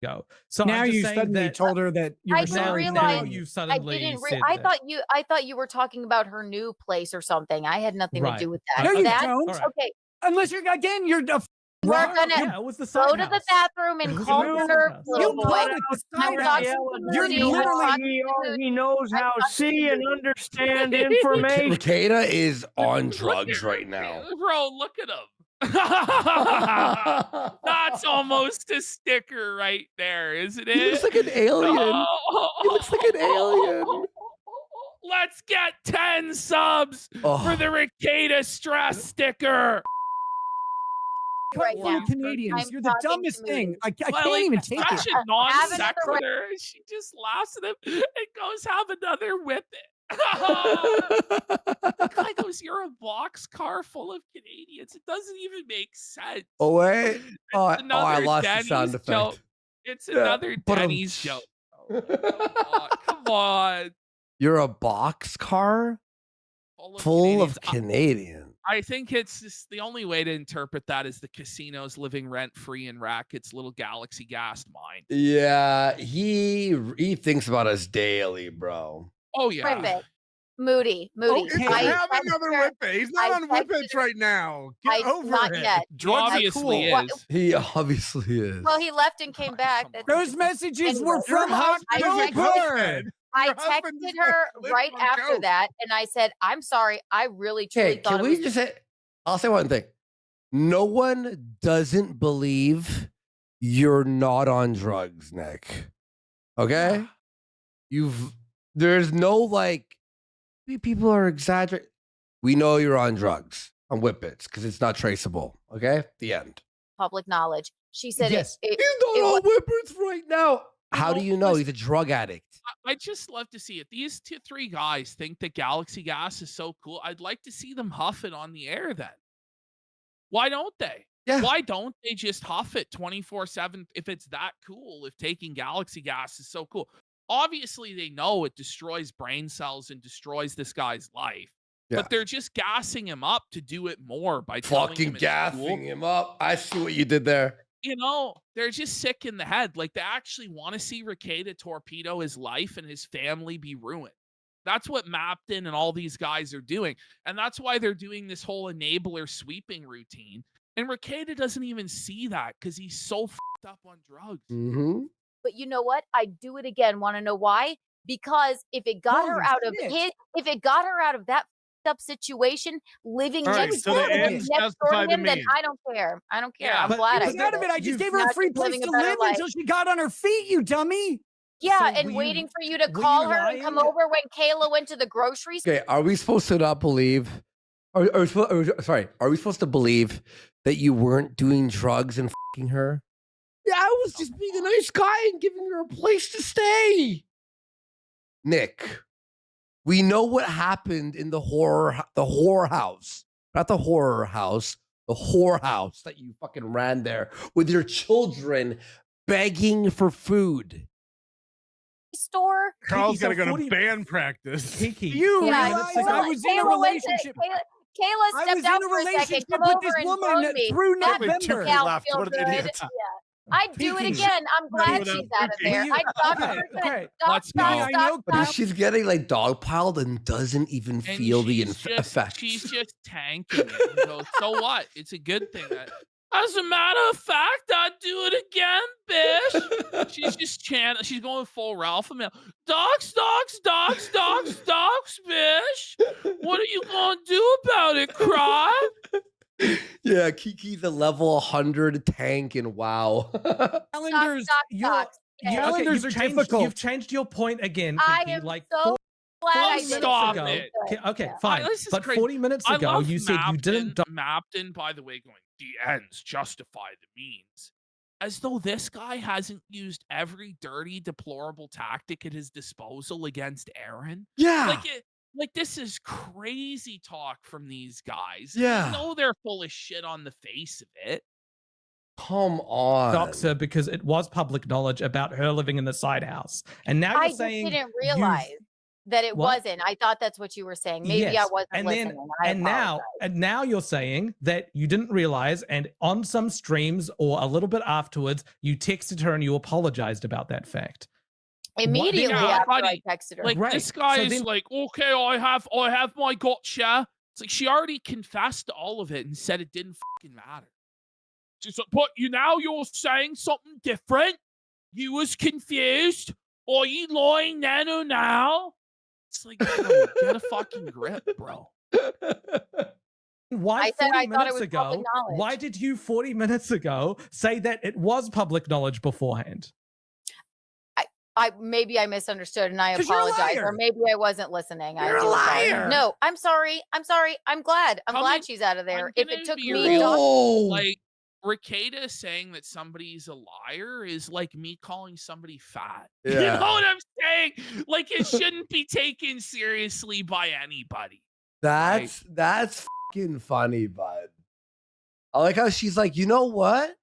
Go. So Now I'm just you saying suddenly that told her that you I were didn't sorry. now realize- you I suddenly didn't. said I that. thought you were talking about her new place or something. I had nothing Right. to do with that. No, you That- don't. All right. Okay, Unless you're again, you're a we're wrong. gonna Yeah, it was the go side to the house. bathroom It and was calm the your side nerves, house. little You boy. brought it the I'm side not house. talking You're to you. I'm literally- talking to He knows how to see and understand Rek- information. Rekieta is on Look drugs at- right now. Bro, look at him. That's almost a sticker right there, isn't it? He looks like an alien. He looks like an alien. Let's get 10 subs Oh. for the Rekieta stress sticker. right Full of now. Canadians. I'm You're the talking dumbest to thing. Moody. I Well, can't like, even take it. such a non Have another whip. sequitur. She just laughs at him and goes, have another whip it. The guy goes, you're a box car full of Canadians. It doesn't even make sense. Oh wait! Oh, I Another lost the Denny's sound effect. joke. It's Yeah, another but, Denny's joke. Come on. You're a box car full of Canadians. I think it's just the only way to interpret that is the casinos living rent free in Racket's little galaxy gas mine. Yeah, he thinks about us daily, bro. Oh yeah. Rip it. Moody. Oh, it's I have texted another her- whip it. He's not I on whip texted it right now. Get I- over not it. yet. Drugs are Obviously cool. is. He obviously is. Well, he left and came back. That's Those messages were Anyway. from Your husband is a October. cokehead. I Your husband texted is her living right on after coke. that, and I said, "I'm sorry. I really truly Okay, thought can it we was just say? I'll say one thing. No one doesn't believe you're not on drugs, Nick. Okay, there's no like people are exaggerating. We know you're on drugs on whippets because it's not traceable. Okay, the end. public knowledge." She said, Yes. He's it not on whippets right now. How do know, you know listen- he's a drug addict? I just love to see it. These three guys think that Galaxy Gas is so cool. I'd like to see them huff it on the air then. Why don't they? Yeah. Why don't they just huff it 24/7 if it's that cool, if taking Galaxy Gas is so cool? Obviously, they know it destroys brain cells and destroys this guy's life. Yeah. But they're just gassing him up to do it more by telling Fucking him it's gassing cool. him up. I see what you did there. You know, they're just sick in the head. Like they actually want to see Rekieta torpedo his life and his family be ruined. That's what Mapton and all these guys are doing. And that's why they're doing this whole enabler sweeping routine. And Rekieta doesn't even see that because he's so fucked up on drugs. Mm-hmm. but you know what? I'd do it again. Want to know why? Because if it got her Holy out of shit. if it got her out of that up situation, living All right, next so door the to him, ends next door to justify the him, then means. I don't care. I don't care. Yeah, I'm but glad I Get did out of it. I it. just gave Now her a she's free place living to a better live life. until she got on her feet, you dummy. Yeah, So and were you- waiting for you to were call you her and come lying? over when Kayla went to the grocery store. Okay, are we supposed to not believe? Sorry, are we supposed to believe that you weren't doing drugs and fucking her? Yeah, I was just being a nice guy and giving her a place to stay. Nick, we know what happened in the whore house, not the horror house, the whore house that you fucking ran there with your children begging for food. Store. Carl's Kiki, got to so go 40 to band practice. Kiki. You Yeah, realize Kayla- I was in a Kayla went to- relationship. Kayla I stepped was out in a for a second. relationship Come with over this and woman phone me. through That Only two November. people gal left. feels What an good. idiot. Yeah. I'd do it Kiki. again. I'm glad without she's out of Kiki. there. Will you- I'd stop okay, her. okay. Let's go. I know. But if she's getting like dogpiled and doesn't even And feel the she's effects. She's just tanking it. And goes, so what? It's a good thing. As a matter of fact, I'd do it again, bitch. She's just chanting. She's going full Ralph Emil. Dogs, dogs, dogs, dogs, dogs, bitch. What are you gonna do about it, cry? Yeah, Kiki's a level 100 tank in WoW. Calendars, Docs. calendars you've are changed, difficult. You've changed your point again, I Kiki. am Like so glad I minutes did Stop ago. it. Okay, Yeah. fine. This is But crazy. 40 minutes I ago, love you said you didn't. Mapton, by the way, going, the ends justify the means. As though this guy hasn't used every dirty, deplorable tactic at his disposal against Aaron. Yeah. Like this is crazy talk from these guys. Yeah. You know they're full of shit on the face of it. Come on. Dox her because it was public knowledge about her living in the side house. And now I you're just saying didn't realize that it What? wasn't. I thought that's what you were saying. Maybe I Yes. wasn't and listening. then I and apologize. now you're saying that you didn't realize, and on some streams or a little bit afterwards, you texted her and you apologized about that fact. Immediately Yeah, after buddy. I texted her. Like Right. this guy So is then- like, okay, I have my gotcha. It's like she already confessed to all of it and said it didn't fucking matter. She's like, but you're saying something different. You was confused. Are you lying then or now? It's like, bro, get a fucking grip, bro. Why I said 40 I thought it minutes was ago? public knowledge. Why did you 40 minutes ago say that it was public knowledge beforehand? Maybe I misunderstood and I 'Cause you're a apologize. liar. Or maybe I wasn't listening. You're a do apologize. liar. No, I'm sorry. I'm sorry. I'm glad. I'm Coming- glad she's out of there. I'm If gonna it took be me real. Oh. Like Rekieta saying that somebody's a liar is like me calling somebody fat. You Yeah. know what I'm saying? Like it shouldn't be taken seriously by anybody. That's fucking funny, bud. I like how she's like, you know what?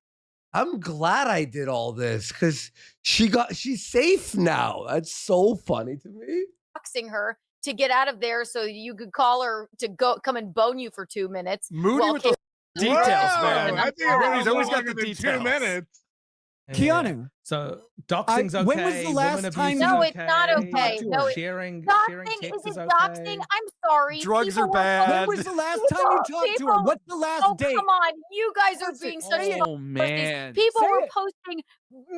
I'm glad I did all this because she's safe now. That's so funny to me. boxing her to get out of there so you could call her to come and bone you for 2 minutes. Moody while with the Kate- details, Whoa, man. I think it Moody's was always got longer the than 2 details. minutes. Keanu. So doxing's okay. when was the last women time abuse you- is No, it's not okay. okay. No, sharing Doxing texts is isn't okay. doxing. I'm sorry. Drugs People are were bad. When was the last time you talked to her? People- What's the last Oh, date? come on. You guys are Say being it. such Say it. Oh man. People Say were it. posting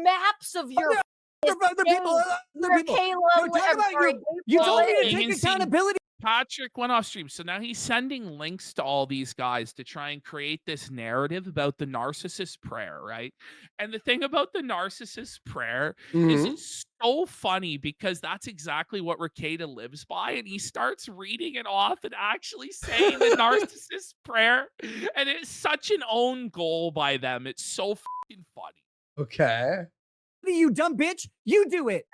maps of your The people, your people. Kayla. No, talk I'm about sorry, you April told me to Lane. You take can see- accountability. Patrick went off stream. So now he's sending links to all these guys to try and create this narrative about the narcissist prayer, right? And the thing about the narcissist prayer is Mhm. it's so funny because that's exactly what Rekieta lives by. And he starts reading it off and actually saying the narcissist prayer. And it's such an own goal by them. It's so fucking funny. Okay. You dumb bitch. You do it.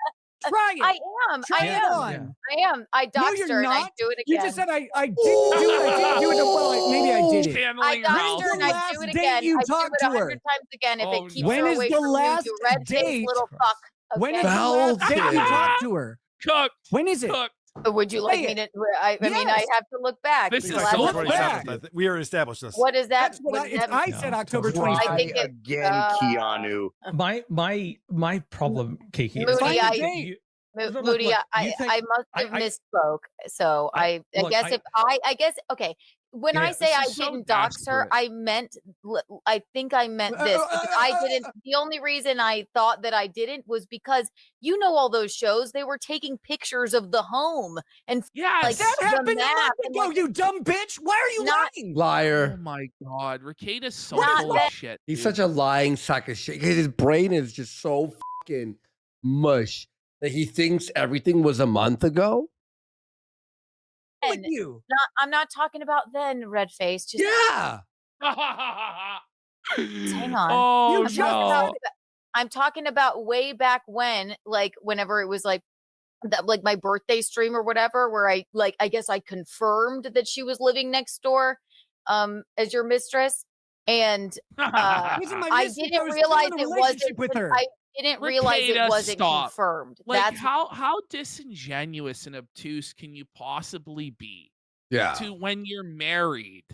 Try it. I am. Try I it am. on. I am. I No, doxed you're her and I not. do it again. You just said I didn't do it. I didn't do it. Well, maybe I did it. I Channeling doxed Ralph. her and the I last do it date again. you I do talked it to her? 100 times again if Oh, it keeps when her is away the from last you, red date? little fuck. When is Okay? the last date you Valid. talked to her? Cooked. When is it? Cooked. Would you like Say me it. to? I mean, I Yes. have to look back. This The is last so one- October funny. 27th. I think we already established this. What is that? That's what What I, is it's, that? I said October Try 27th. I think it- again, Keanu. My problem, Kiki, Moody, is Find that a I- date. you- Mo- Look, Moody, look, I you think- must have I- misspoke. So I look, guess if I guess okay. When I Yeah, say this I is so didn't dox her, desperate. I meant I think I meant this. Because I didn't. The only reason I thought that I didn't was because you know all those shows they were taking pictures of the home and Yes. like That the happened a map month and, ago, like, you dumb bitch. Why are you Not- lying? Oh Liar. my god, Rekieta's so Not full that- of shit. He's dude. such a lying sack of shit. 'Cause his brain is just so fucking mush that he thinks everything was a month ago. With and you. I'm not talking about then, red face. Just Yeah. hang on. Oh You I'm just no. had- I'm talking about way back when, like whenever it was like that, like my birthday stream or whatever, where I guess I confirmed that she was living next door, as your mistress, and Wasn't my I mistress, didn't was realize still in a it relationship wasn't. with her. I didn't realize it Rekieta, wasn't stop. confirmed. Like That's how disingenuous and obtuse can you possibly be Yeah. to when you're married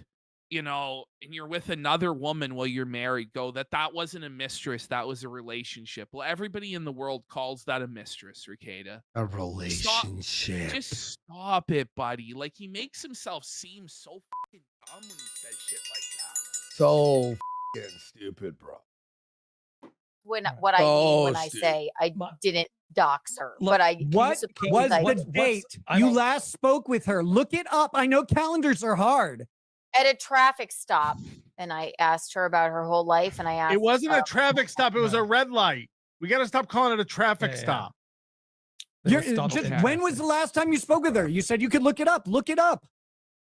you know, and you're with another woman while you're married, go that wasn't a mistress, that was a relationship. Well, everybody in the world calls that a mistress, Rekieta. A relationship. Just stop it, buddy. Like, he makes himself seem so fucking dumb when he says shit like that. So fucking stupid, bro. What I mean when I stupid. say I didn't dox her, Look, but I What suppose was I the did. date I you don't- last spoke with her? Look it up. I know calendars are hard. At a traffic stop, and I asked her about her whole life, and I asked It wasn't a her- traffic stop. It was a red light. We got to stop calling it a traffic Yeah, yeah. stop. They were You're, stopped just, in when was the last time you spoke with her? You said you could look it up. Look it up.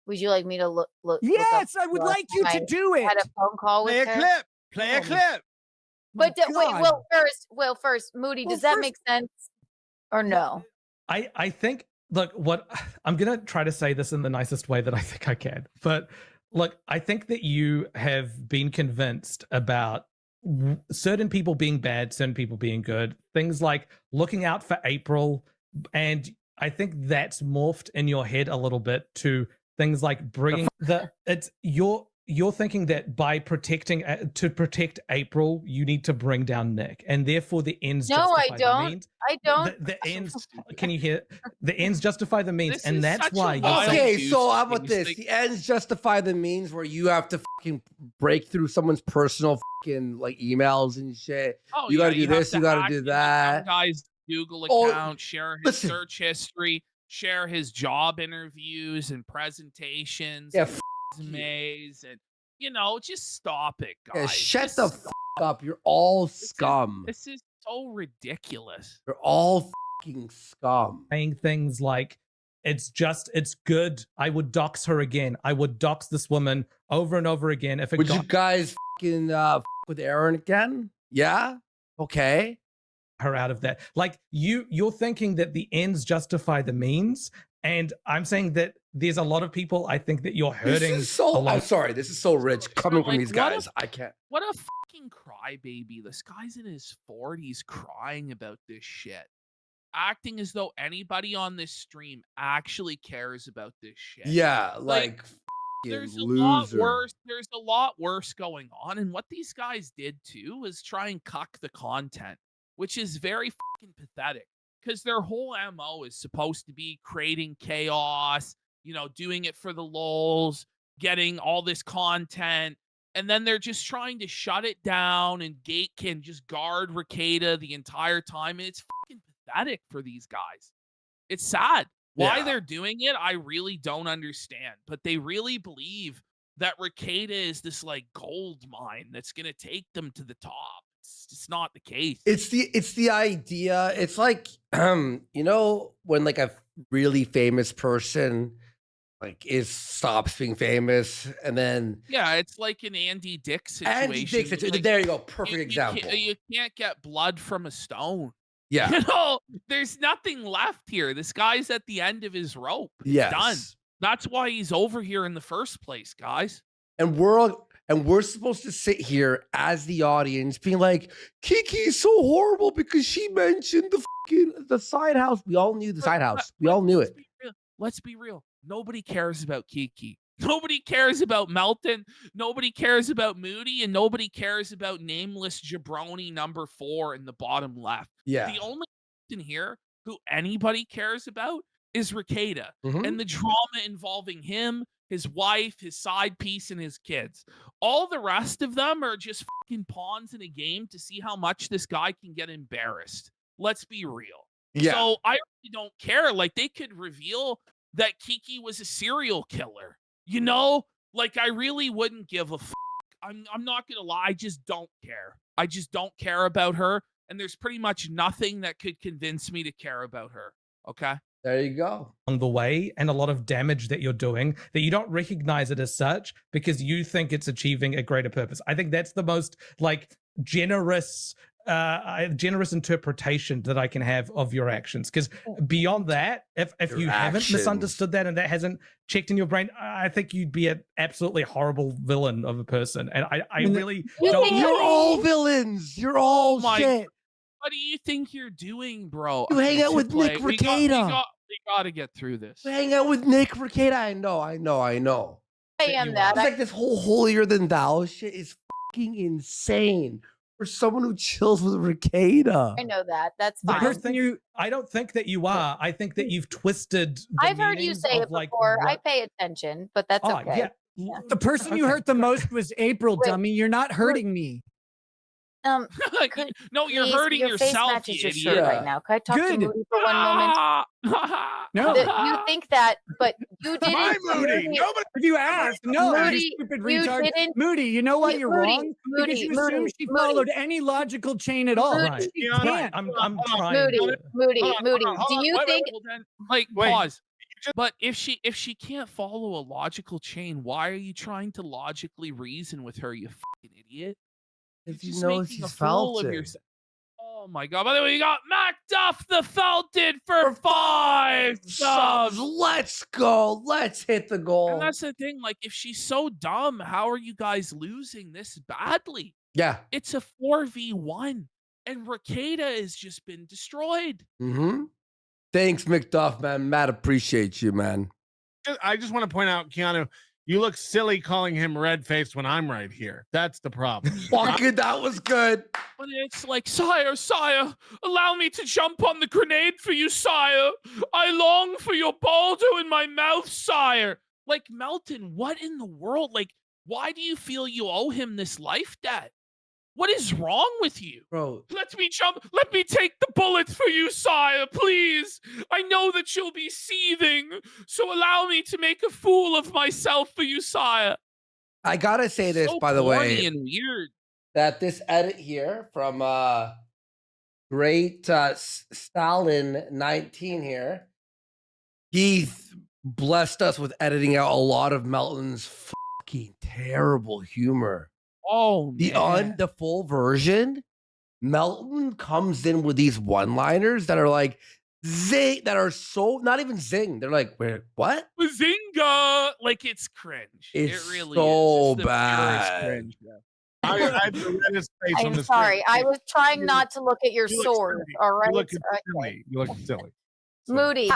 Would you like me to look up Yes, I would the last like you time to do I it. had a phone call with Play a her? clip. Play a Oh, clip. But God. wait, first, Moody, Well, does that first- make sense or no? I think, look, what I'm going to try to say this in the nicest way that I think I can. But look, I think that you have been convinced about certain people being bad, certain people being good, things like looking out for April. And I think that's morphed in your head a little bit to things like bringing you're thinking that by to protect April, you need to bring down Nick, and therefore the ends No, justify I don't. the means. I don't. The ends. Can you hear? The ends justify the means, This and is that's such a why. wild- Okay, dude, so how about things this? like- The ends justify the means, where you have to fucking break through someone's personal fucking like emails and shit. Oh, You gotta do have this, to you gotta hack do into that. Some guy's Google Oh, account, share his listen. search history, share his job interviews and presentations, Yeah, and resumes, and just stop it, guys. Yeah, shut Just the stop. up. You're all scum. This is so ridiculous. You're all fucking scum. saying things like, it's good. I would dox her again. I would dox this woman over and over again. If it Would you got guys fucking with Aaron again? Yeah. Okay. her out of that. Like you're thinking that the ends justify the means. And I'm saying that there's a lot of people, I think, that you're hurting. This is so. a lot. I'm sorry. This is so rich coming from Like, these what guys. I can't. What a fucking crybaby. This guy's in his 40s crying about this shit. Acting as though anybody on this stream actually cares about this shit. Yeah, like There's a loser. lot worse. There's a lot worse going on. And what these guys did too was try and cuck the content, which is very fucking pathetic. Because their whole MO is supposed to be creating chaos, doing it for the lulz, getting all this content. And then they're just trying to shut it down, and Gate can just guard Rekieta the entire time. And it's fucking pathetic for these guys. It's sad. Why Yeah. they're doing it, I really don't understand. But they really believe that Rekieta is this like gold mine that's gonna take them to the top. It's just not the case. It's the idea. It's like when like a really famous person like stops being famous, and then Yeah, it's like an Andy Dick situation. Andy Dick situation. Like, There you go. Perfect example. You can't get blood from a stone. Yeah. There's nothing left here. This guy's at the end of his rope. It's Yes. done. That's why he's over here in the first place, guys. And we're supposed to sit here as the audience being like, Kiki's so horrible because she mentioned the side house. We all knew the side house. We all knew it. Let's be real. Nobody cares about Kiki. Nobody cares about Melton. Nobody cares about Moody. And nobody cares about nameless jabroni number 4 in the bottom left. Yeah. The only person here who anybody cares about is Rekieta Mhm. and the drama involving him, his wife, his side piece, and his kids. All the rest of them are just fucking pawns in a game to see how much this guy can get embarrassed. Let's be real. Yeah. So I really don't care. Like, they could reveal that Kiki was a serial killer. Like, I really wouldn't give a fuck. I'm not gonna lie. I just don't care. I just don't care about her. And there's pretty much nothing that could convince me to care about her. Okay. There you go. On the way, and a lot of damage that you're doing that you don't recognize it as such because you think it's achieving a greater purpose. I think that's the most generous interpretation that I can have of your actions. Because beyond that, if Your you haven't actions. misunderstood that and that hasn't checked in your brain, I think you'd be an absolutely horrible villain of a person. And I really don't. You're all villains. You're all my shit. What do you think you're doing, bro? You hang out with Chick-fil-A, Nick we Rekieta. got to get through this. We hang out with Nick Rekieta. I know. am you that. It's like this whole holier than thou shit is fucking insane for someone who chills with Rekieta. I know that. That's I fine. don't think I don't think that you are. I think that you've twisted. The I've heard you meanings say of, it like, before. I what- pay attention, but that's Oh, okay. yeah. The person you Okay. hurt the most was April, Wait. dummy. You're not hurting me. Could- No, you're please, hurting your face yourself, matches you your shirt idiot. right now. Could I talk Good. to Moody for 1 moment? No. You think that, but you didn't. My Moody. Nobody. If you ask, no, Moody, you stupid you retard. didn't- Moody, you know why you're Moody, wrong? Because Moody, you Moody, assume she Moody. followed any logical chain at all. Right. She Keanu, can't. I'm trying. Moody, to- Moody, Hold on, Moody. hold on, Do hold you on. think? Well, then, like, Wait, pause. just- But if she can't follow a logical chain, why are you trying to logically reason with her, you fucking idiot? If he Just knows making a he's fool felt of it. yourself. Oh my god! By the way, you got Mac Duff the Felted for 5 subs. Let's go. Let's hit the goal. And that's the thing. Like, if she's so dumb, how are you guys losing this badly? Yeah. It's a 4v1, and Rekieta has just been destroyed. Mm-hmm. Thanks, McDuff, man. Matt appreciates you, man. I just want to point out, Keanu, you look silly calling him red faced when I'm right here. That's the problem. Fucking, that was good. But it's like, sire, allow me to jump on the grenade for you, sire. I long for your baldo in my mouth, sire. Like, Melton, what in the world? Like, why do you feel you owe him this life debt? What is wrong with you? Bro, Let me jump. Let me take the bullet for you, sire, please. I know that you'll be seething, so allow me to make a fool of myself for you, sire. I gotta say this, So by the corny way, and weird. that this edit here from great Stalin 19 here, he blessed us with editing out a lot of Melton's fucking terrible humor. Oh, man. The full version, Melton comes in with these one-liners that are like zing, that are so not even zing. They're like, wait, what? Bazinga! Like, it's cringe. It's it really so is. It's the purest bad. cringe, bro. I had the reddest face on I'm the sorry. screen. I was trying You not to look at your you look sword. silly. All right. You look Okay. silly. You look silly. So- Moody,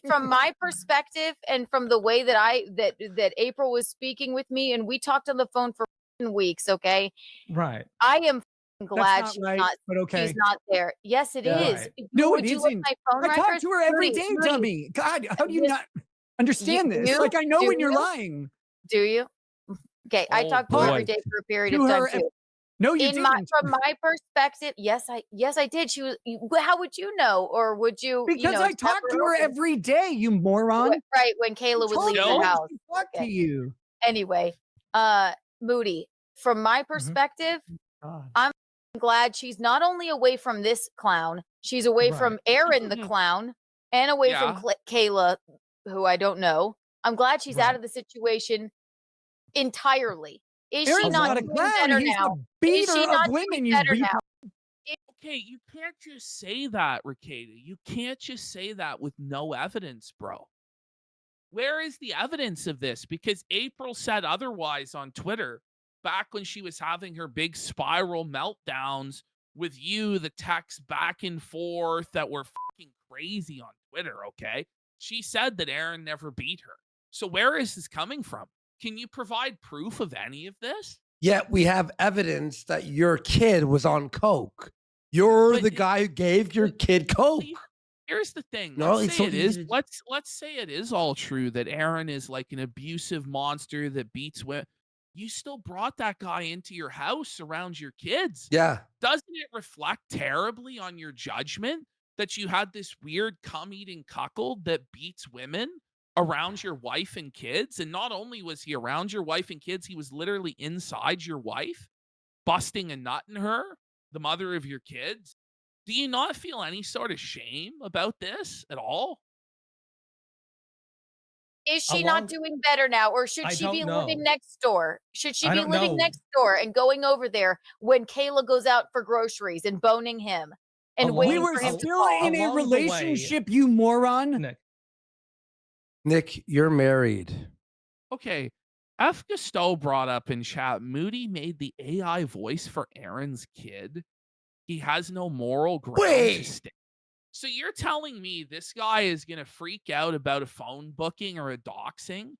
from my perspective and from the way that April was speaking with me, and we talked on the phone for weeks. Okay, Right. I am glad That's she's not right, not. but okay. She's not there. Yes, it Yeah. is. Right. No, Would it you look isn't. my phone I talk records? to her every Moody, day, Moody, dummy. God, how do you Yes. not understand this? you? Like, I know Do when you're you? lying. Do you? Okay, I Oh, talked to her every boy. day for a period To of time her too. No, you didn't. From my perspective, yes, I did. She was. How would you know, or would you? Because I talk to her every every day, you moron. right when Kayla would Told leave you No. the I house. should talk to Okay. you. Anyway, Moody, from my perspective, God. I'm glad she's not only away from this clown, she's away Right. from Aaron the clown and away Yeah. from Kayla, who I don't know. I'm glad she's out Right. of the situation entirely. Is she Aaron's not not a doing clown. better He's now? the beater she of not women, doing you better reap. now? Okay, you can't just say that, Rekieta. You can't just say that with no evidence, bro. Where is the evidence of this? Because April said otherwise on Twitter back when she was having her big spiral meltdowns with you, the texts back and forth that were fucking crazy on Twitter, okay? She said that Aaron never beat her. So where is this coming from? Can you provide proof of any of this? Yet we have evidence that your kid was on coke. You're But the guy who gave your kid coke. Here's the thing. No, Let's it's say so it is. easy to- Let's say it is all true that Aaron is like an abusive monster that beats women. You still brought that guy into your house around your kids. Yeah. Doesn't it reflect terribly on your judgment that you had this weird cum-eating cuckold that beats women around your wife and kids? And not only was he around your wife and kids, he was literally inside your wife, busting a nut in her, the mother of your kids. Do you not feel any sort of shame about this at all? Is she Along- not doing better now, or should I she don't be know. living next door? Should she I be don't living know. next door and going over there when Kayla goes out for groceries and boning him and Along- waiting We were for him to still call? in a Along the way- relationship, you moron. Nick. Nick, you're married. Okay. F. Gusteau brought up in chat, Moody made the AI voice for Aaron's kid. He has no moral ground Wait. to stay. So you're telling me this guy is going to freak out about a phone booking or a doxing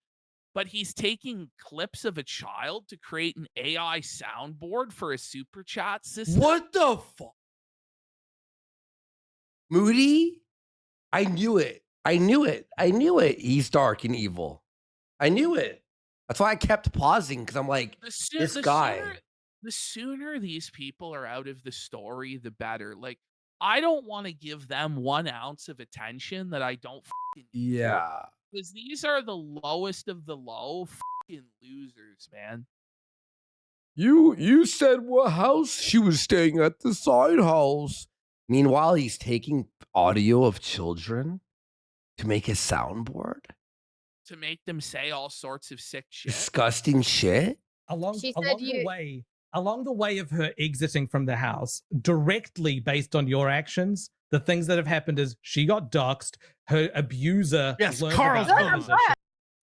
but he's taking clips of a child to create an AI soundboard for a super chat system. What the fuck? Moody? I knew it. I knew it. I knew it. He's dark and evil. I knew it. That's why I kept pausing, because I'm like, this guy. The sooner these people are out of the story, the better. Like, I don't want to give them 1 ounce of attention that I don't fucking need. Yeah. Because these are the lowest of the low fucking losers, man. You said what house she was staying at, the side house. Meanwhile, he's taking audio of children to make a soundboard. To make them say all sorts of sick shit. Disgusting shit. Along the way of her exiting from the house, directly based on your actions, the things that have happened is she got doxxed, her abuser. Yes, learned Carl's about her position.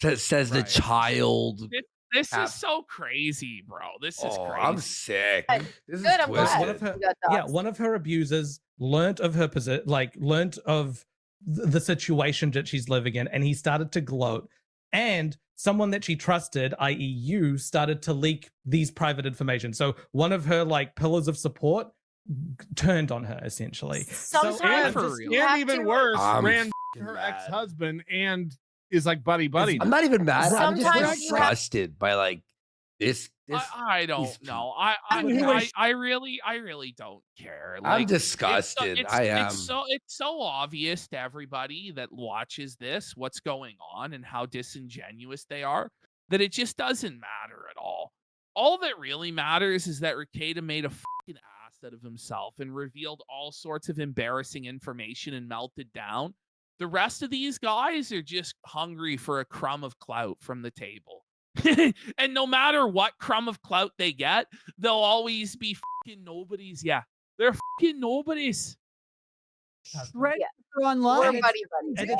That says the child. This is so crazy, bro. This is crazy. I'm sick. This is Good, I'm glad. twisted. One of her abusers learnt of her learnt of the situation that she's living in, and he started to gloat. And someone that she trusted, i.e., you, started to leak these private information. So one of her pillars of support turned on her essentially. Sometimes and even worse, I'm ran fucking her mad. ex-husband and is like buddy. I'm not even mad. I'm just Sometimes you have- disgusted by this. I don't these know. people. I really don't care. I'm disgusted. I am. It's so obvious to everybody that watches this what's going on and how disingenuous they are that it just doesn't matter at all. All that really matters is that Rekieta made a fucking ass out of himself and revealed all sorts of embarrassing information and melted down. The rest of these guys are just hungry for a crumb of clout from the table. And no matter what crumb of clout they get, they'll always be fucking nobodies. Yeah, they're fucking nobodies. Shred We're online. buddy. And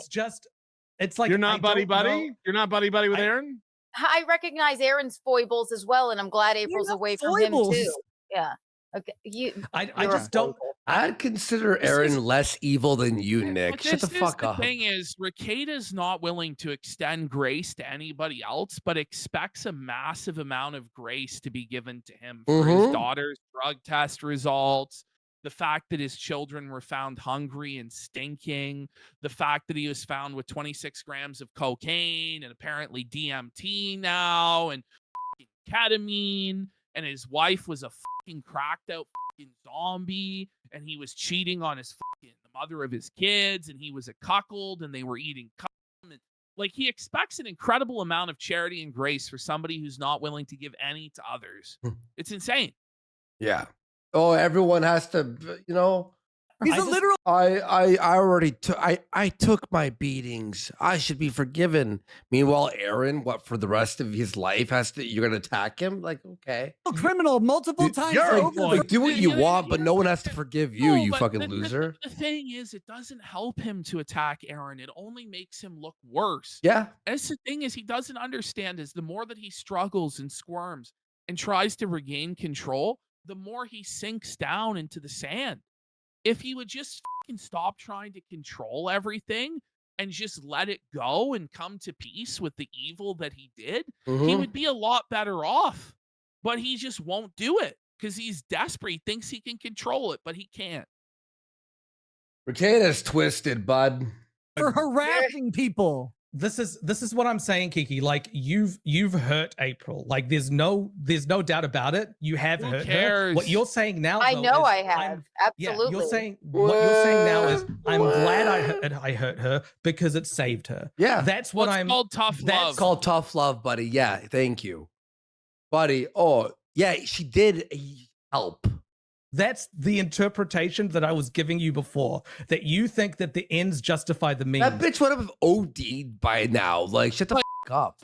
it's like You're not buddy. don't know- You're not buddy with Aaron. I recognize Aaron's foibles as well, and I'm glad April's not away from him foibles. too. Yeah. Okay. I You're a just don't. foible. I'd consider Aaron less evil than you, Nick. But Shut the this fuck is up. The thing is, Rekieta's not willing to extend grace to anybody else, but expects a massive amount of grace to be given to him for his Mhm. daughter's drug test results, the fact that his children were found hungry and stinking, the fact that he was found with 26 grams of cocaine and apparently DMT now and ketamine, and his wife was a fucking cracked out fucking zombie, and he was cheating on his fucking the mother of his kids, and he was a cuckold, and they were eating cum. And, like, he expects an incredible amount of charity and grace for somebody who's not willing to give any to others. It's insane. Yeah. Oh, everyone has to, He's a literal. I already took I took my beatings. I should be forgiven. Meanwhile, Aaron, what for the rest of his life you're gonna attack him? Like, okay. criminal multiple times you're over. Like, do what you want, but no one has to forgive you, No, you but fucking the loser. thing is, it doesn't help him to attack Aaron. It only makes him look worse. Yeah. That's the thing is he doesn't understand is the more that he struggles and squirms and tries to regain control, the more he sinks down into the sand. If he would just fucking stop trying to control everything and just let it go and come to peace with the evil that he did, he Mhm. would be a lot better off. But he just won't do it because he's desperate. He thinks he can control it, but he can't. Rekieta's twisted, bud. for harassing people. This is what I'm saying, Kiki. Like you've hurt April. Like there's no doubt about it. You have Who hurt her. cares? What you're saying now, I though, know is I have. Yeah, Absolutely. you're saying what you're saying now is I'm glad I hurt her because it saved her. Yeah. That's what Well, it's I'm. called tough that's love. It's called tough love, buddy. Yeah, thank you. Buddy. Oh, yeah, she did help. That's the interpretation that I was giving you before. That you think that the ends justify the means. That bitch would have OD'd by now. Like, shut the fuck up.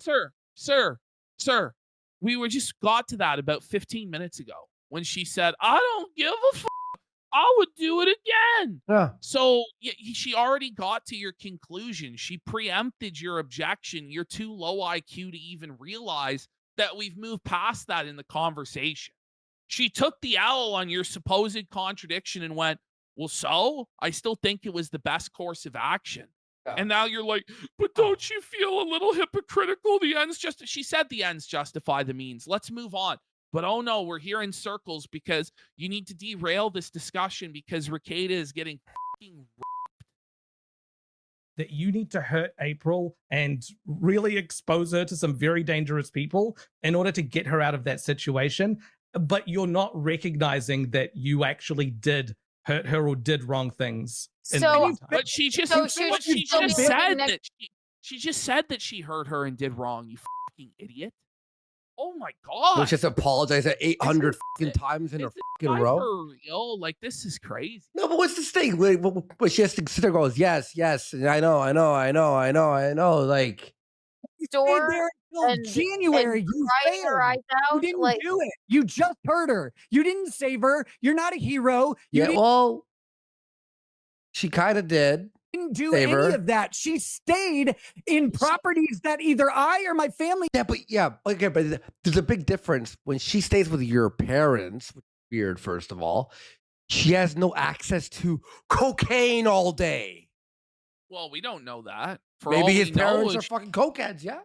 Sir, we were just got to that about 15 minutes ago when she said, I don't give a fuck. I would do it again. Yeah. So she already got to your conclusion. She preempted your objection. You're too low IQ to even realize that we've moved past that in the conversation. She took the L on your supposed contradiction and went, well, so I still think it was the best course of action. And now you're like, but don't you feel a little hypocritical? She said the ends justify the means. Let's move on. But oh no, we're here in circles because you need to derail this discussion because Rekieta is getting fucking that you need to hurt April and really expose her to some very dangerous people in order to get her out of that situation. But you're not recognizing that you actually did hurt her or did wrong things. But she just said that she hurt her and did wrong, you fucking idiot. Oh my god. Let's just apologize at 800 fucking times in a fucking row. For real? Like, this is crazy. No, but what's this thing? But she has to sit there and goes, yes, I know. Like, Store there until January. You crying her eyes out. You didn't do it. You just hurt her. You didn't save her. You're not a hero. Well, she kind of did. Didn't do any of that. She stayed in properties that either I or my family. Okay, but there's a big difference when she stays with your parents. Which is weird, first of all. She has no access to cocaine all day. Well, we don't know that. Maybe his parents are fucking cokeheads, yeah?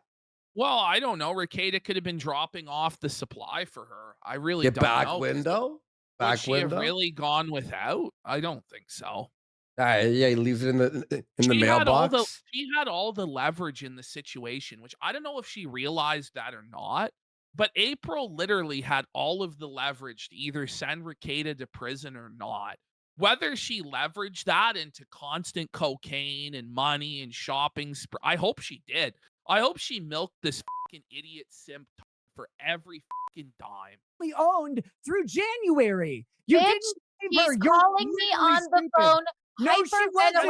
Well, I don't know. Rekieta could have been dropping off the supply for her. I really don't know. Back window? Would she have really gone without? I don't think so. Yeah, he leaves it in the mailbox. She had all the leverage in the situation, which I don't know if she realized that or not. But April literally had all of the leverage to either send Rekieta to prison or not. Whether she leveraged that into constant cocaine and money and shopping, I hope she did. I hope she milked this fucking idiot simp for every fucking dime. We owned through January. You didn't save her. She's calling me on the phone. No, she wasn't.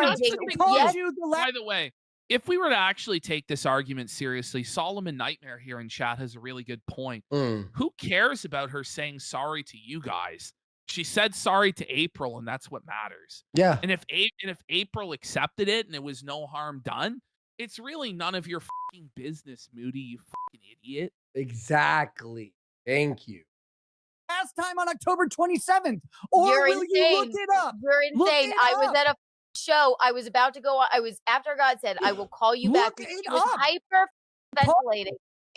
By the way, if we were to actually take this argument seriously, Solomon Nightmare here in chat has a really good point. Who cares about her saying sorry to you guys? She said sorry to April, and that's what matters. Yeah. And if April accepted it and it was no harm done, it's really none of your fucking business, Moody, you fucking idiot. Exactly. Thank you. Last time on October 27th. Or You're will insane. you look it up? You're insane. I was at a show. I was about to go on. After God said, I will call you back. She was hyperventilating.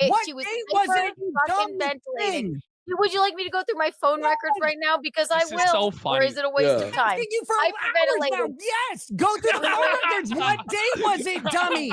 What she was date was it? fucking ventilating. Would you like me to go through my phone records right now? Because I will. So funny. Or is it a waste of time? You for hours now. Yes, go through the phone records. What date was it, dummy?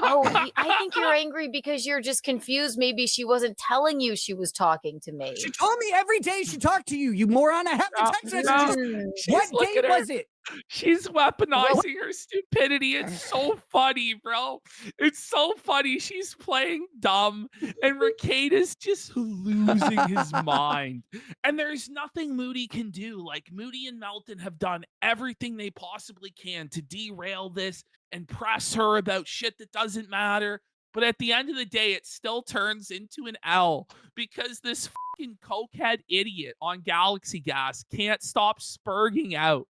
I think you're angry because you're just confused. Maybe she wasn't telling you she was talking to me. She told me every day she talked to you. You moron. I have the text messages. What date was it? She's weaponizing her stupidity. It's so funny, bro. It's so funny. She's playing dumb, and Rekieta's just losing his mind. And there's nothing Moody can do. Like, Moody and Melton have done everything they possibly can to derail this and press her about shit that doesn't matter. But at the end of the day, it still turns into an L because this fucking cokehead idiot on Galaxy Gas can't stop spurging out.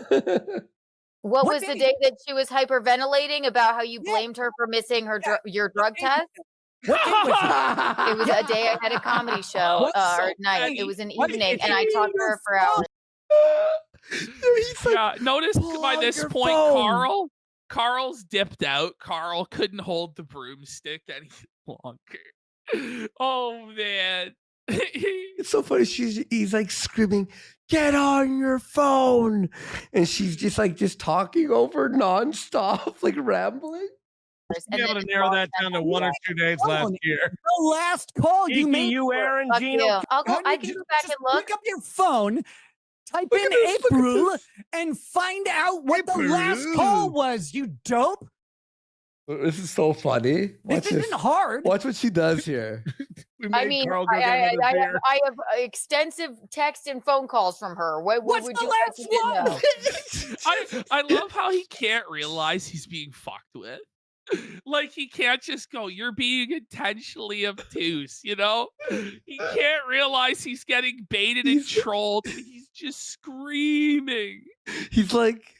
What was the day that she was hyperventilating about how you blamed her for missing her your drug test? What day was it? It was a day I had a comedy show or night. It was an evening, and I talked to her for hours. Notice by this point, Carl's dipped out. Carl couldn't hold the broomstick any longer. Oh man. It's so funny. He's like screaming, "Get on your phone!" And she's just talking over nonstop, like rambling. Be able to narrow that down to 1 or 2 days last year. The last call you made. You, Aaron, Gino. I can go back and look. Pick up your phone, type in April, and find out what the last call was. You dope. This is so funny. This isn't hard. Watch what she does here. I mean, I have extensive text and phone calls from her. What What's would the you last like one? I love how he can't realize he's being fucked with. Like, he can't just go, "You're being intentionally obtuse," you know? He can't realize he's getting baited and trolled, and he's just screaming. He's like,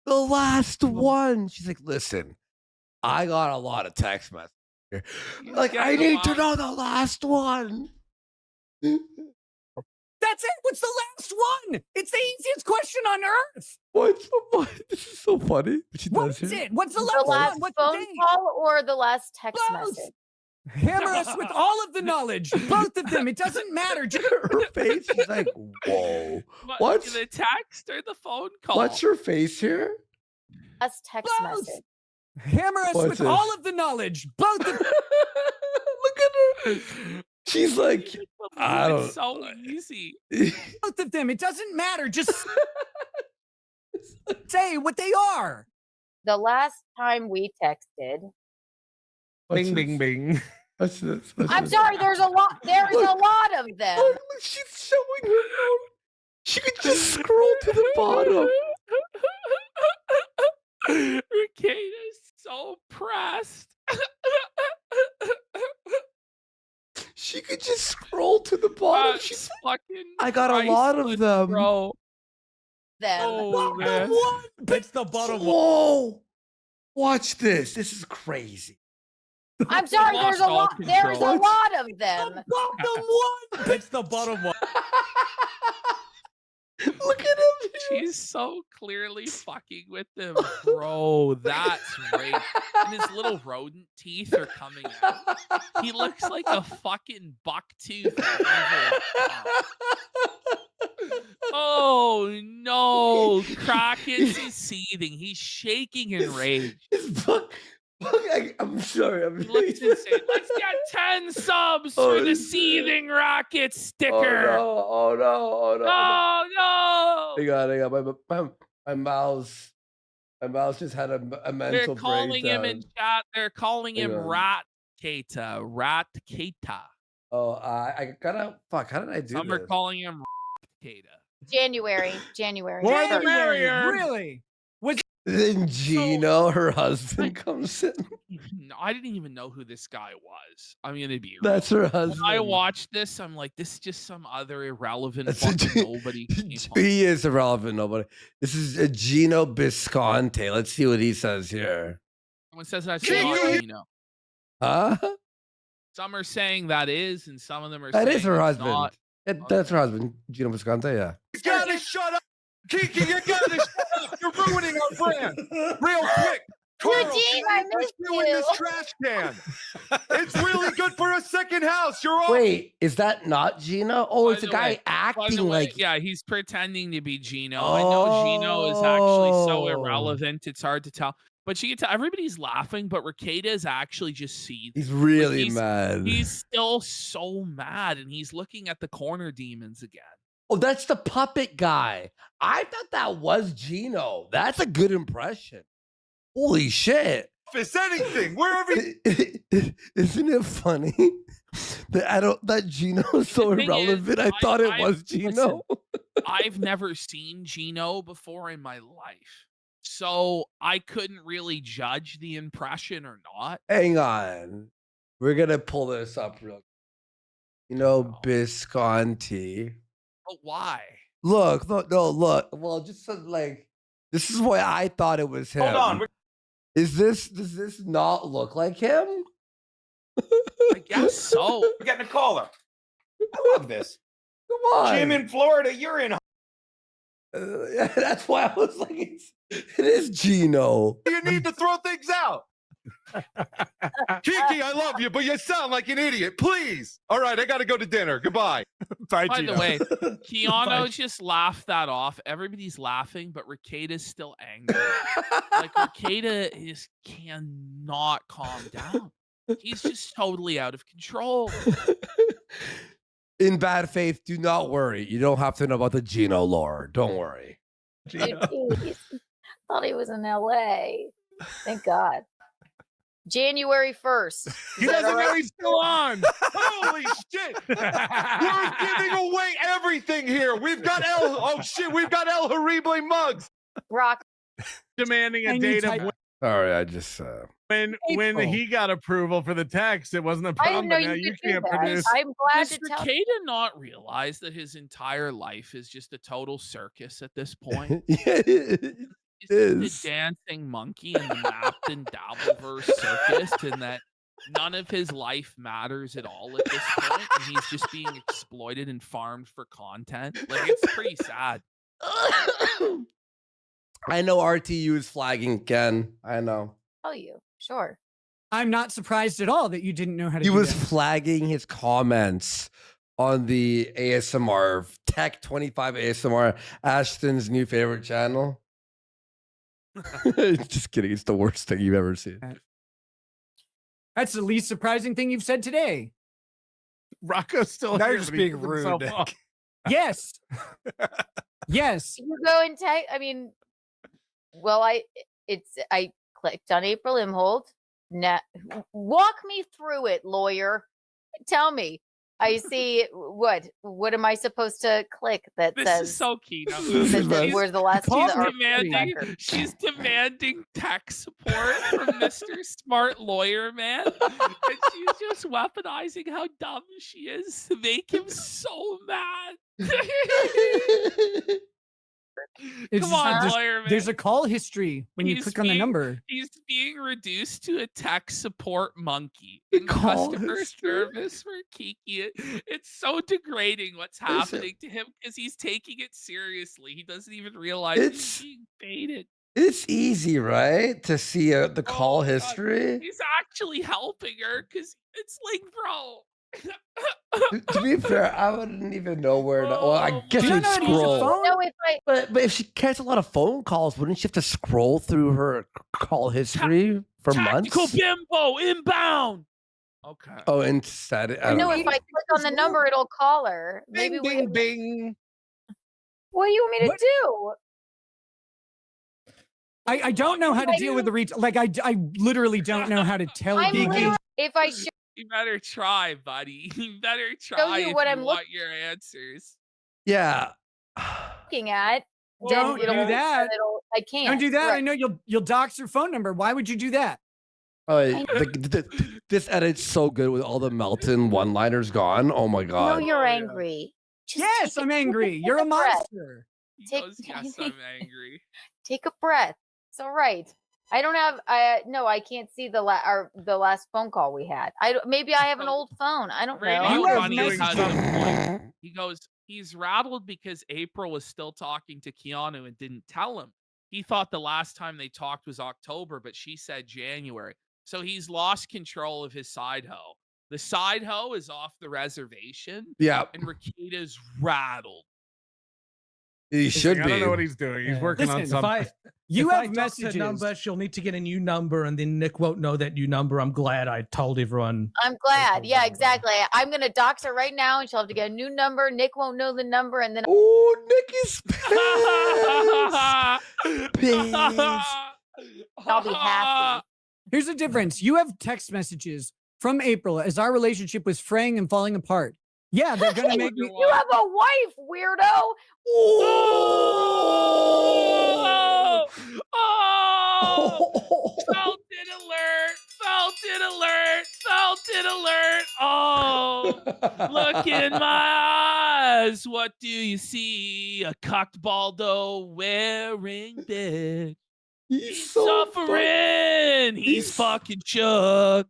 "The last one." She's like, "Listen, I got a lot of text messages here. Like, I need to know the last one." That's it. What's the last one? It's the easiest question on earth. What? This is so funny. What she What does is here. it? What's the The last last one? What's phone the date? call or the last text Both. message? Hammer us with all of the knowledge. Both of them. It doesn't matter. Just Her face is like, whoa. What? The text or the phone call? What's her face here? Last text both. message. Hammer us What's with this? all of the knowledge. Both of Look at her. She's like, I don't. It's so easy. both of them. It doesn't matter. Just say what they are. The last time we texted. Bing, bing, bing. What's this? I'm sorry, there's a lot. There's a lot of them. Look, she's showing her phone. She could just scroll to the bottom. Rekieta's so pressed. She could just scroll to the bottom. That's She's fucking I got a lot of priceless, them. bro. Them. Oh, man. It's the bottom one. Whoa. Watch this. This is crazy. I'm sorry, Lost there's a all lot. There's a control. lot of them. Bottom one. It's the bottom one. Look at him. She's so clearly fucking with him, bro. That's rape. And his little rodent teeth are coming out. He looks like a fucking bucktooth. Oh no! Krakens is seething. He's shaking in rage. I'm sorry. I'm He looks insane. Let's get 10 subs for the seething rocket sticker. Oh no! Oh no! Hang on. My mouse just had a mental They're calling him breakdown. in chat. They're calling him Hang on. Rekieta. Oh, I gotta. Fuck. How did I do Some this? are calling him Rekieta. January. More the merrier. Really? Then Gino, her husband, comes in. No, I didn't even know who this guy was. I'm gonna be real. That's her When husband. I watched this, I'm like, this is just some other irrelevant That's a fucking G- nobody. He is irrelevant. Nobody. This is a Gino Bisconte. Let's see what he says here. Someone says that's not Gino. Huh? Some are saying that is, and some of them are That saying is her it's husband. not. That's her husband, Gino Bisconte. Yeah. You gotta shut up, Kiki. You gotta shut up. You're ruining our brand. Real quick, Carl, Eugene, I missed doing you. this trash can. It's really good for a second house. You're all. Wait, is that not Gino? Oh, By it's a the guy way- By the acting way, like. yeah, he's pretending to be Gino. I know Gino is actually so Oh. irrelevant; it's hard to tell. But you can tell everybody's laughing, but Rekieta is actually just seething. He's really he's- mad. He's still so mad, and he's looking at the corner demons again. Oh, that's the puppet guy. I thought that was Gino. That's a good impression. Holy shit. If anything, wherever. Isn't it funny that Gino is so The thing is, irrelevant? I thought it was Gino. I've never seen Gino before in my life, so I couldn't really judge the impression or not. Hang on. We're going to pull this up real quick. Bisconti. But why? Look. Well, just so, like, this is why I thought it was him. Hold on. Does this not look like him? I guess so. We're getting a caller. I love this. Come on. Jim in Florida, you're in. Yeah, that's why I was like, it is Gino. You need to throw things out. Kiki, I love you, but you sound like an idiot. Please. All right, I got to go to dinner. Goodbye. Bye, By Gino. the way, Keanu just laughed that off. Everybody's laughing, but Rekieta's still angry. Like Rekieta just cannot calm down. He's just totally out of control. In bad faith, do not worry. You don't have to know about the Gino lore. Don't worry. Jeez. Thought he was in LA. Thank God. January 1st. He doesn't know he's still on. Holy shit. We're giving away everything here. We've got we've got El Horrible mugs. Rock. Demanding a And you date of type- Sorry, I just when April. he got approval for the text. It wasn't a I problem. didn't know But now you you could do can't that. produce. I'm glad Does to tell you. Rekieta not realize that his entire life is just a total circus at this point? yeah, it He's is. just a dancing monkey in the Mapped and Dabbleverse circus, and that none of his life matters at all at this point, and he's just being exploited and farmed for content. Like, it's pretty sad. I know RTU is flagging again. I know. Tell you, sure. I'm not surprised at all that you didn't know how to He do was that. flagging his comments on the ASMR, Tech 25 ASMR, Ashton's new favorite channel. Just kidding. It's the worst thing you've ever seen. That's the least surprising thing you've said today. Rocco's still Now here. you're just but he being took rude, himself Nick. off. Yes. Yes. You go and I mean, well, I clicked on April Imhold. Now, walk me through it, lawyer. Tell me. I see what am I supposed to click that This says is so key. where's the last She's demanding tech support from Mr. Smart Lawyer Man, and she's just weaponizing how dumb she is to make him so mad. Come on, lawyer man. There's a call history when you click on the number. He's being reduced to a tech support monkey in customer service for Kiki. It's so degrading what's happening to him because he's taking it seriously. He doesn't even realize he's being baited. It's easy, right? To see the call history. He's actually helping her because it's like, bro. To be fair, I wouldn't even know where to. Well, I guess You you'd don't know how to use a scroll. phone? No, if I But if she gets a lot of phone calls, wouldn't she have to scroll through her call history for months? Tactical bimbo inbound. Okay. Oh, instead, I I don't know know. if I click on the number, it'll call her. Maybe Bing, bing. What do you want me to do? I don't know how to deal with the reach. Like I literally don't know how to tell I'm you. literally- if I show You better try, buddy. You better you try if what you I'm want your answers. Yeah. looking at, Don't then do that. I can't. Don't do that. I Right. know you'll dox her phone number. Why would you do that? Oh, this edit's so good with all the Melton one-liners gone. Oh my No, god. you're angry. Just Yes, take I'm angry. take You're a breath. monster. He Take- goes, yes, I'm angry. Take a breath. It's all right. I don't have. I can't see the last phone call we had. Maybe I have an old phone. I don't know. Radio You have Bunny has messages a point. He goes, he's rattled because April was still talking to Keanu and didn't tell him. He thought the last time they talked was October, but she said January. So he's lost control of his side hoe. The side hoe is off the reservation, Yeah, and Rekieta's rattled. he He's should like, be. I don't know what he's doing. He's Yeah. working on Listen, something. You if I have dox her messages. number, she'll need to get a new number, and then Nick won't know that new number. I'm glad I told everyone. I'm glad. April Yeah, number. exactly. I'm gonna dox her right now, and she'll have to get a new number. Nick won't know the number, and then Oh, Nick is pissed. I'll be happy. Here's the difference. You have text messages from April as our relationship was fraying and falling apart. Yeah, they're gonna make me. You have a wife, weirdo. Oh! Oh! Felt it alert! Felt it alert! Felt it alert! Oh! Look in my eyes. What do you see? A cocked baldo wearing bitch. He's so Suffering. He's fucking shook.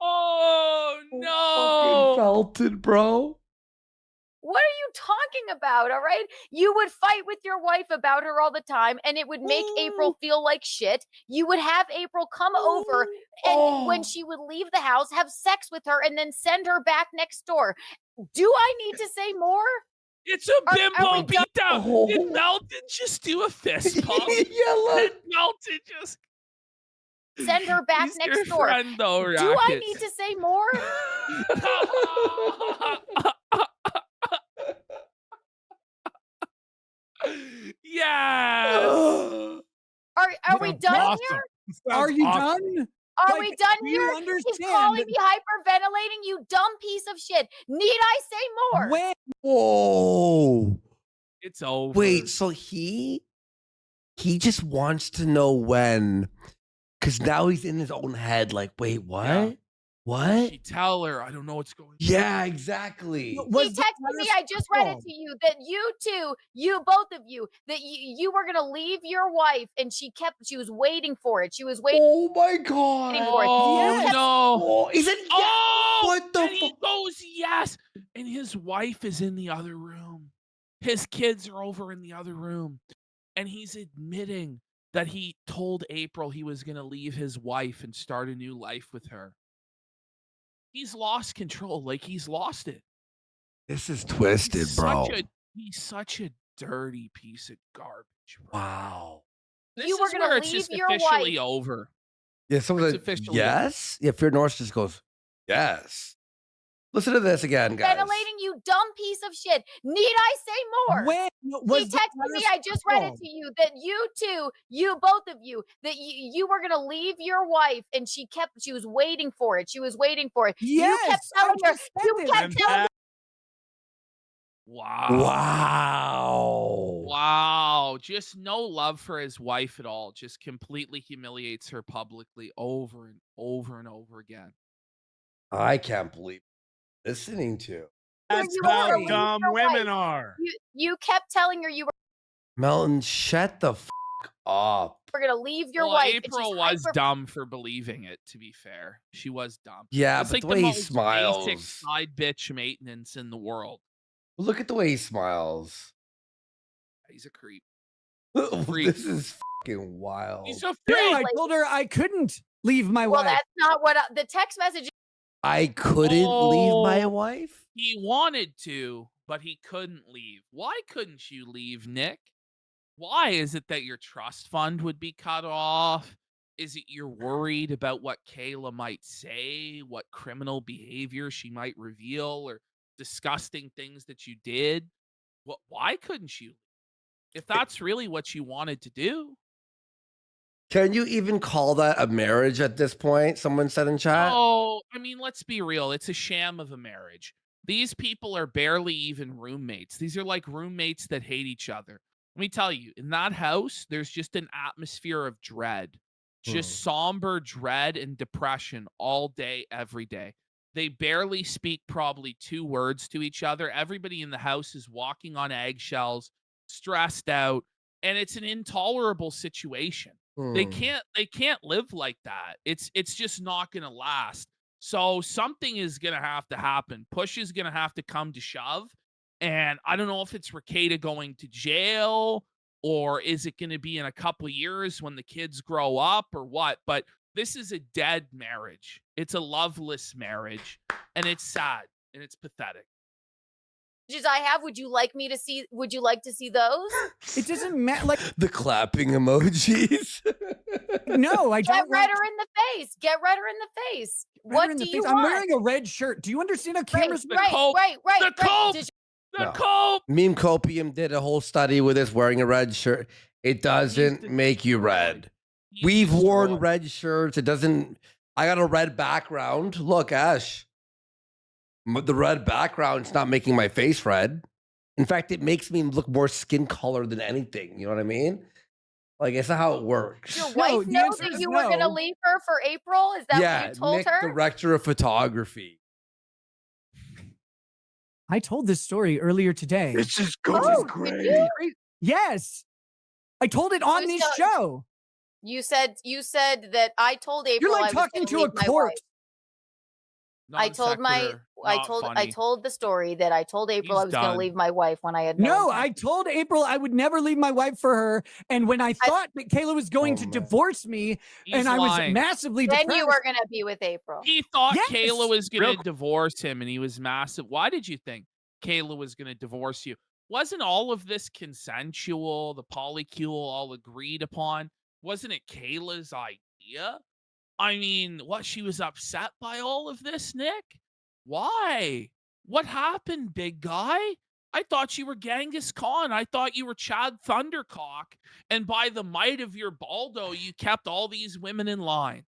Oh no! Felton, bro. What are you talking about? All right. You would fight with your wife about her all the time, and it would make April feel like shit. You would have April come over, and when she would leave the house, have sex with her, and then send her back next door. Do I need to say more? It's a bimbo we done? beatdown. Did Melton just do a fist pump? Yeah, look. Did Melton just Send her back He's next your door. friend, though, Do I Rockets. need to say more? Yes. Are we done Awesome. here? Are you done? Are Like, we done do you here? He's understand calling me hyperventilating, you dumb piece of shit. Need I say more? When? Whoa. It's over. Wait, so he just wants to know when, because now he's in his own head. Like, wait, what? Yeah. What? She tell her, I don't know what's going on. Yeah, exactly. He texted me, I just read it to you, that you two, both of you, that you were going to leave your wife and she was waiting for it. She was waiting. Oh my God. For it. Oh, You kept- no. Oh, is it? Oh, what the and he goes, yes. And his wife is in the other room. His kids are over in the other room. And he's admitting that he told April he was going to leave his wife and start a new life with her. He's lost control. Like, he's lost it. This is twisted, bro. He's such a dirty piece of garbage. Bro. Wow. This You were is gonna where it's leave just your officially wife. over. Yeah, someone's It's like, officially yes? Yeah, Fear North just goes, yes. Listen to this again, guys. Ventilating, you dumb piece of shit. Need I say more? When was He texted me, I just read it to you, that you two, both of you, that you were going to leave your wife and she was waiting for it. She was waiting for it. Yes, you kept telling her, you kept telling her. Wow. Wow. Wow. Just no love for his wife at all. Just completely humiliates her publicly over and over and over again. I can't believe listening to. That's You were how gonna leave dumb your women wife. are. You kept telling her you Melton, shut the up. were going to leave your Well, wife. and April she's was hyper- dumb for believing it, to be fair. She was dumb. Yeah, It's but like the way he most basic smiles. side bitch maintenance in the world. Look at the way he smiles. He's a creep. This is fucking wild. He's a No, freak. I told her I couldn't leave my Well, wife. that's not what the text message. I couldn't leave my Oh. wife? He wanted to, but he couldn't leave. Why couldn't you leave, Nick? Why is it that your trust fund would be cut off? Is it you're worried about what Kayla might say, what criminal behavior she might reveal, or disgusting things that you did? Why couldn't you? If that's really what you wanted to do. Can you even call that a marriage at this point? Someone said in chat. Oh, I mean, let's be real. It's a sham of a marriage. These people are barely even roommates. These are like roommates that hate each other. Let me tell you, in that house, there's just an atmosphere of dread, just somber dread and depression all day, every day. They barely speak probably 2 words to each other. Everybody in the house is walking on eggshells, stressed out, and it's an intolerable situation. They can't live like that. It's just not going to last. So something is going to have to happen. Push is going to have to come to shove. And I don't know if it's Rekieta going to jail, or is it going to be in a couple of years when the kids grow up, or what? But this is a dead marriage. It's a loveless marriage, and it's sad and it's pathetic. I have. Would you like to see those? It doesn't matter. Like, The clapping emojis. no, I Get don't. redder in the face. Get redder in the face. Redder What in do the you face. want? I'm wearing a red shirt. Do you understand how cameras? The cope. The cope. Did The No. cope. Meme Copium did a whole study with us wearing a red shirt. It doesn't make you red. He's We've worn destroyed. red shirts. It doesn't. I got a red background. Look, Ash. The red background's not making my face red. In fact, it makes me look more skin color than anything. You know what I mean? Like, it's not how it works. your No, wife the know answer that is you were going to no. leave her for April? Is that Yeah, what you told Nick, her? director of photography. I told this story earlier today. This is Oh, going did great. you? Yes, I told it on You this said- show. You said that I told April You're I like was talking gonna to a leave my corpse. wife. Non I told sequitur, not I funny. told the story that I told April He's I was going to done. leave my wife when I had No, intent. I told April I would never leave my wife for her. And when I thought that Kayla was going to man. divorce me, He's and I was lying. massively Then depressed. you were going to be with April. He thought Yes. Kayla was going Real to divorce him, and he was massive. Why did you think Kayla was going to divorce you? Wasn't all of this consensual, the polycule all agreed upon? Wasn't it Kayla's idea? I mean, what, she was upset by all of this, Nick? Why? What happened, big guy? I thought you were Genghis Khan. I thought you were Chad Thundercock. And by the might of your baldo, you kept all these women in line.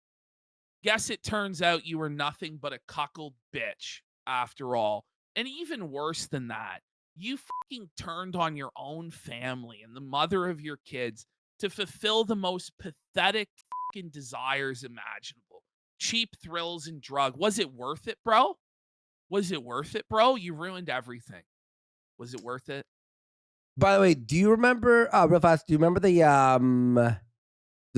Guess it turns out you were nothing but a cuckold bitch after all. And even worse than that, you fucking turned on your own family and the mother of your kids to fulfill the most pathetic fucking desires imaginable. cheap thrills and drug. Was it worth it, bro? Was it worth it, bro? You ruined everything. Was it worth it? By the way, do you remember real fast? Do you remember the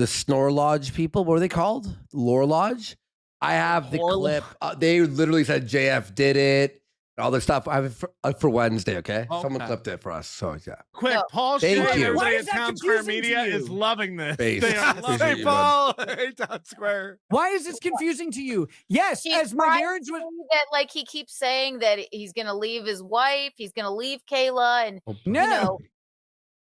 Snore Lodge people? What are they called? Lore Lodge. I have the clip. They literally said JF did it. All this stuff. I have it for Wednesday. Okay, someone clipped it for us. So yeah. Quick, No. Paul Thank Shea, you. everybody Why at is that Town Square confusing to Media you? is loving this. Base. They are Appreciate loving you, Paul, hey, Town Square. Why is this confusing to you? Yes, She's as my trying marriage was. that like he keeps saying that he's gonna leave his wife, he's gonna leave Kayla, and No. you know,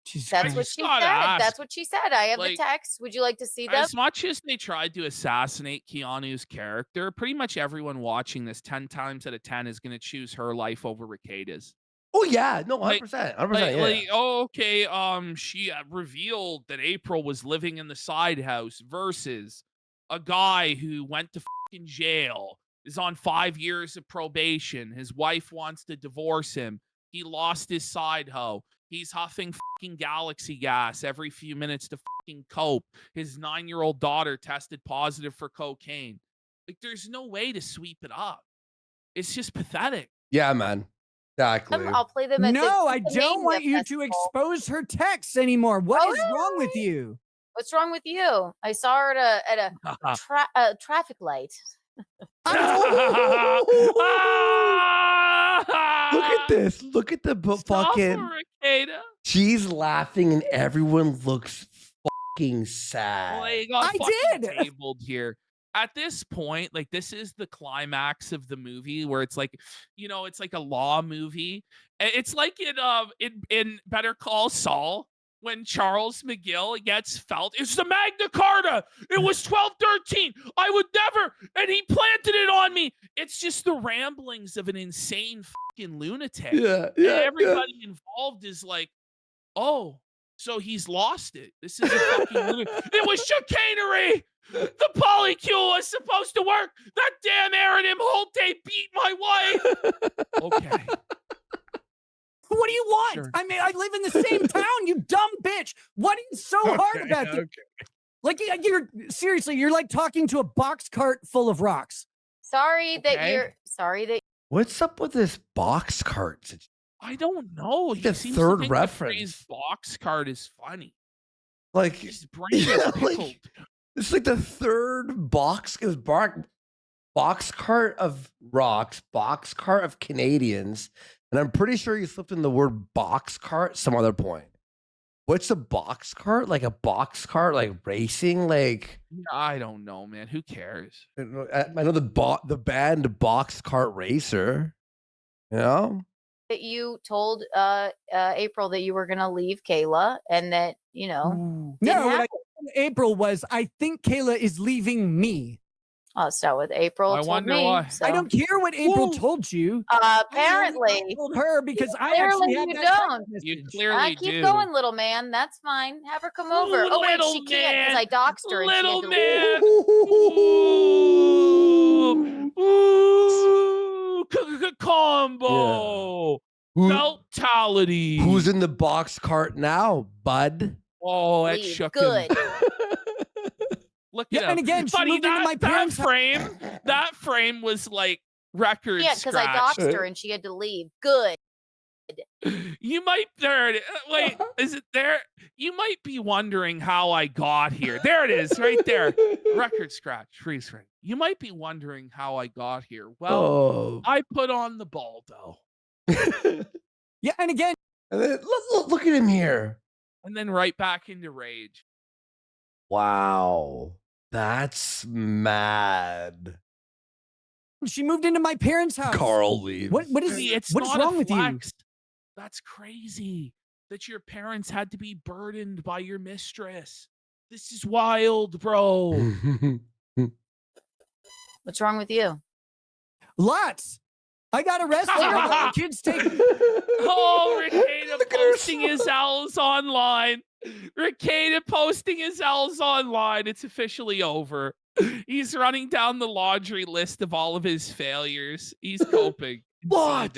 Jesus that's Christ. what just she gotta said. ask, That's what she said. I have the like, text. Would you like to see them? As much as they tried to assassinate Keanu's character, pretty much everyone watching this 10 times out of 10 is going to choose her life over Rekieta's. Oh yeah, no, 100%, Like- 100%. Like, oh, okay, she revealed that April was living in the side house versus a guy who went to fucking jail, is on 5 years of probation. His wife wants to divorce him. He lost his side hoe. He's huffing fucking galaxy gas every few minutes to fucking cope. His 9-year-old daughter tested positive for cocaine. Like, there's no way to sweep it up. It's just pathetic. Yeah, man. Exactly. I'll play them at No, the I don't want you to festival. expose her texts anymore. What Oh, is wrong with you? What's wrong with you? I saw her at a traffic light. Look at this. Look at the Stop fucking. her, Rekieta. She's laughing and everyone looks fucking sad. Well, they got I fucking did. tabled here. At this point, like, this is the climax of the movie where it's like, you know, it's like a law movie. It's like in Better Call Saul when Charles McGill gets felt. It's the Magna Carta. It was 1213. I would never, and he planted it on me. It's just the ramblings of an insane fucking lunatic. Yeah, And yeah. everybody involved is like, oh, so he's lost it. This is a fucking lunatic. It was chicanery. The polycule was supposed to work. That damn Aaron M. Holte beat my wife. Okay. What do you want? Sure. I mean, I live in the same town, you dumb bitch. What is so hard about this? Like, you're seriously, you're like talking to a box cart full of rocks. Sorry that Okay. you're sorry that What's up with this box cart? situation? I don't know. He The seems third to think reference. The phrase box cart is funny. Like, His brain is yeah, pickled. like it's like the third box. It was box cart of rocks, box cart of Canadians, and I'm pretty sure you slipped in the word box cart some other point. What's a box cart? Like a box cart, like racing, like I don't know, man. Who cares? I know the band Box Cart Racer. You know, you told April that you were gonna leave Kayla and that, you know, No, didn't what I happen. told April was, I think Kayla is leaving me. I'll start with April. I told wonder me, why. so. I don't care what April Whoa. told you. Apparently, I told her because I actually clearly had you that text don't. You message. clearly keep do. going, little man. That's fine. Have her come over. Ooh, Oh wait, little she can't because I man. doxed her. Little and she had to man. Ooh, combo. Feltality. Who's in the box cart now, bud? Oh, that leave. shook Good. him. Look Yeah, at him. and again, she Buddy, moved into my parents' house. that frame was like record Yeah, because I scratch. doxed her and she had to leave. Good. You might there. Wait, is it there? You might be wondering how I got here. There it is, right there. Record scratch, freeze frame. You might be wondering how I got here. Well, Oh. I put on the Baldo, Yeah, and again, And then, look at him here. and then right back into rage. Wow. That's mad. she moved into my parents' house. Carl leaves. What is See, it's what is not wrong a with you? flex. That's crazy. That your parents had to be burdened by your mistress. This is wild, bro. What's wrong with you? Lots. I got arrested. I got my kids taken. Oh, Rekieta Look at her posting his L's online. Rekieta posting his L's online. It's officially over. He's running down the laundry list of all of his failures. He's coping. What?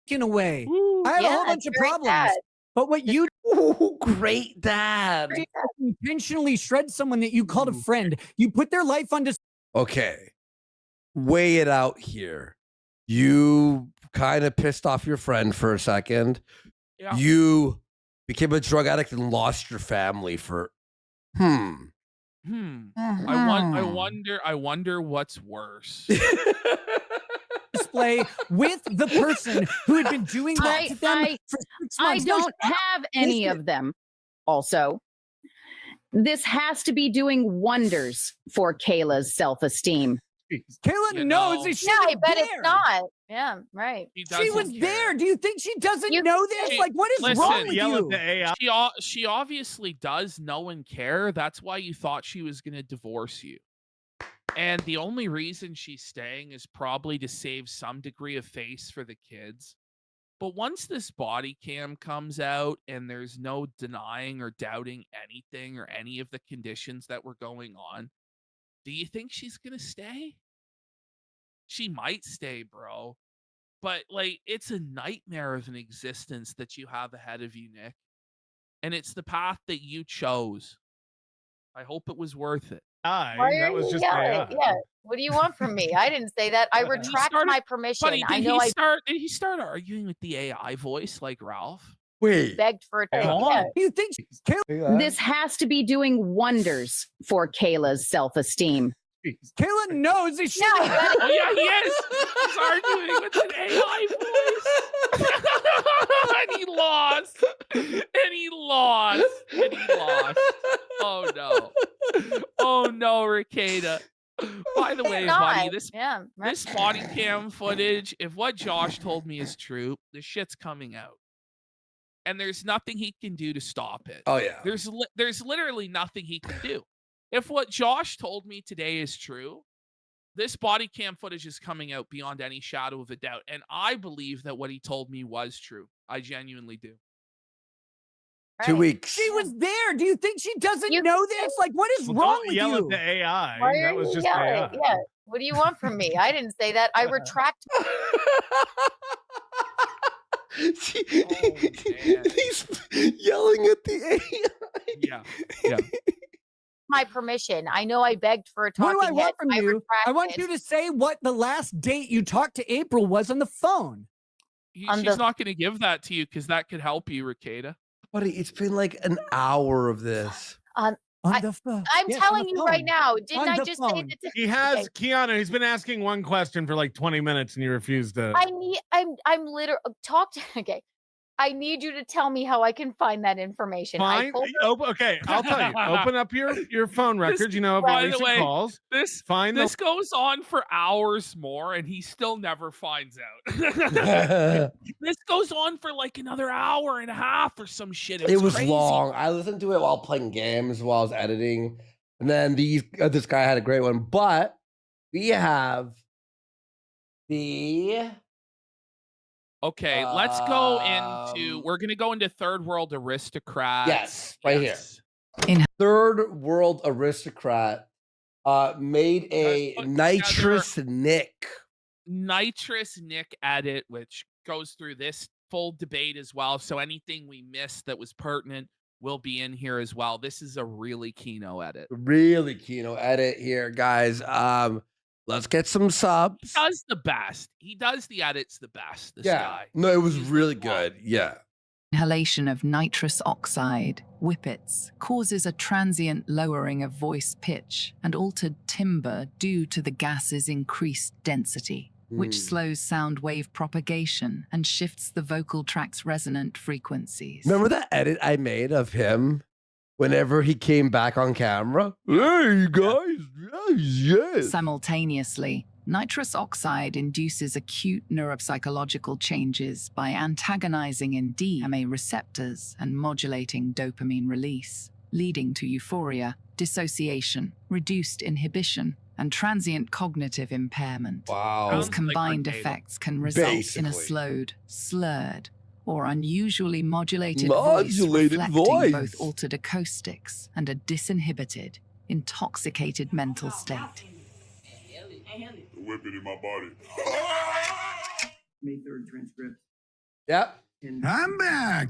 Taken away. Woo. I have a whole Yeah, bunch of very problems. sad. But what you Ooh, great dad. intentionally shred someone that you called a friend, you put their life on display Okay, weigh it out here. You kind of pissed off your friend for a second. Yeah. You became a drug addict and lost your family for I wonder what's worse. Display with the person who had been doing that to them for 6 I months. No, don't have any of them. Also, this has to be doing wonders for Kayla's self-esteem. Kayla You knows know. that she Yeah, I was bet there. it's not. Yeah, right. He She was doesn't there. care. Do you think she doesn't You- know this? She- Like, what is listen, wrong with Yell you? at the AI. She obviously does know and care. That's why you thought she was going to divorce you. And the only reason she's staying is probably to save some degree of face for the kids. But once this body cam comes out and there's no denying or doubting anything or any of the conditions that were going on, do you think she's going to stay? She might stay, bro. But like, it's a nightmare of an existence that you have ahead of you, Nick. And it's the path that you chose. I hope it was worth it. Why That are was you just yelling? AI. Yeah. What do you want from me? I didn't say that. I retract started- my permission. Buddy, I did know did he start arguing with the AI voice like Ralph? Wait. begged for a Hang take. on. Yeah. Do you think Kayla, This has to be doing wonders for Kayla's self-esteem. Kayla knows that she Yeah, I bet Oh yeah, he is. He's arguing with an AI voice. And he lost. And he lost. And he lost. Oh no. Oh no, Rekieta. By the way, not. buddy, this Yeah, right. this body cam footage, if what Josh told me is true, this shit's coming out. And there's nothing he can do to stop it. Oh yeah. There's literally nothing he can do. If what Josh told me today is true, this body cam footage is coming out beyond any shadow of a doubt. And I believe that what he told me was true. I genuinely do. 2 Right. weeks. she was there. Do you think she doesn't You- know this? Like, what is Well, wrong don't with yell you? at the AI. Why That are was you just yelling? AI. Yeah. What do you want from me? I didn't say that. I retract. He's man. yelling at the AI. Yeah. My permission. I know I begged for a What talking do I want head. from you? I want retracted. you to say what the last date you talked to April was on the phone. On She's the- not going to give that to you because that could help you, Rekieta. Buddy, it's been like an hour of this. On I- the phone. I'm Yes, on telling the you phone. right now. Didn't On I the just say phone. that? He has Keanu. He's been asking one question for like 20 minutes and you refused to. I'm literally okay. I need you to tell me how I can find that information. I Fine. told her, Okay, I'll tell you. Open up your phone records. You know, of by your the recent way, calls. This Find this goes on for hours more, and he still never finds out. This goes on for like another hour and a half or some shit. It was crazy. long. I listened to it while playing games, while I was editing, and then this guy had a great one. But we have the Okay, let's go into. We're gonna go into third world aristocrats. Yes, right here. Yes. third world aristocrat made a Put nitrous Nick. Nitrous Nick edit, which goes through this full debate as well. So anything we missed that was pertinent will be in here as well. This is a really Kino edit. Really Kino edit here, guys. Let's get some subs. He does the best. He does the edits the best. This Yeah. guy. No, it was He's the really one. good. Yeah. Inhalation of nitrous oxide, whippets, causes a transient lowering of voice pitch and altered timbre due to the gas's increased density, which slows sound wave propagation and shifts the vocal tract's resonant frequencies. Remember that edit I made of him whenever he came back on camera? Hey, you guys. Yes. Simultaneously, nitrous oxide induces acute neuropsychological changes by antagonizing NMDA receptors and modulating dopamine release, leading to euphoria, dissociation, reduced inhibition, and transient cognitive impairment. Wow. These Sounds like combined Rekieta. effects can result in a Basically. slowed, slurred, or unusually modulated, Modulated voice, voice. reflecting both altered acoustics and a disinhibited, intoxicated mental state. Whip it in my body. May 3rd transcript. Yep. I'm back.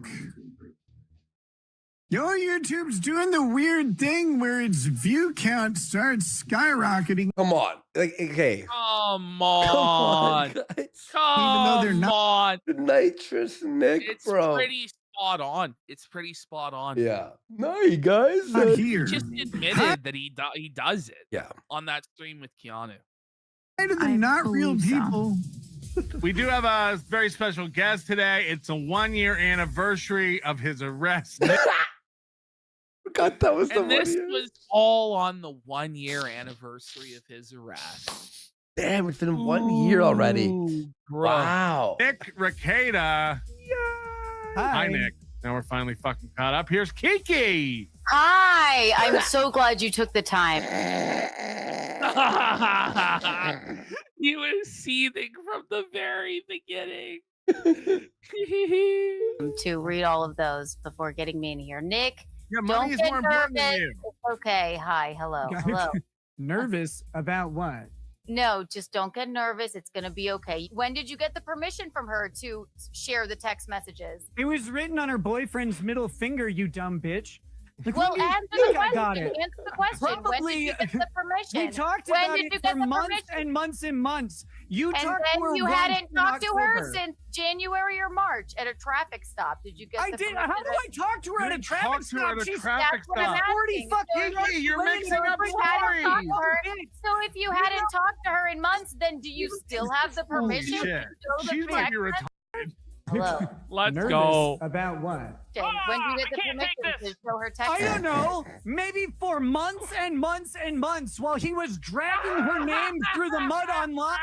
Your YouTube's doing the weird thing where its view count starts skyrocketing. Come on. Like, okay. Come Come on, on. guys. Come they're not- on. Nitrous Nick, It's bro. pretty spot on. It's pretty spot on. Yeah. No, you guys. Not here. He just admitted that he does it. Yeah. On that stream with Keanu. They're I not real believe so. people. We do have a very special guest today. It's a 1-year anniversary of his arrest. Forgot that was the And this 1 year. was all on the 1-year anniversary of his arrest. Damn, it's been 1 year already. Ooh, bro. Wow. Nick Rekieta. Hi, Nick. Now we're finally fucking caught up. Here's Kiki. Hi, I'm so glad you took the time. He was seething from the very beginning. To read all of those before getting me in here. Nick, Yeah, don't money is get more important than nervous. you. It's okay. Hi, hello, hello. Nervous about what? No, just don't get nervous. It's going to be okay. When did you get the permission from her to share the text messages? It was written on her boyfriend's middle finger, you dumb bitch. Like, Well, when do you answer think the I got question. it? Answer the question. When Probably- did you get the permission? We talked When about did it you get for the months permission? and months and months. You And talked to then her you once hadn't in talked to her October. since January or March at a traffic stop. Did you get I the did. permission? How do I talk to her at a You traffic talked to her stop? at a She's traffic That's what I'm stop. 40 asking. fucking Kiki, you're mixing up if you hadn't talked stories. to her, so if you hadn't talked to her in months, then do you still have the permission to Shit. show the She might be text retired. Hello. Let's Nervous go. about what? Jane, when do you get the permission to show her text? I don't know. Maybe for months and months and months while he was dragging her name through the mud online.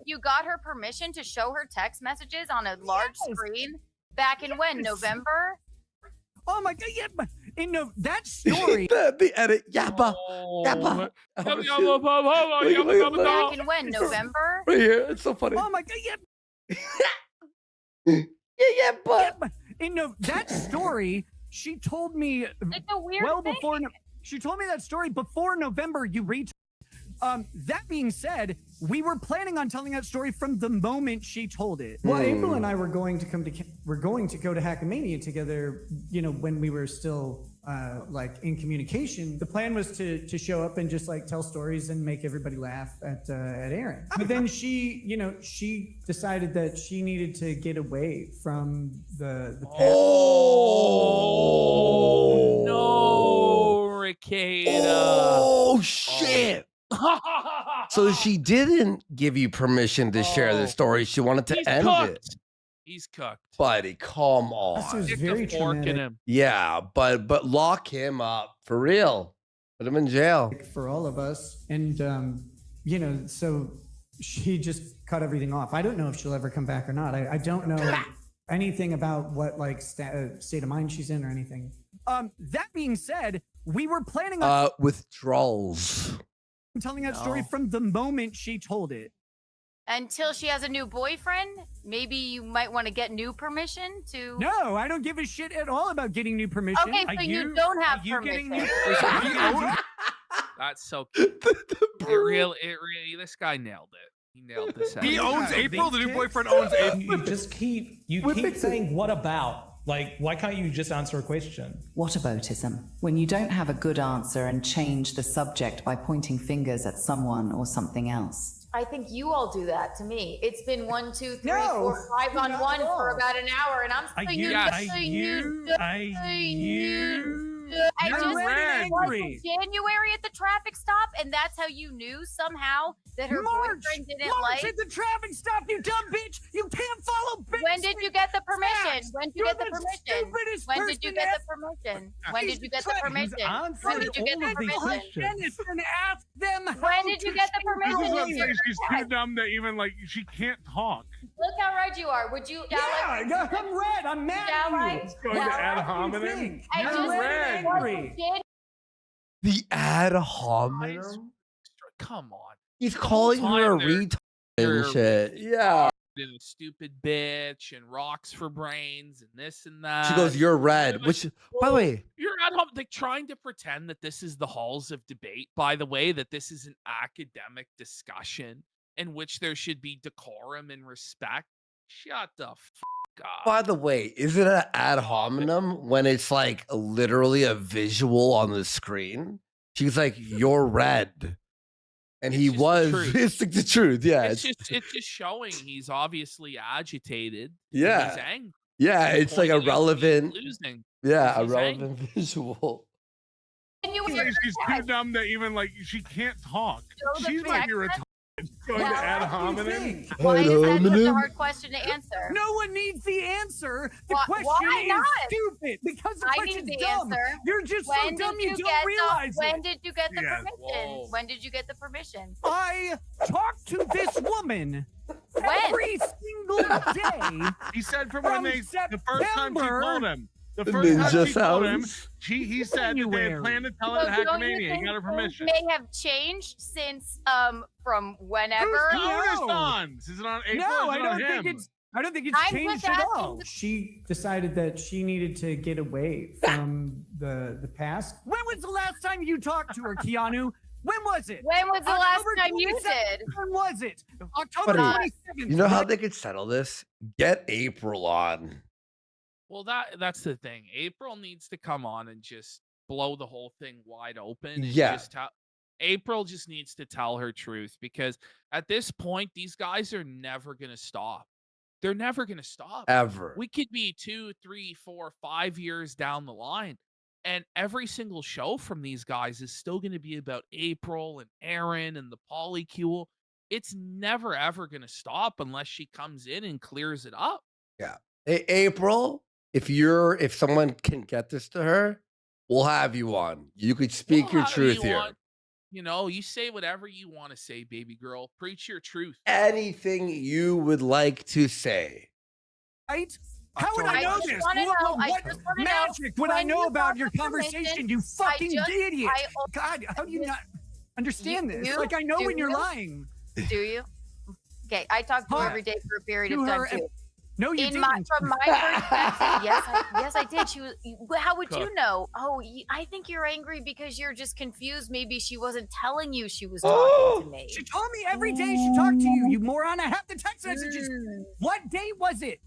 You got her permission to show her text messages on a large Yes. screen back in when? November? Oh my god! Yeah, but that story. the edit. Yappa. Oh, Yappa. Yum, Oh, yum, shit. yum, yum, yum, Look, yum, look, yum, look. yum. Back in when? November? Right here. It's so funny. Oh my god! Yeah, Yeah, but. that story. She told me It's a weird well thing. before. She told me that story before November. You read. That being said, we were planning on telling that story from the moment she told it. Well, April and I were going to go to Hackamania together. You know, when we were still like in communication. The plan was to show up and just like tell stories and make everybody laugh at Aaron. But then she decided that she needed to get away from the Oh, no, Rekieta. Oh, shit. So she didn't give you permission to share the story. She wanted to He's end cooked. it. He's cooked. Buddy, come This on. was Stick very a fork in traumatic him. Yeah, but lock him up for real. Put him in jail. for all of us. And so she just cut everything off. I don't know if she'll ever come back or not. I don't know anything about what like state of mind she's in or anything. That being said, we were planning on Withdrawals. telling that story from the moment she told it. Until she has a new boyfriend, maybe you might want to get new permission to. No, I don't give a shit at all about getting new permission. Okay, so you don't have permission. That's so cute. It really, this guy nailed it. He nailed this. He episode. owns April. The new boyfriend owns April. You just keep saying what about? Like, why can't you just answer a question? Whataboutism. When you don't have a good answer and change the subject by pointing fingers at someone or something else. I think you all do that to me. It's been 1, 2, 3, No, 4, 5 on not 1 at all. for about an hour, and I'm saying you. I You're just red was angry. in January at the traffic stop, and that's how you knew somehow that her boyfriend didn't March like. at the traffic stop, you dumb bitch! You can't follow bitch. When did you get the permission? When did you You're get the the permission? stupidest When did you person get ever. the permission? When did you get the He's permission? answered When did you get all the of these permission? questions. And ask them When did you get the I was permission? gonna You say did she's too dumb to even like. She can't talk. Look how red you are. Would you? Yeah, I'm red. I'm mad Yeah, at right. you. Going Yeah, to ad what hominem. I You're just red was angry. in The ad hominem. Come on. He's calling her a time retard they're- and shit. Yeah. And a stupid bitch and rocks for brains and this and that. She goes, "You're red." Which, by the way, You're at home, like trying to pretend that this is the halls of debate. By the way, that this is an academic discussion in which there should be decorum and respect. Shut the God. By the way, is it an ad hominem when it's like literally a visual on the screen? She's like, "You're red," and he It's just the was. truth. It's like the truth. Yeah, It's just showing he's obviously agitated. He's yeah, angry. yeah. He's It's like a pointing out he's relevant. losing. Yeah, a He's relevant visual. Can you Like, hear she's her too dumb to even like. She can't talk. Show the She's like you're text? going to Well, ad What do you hominem. think? Why is that such a Hominem. hard question to answer? No one needs the answer. The Why- question why is not? stupid because the I question's need the dumb. answer. You're just so When dumb did you you don't get realize the? When it. did you get the Yeah. permission? Whoa. When did you get the permission? I talked to this woman every single day. He said from From when they the first time she September, told him. The The first time ninja she told him, sounds. he said that they had January. planned to tell So it at don't you Hackmania. He think got her things permission. may have changed since from whenever? Who's the No. onus on? Is it on April? No, or I is it don't on think him? it's. I don't think it's I'm changed just at asking all. the- She decided that she needed to get away from the past. When was the last time you talked to her, Keanu? When was it? When was the last October time you 27th? did? When was it? October Buddy, 27th. You know how right? they could settle this? Get April on. Well, that's the thing. April needs to come on and just blow the whole thing wide open. And Yeah. Just April just needs to tell her truth, because at this point, these guys are never gonna stop. They're never gonna stop. Ever. We could be 2, 3, 4, 5 years down the line, and every single show from these guys is still going to be about April and Aaron and the polycule. It's never ever going to stop unless she comes in and clears it up. Yeah. April, if someone can get this to her, we'll have you on. You could speak We'll your have truth you here. on. You know, you say whatever you want to say, baby girl. Preach your truth. Anything you would like to say. Right? How would I I know just this? wanna know- I What just wanna know magic would I when know you about got your the permission. conversation, you fucking idiot? I God, how do you not understand this? you- Like, I know do when you're you? lying. Do you? Okay, I talked to her Huh. every day for a period To of time her too. No, you In my, didn't. from my perspective, yes, I did. She was. How would Huh. you know? Oh, I think you're angry because you're just confused. Maybe she wasn't telling you she was talking to me. She told me every day she talked to you, you moron. I have the text messages. What date was it?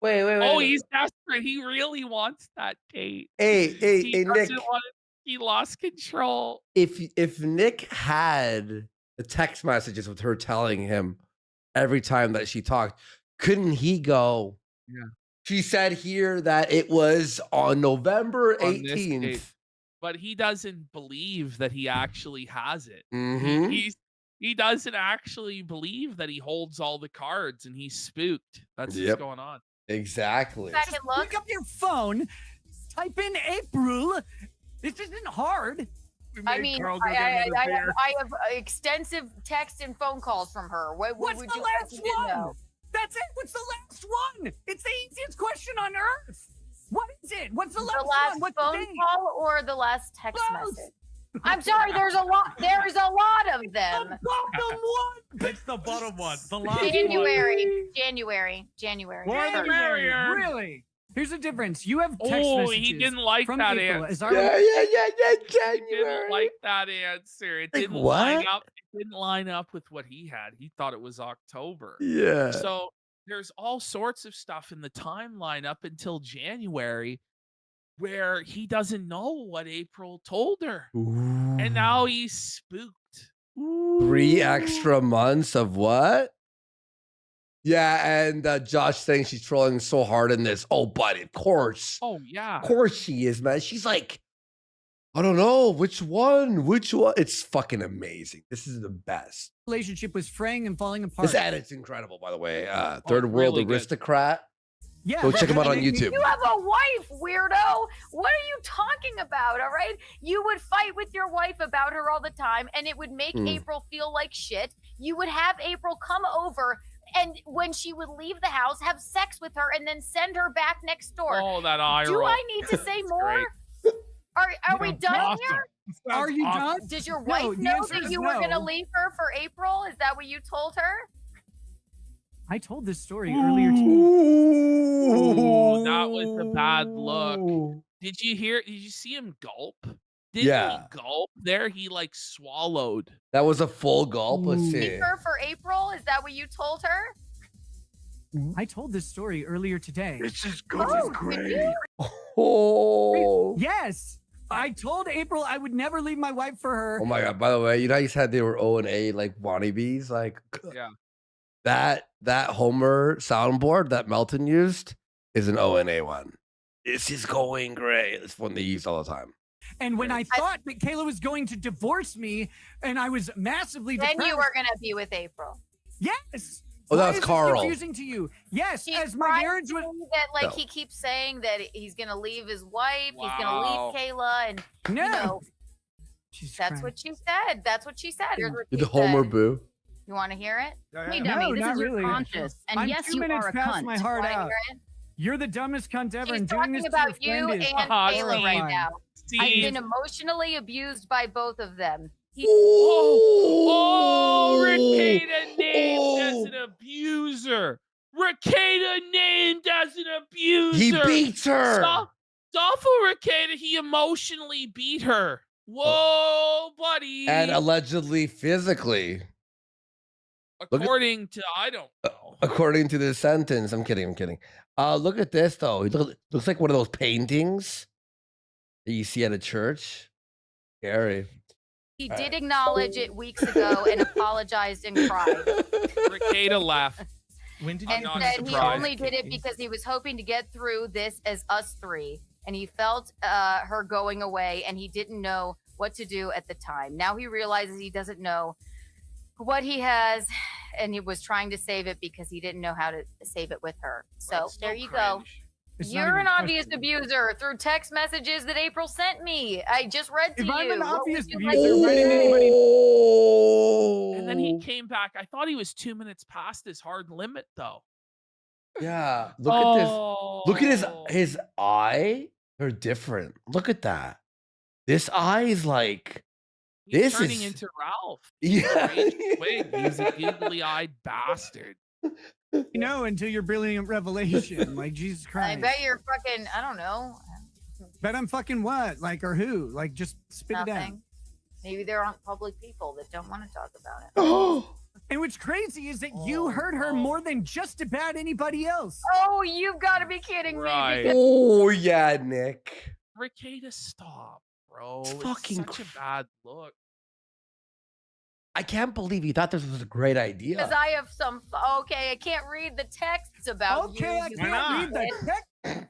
Wait. Oh, he's desperate. He really wants that date. Hey, He Nick. doesn't want it. He lost control. If Nick had the text messages with her telling him every time that she talked, couldn't he go? Yeah. She said here that it was on November On this 18th. date. But he doesn't believe that he actually has it. Mhm. He doesn't actually believe that he holds all the cards, and he's spooked. That's Yep. what's going on. Exactly. Second Just look. pick up your phone, type in April. This isn't hard. We I made mean, Carl go get another beer. I have extensive text and phone calls from her. What What's would the you like last me to one? know? That's it. What's the last one? It's the easiest question on earth. What is it? What's the The last, last one? What's phone the date? call or the last text Both. message? I'm sorry. There's a lot. There's a lot of them. The bottom one. It's the bottom one. The last January. More the merrier. Really? Here's the difference. You have text Oh, messages he didn't like from that April. answer. Is our Yeah. He didn't January. like that answer. It Like didn't what? line up. It didn't line up with what he had. He thought it was October. Yeah. So there's all sorts of stuff in the timeline up until January where he doesn't know what April told her. And now he's spooked. 3 extra months of what? Yeah, and Josh saying she's trolling so hard in this. Oh, but of course. Oh, yeah. Of course she is, man. She's like, I don't know which one. It's fucking amazing. This is the best. relationship was fraying and falling apart. This edit's incredible, by the way. Third World really good. Aristocrat. Yeah, Go check him out on they- YouTube. You have a wife, weirdo. What are you talking about? All right. You would fight with your wife about her all the time, and it would make April feel like shit. You would have April come over, and when she would leave the house, have sex with her, and then send her back next door. Oh, that eye Do roll. I need to say That's more? great. Are we done Awesome. here? Sounds Are you awesome. done? Did your No, wife the know answer that is you were going to no. leave her for April? Is that what you told her? I told this story earlier too. Ooh, that was a bad look. Did you see him gulp? Did Yeah. he gulp there? He like swallowed. That was a full gulp. Let's see. Leave her for April? Is that what you told her? I told this story earlier today. This is going great. Oh. Yes. I told April I would never leave my wife for her. Oh my god! By the way, you know how you said they were O and A like wannabes, like Yeah. that Homer soundboard that Melton used is an O and A one. This is going great. It's one they use all the time. And when I thought that Kayla was going to divorce me, and I was massively Then depressed. you were gonna be with April. Yes. Oh, that Why was is this Carl. confusing to you? Yes, She's as my trying marriage to was. say that, like, No. he keeps saying that he's gonna leave his wife, he's gonna Wow. leave Kayla, and No. you know, Jesus that's Christ. what she said. That's what she said. Here's what Did she the Homer said. boo? You want to hear it? Hey, No, dummy, this not is your really. conscience. And I'm yes, 2 you minutes are a past cunt. my heart Wanna out. hear it? You're the dumbest cunt ever, He's and doing talking this about to your you friend is and Ah, Kayla Steve. right now. I've Steve. been emotionally abused by both of them. Oh, Rekieta named as an abuser. Rekieta named as an abuser. He beats her. Awful Rekieta, he emotionally beat her. Whoa, buddy. And allegedly physically, according to, I don't know. according to this sentence. I'm kidding. Look at this though. It looks like one of those paintings that you see at a church. Scary. He did acknowledge it weeks ago and apologized and cried. Rekieta laughed. When did you And not said he surprised. only did it because he was hoping to get through this as us three. And he felt her going away and he didn't know what to do at the time. Now he realizes he doesn't know what he has and he was trying to save it because he didn't know how to save it with her. So That's there so you go. cringe. It's not You're even an obvious questionable. abuser through text messages that April sent me. I just read to If you. I'm an What obvious would you like abuser, to why didn't say? anybody? And then he came back. I thought he was 2 minutes past his hard limit, though. Yeah. Look at this. Look at Oh. his eye. They're different. Look at that. This eye is like He's this turning is- into Ralph. yeah. Strange twig. He's a giggly-eyed bastard. You know until your brilliant revelation. Like Jesus I Christ. bet you're fucking, I don't know, Bet I'm fucking what? Like or who? Like just spit it out. nothing. Maybe there aren't public people that don't want to talk about it. Oh. And what's crazy is that you hurt her more than just about anybody else. Oh, you've got to be kidding Right. me. Because Oh yeah, Nick. Rekieta, stop, bro. It's It's fucking such a bad look. I can't believe you thought this was a great idea. I have some, okay, I can't read the texts about Okay, I you. can't read the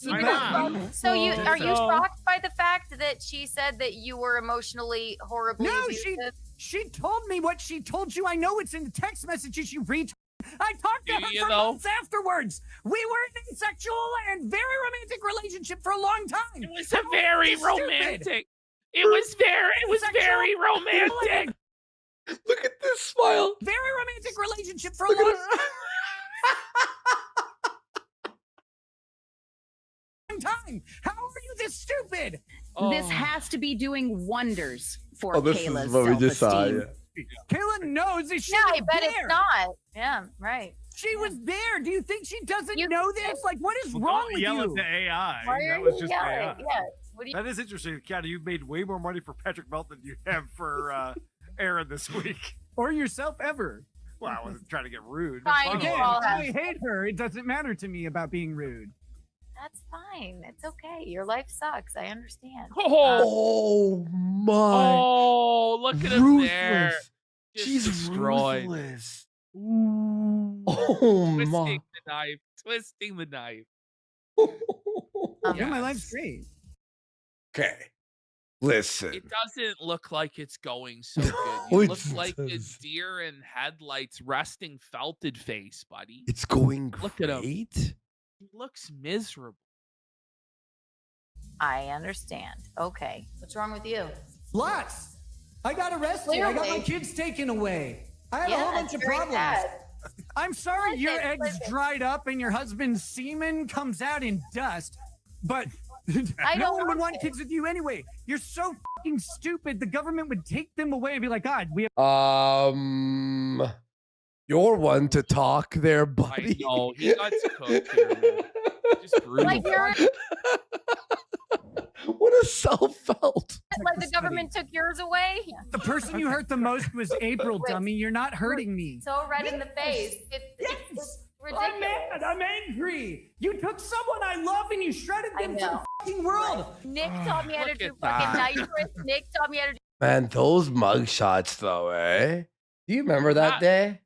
Why not? So are you So- shocked by the fact that she said that you were emotionally horribly No, abusive? she told me what she told you. I know it's in the text messages you read. I talked to Do her you for though? months afterwards. We were in a sexual and very romantic relationship for a long time. It was a very Stupid. romantic. It was Sexual very romantic. Look at this smile. Very romantic relationship for a Look at long it. time. How are you this stupid? This Oh. has to be doing wonders for Oh, this Kayla's is what we just saw. self-esteem. Yeah. Kayla knows that she Yeah, I was bet there. it's not. Yeah, right. She was there. Do you think she doesn't You- know this? Like, what is Well, wrong don't with yell you? at the AI. Why That are was you just yelling? AI. Yeah. What do you? That is interesting, Keanu. You've made way more money for Patrick Melt than you have for Aaron this week. Or yourself ever. Well, I wasn't trying to get rude. Fine, Fuck you Again, off. all have- I hate her. It doesn't matter to me about being rude. That's fine. It's okay. Your life sucks. I understand. Oh, Oh my. oh, look at him there. Ruthless. Just She's destroyed. ruthless. Ooh. Oh Twisting my. the knife. Twisting the knife. Yeah, my Yes. life's great. Okay. Listen. It doesn't look like it's going so good. No, You it look like a doesn't. deer in headlights resting felted face, buddy. It's going Look at him. great. He looks miserable. I understand. Okay. What's wrong with you? Lots. I got arrested. I got my Clearly. kids taken away. I had a Yeah, whole bunch it's of very problems. sad. I'm sorry your Listen, eggs listen. dried up and your husband's semen comes out in dust, but I no don't one would want want it. kids with you anyway. You're so fucking stupid. The government would take them away and be like, God, we have. You're one to talk there, I buddy. know. He got cooked here, man. Just brutal. Like you're What a self-felt. Like the government took yours away. The person you hurt the most was April, Wait. dummy. You're not hurting me. So red in the face. It's ridiculous. I'm mad. I'm angry. You took someone I love and you shredded them to the fucking world. Nick taught me how to Look do at fucking that. nitrous. Nick taught me how to do. Man, those mugshots though, eh? Do you remember that day?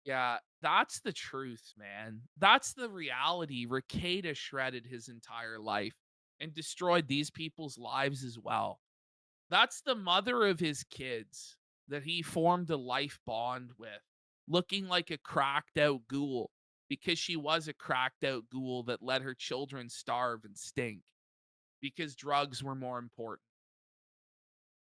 Yeah, that's the truth, man. That's the reality. Rekieta shredded his entire life and destroyed these people's lives as well. That's the mother of his kids that he formed a life bond with, looking like a cracked out ghoul because she was a cracked out ghoul that let her children starve and stink because drugs were more important.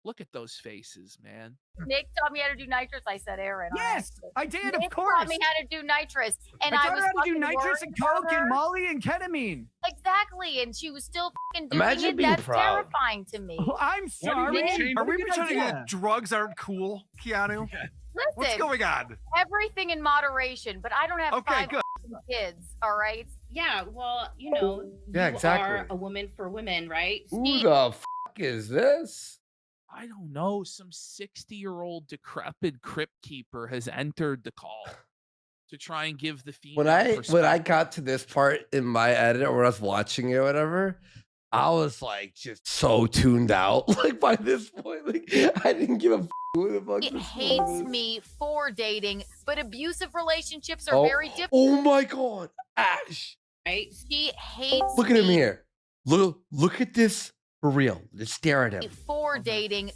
Look at those faces, man. Nick taught me how to do nitrous. I said Aaron. Yes, I did, Nick of course. taught me how to do nitrous, and I I taught was her how to do fucking nitrous worried and about coke her. and Molly and ketamine. Exactly, and she was still fucking doing Imagine it. being That's proud. terrifying to me. Oh, I'm sorry. Are we Good pretending idea. that drugs aren't cool, Keanu? What's Listen, going on? everything in moderation, but I don't have Okay, 5 good. kids. All right. Yeah, well, you know, Yeah, you exactly. are a woman for women, right? Who the fuck is this? I don't know. Some 60-year-old decrepit crypt keeper has entered the call to try and give the female When I perspective. got to this part in my edit or when I was watching it or whatever, I was like just so tuned out. Like by this point, like I didn't give a who the fuck It this hates was. me for dating, but abusive relationships are Oh, very different. oh my god, Ash! Right? She hates Look at him me here. Look at this for real. Just stare at him. for dating,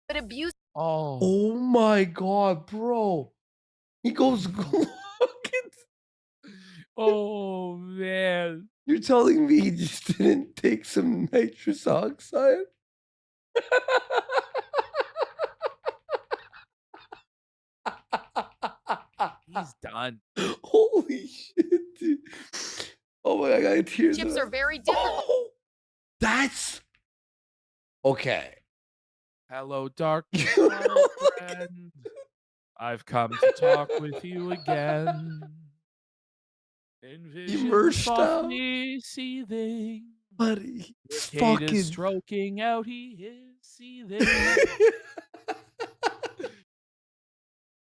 but abuse. Oh, Oh my god, bro. He goes. Look at. oh man. You're telling me he just didn't take some nitrous oxide? He's done. Holy shit, dude. Oh my god, I got tears. Relationships up. are very difficult. Oh, that's okay. Hello, darkness, You my know, like- friend. I've come to talk with you again. Envision merged out. softly seething. Buddy, he's Kate fucking. is stroking out. He is seething.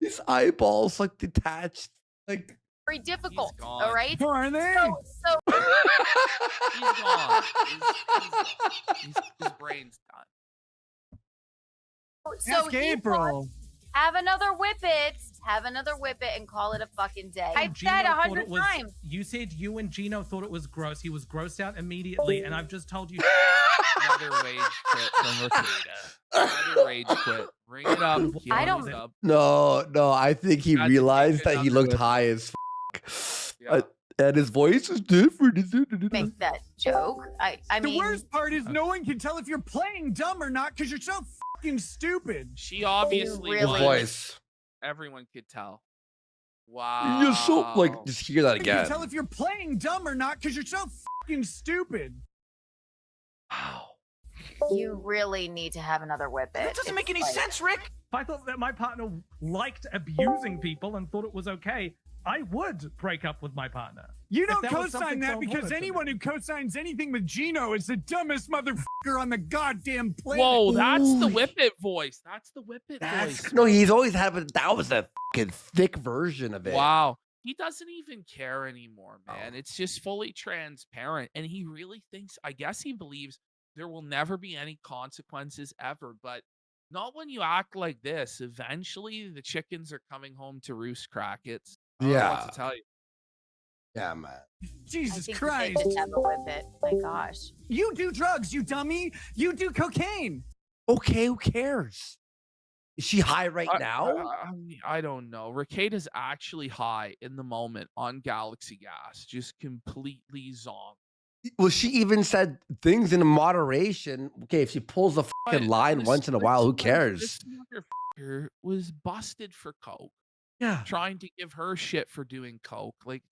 His eyeballs like detached. Like. Very difficult. gone. All right. Are they? So He's gone. His brain's done. so Ask he April. wants- have another whippet. Have another whippet and call it a fucking day. I've Gino said thought 100 it was- times. You said you and Gino thought it was gross. He was grossed out immediately, and I've just told you. Another rage quit from Rekieta. Another rage quit. Bring it up. I Keanu don't- Dub. No, I think he That's realized taken that he another looked whip. high as Yeah. and his voice is different. Make that joke. I The mean, worst part is no one can tell if you're playing dumb or not because you're so fucking stupid. She obviously really- His was. voice. Everyone could tell. Wow. You're so like just hear that You can again. tell if you're playing dumb or not because you're so fucking stupid. Wow. you really need to have another whippet. That doesn't make any It's like- sense, Rick. If I thought that my partner liked abusing people and thought it was okay, I would break up with my partner. You If don't that was co-sign something that so because important to anyone me. who co-signs anything with Gino is the dumbest motherfucker on the goddamn planet. Whoa, that's the Holy- whippet voice. That's the whippet voice. No, he's always had, but that was a fucking thick version of it. Wow. He doesn't even care anymore, man. It's just fully transparent. And he really thinks, I guess he believes there will never be any consequences ever. But not when you act like this. Eventually, the chickens are coming home to roost, Crackets. I don't know Yeah. what to tell you. Yeah, man. I Jesus think Christ. you should have a whippet. My gosh. You do drugs, you dummy. You do cocaine. Okay, who cares? Is she high right now? I don't know. Rekieta's actually high in the moment on Galaxy Gas, just completely zonked. Well, she even said things in moderation. Okay, if she pulls a fucking But line this- once in a while, who this cares? motherfucker was busted for coke, Yeah. trying to give her shit for doing coke. Like,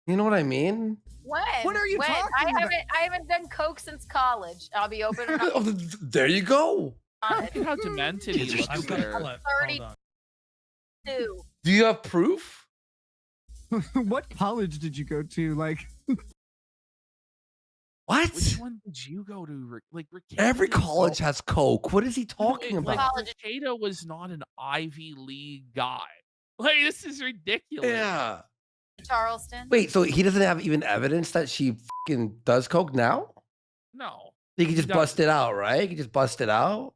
You know what I mean? When? What are you When? talking about? I haven't done coke since college. I'll be open and Oh, there you go. look at how demented he looks I've got there. a bullet. 30. Hold on. honest. Do you have proof? What college did you go to? Like, What? Which one did you go to? Like Rekieta Every is- college has coke. What is he talking Like, about? Rekieta was not an Ivy League guy. Like, this is ridiculous. Yeah. Charleston. Wait, so he doesn't have even evidence that she fucking does coke now? No. He can just doesn't. bust it out, right? He can just bust it out.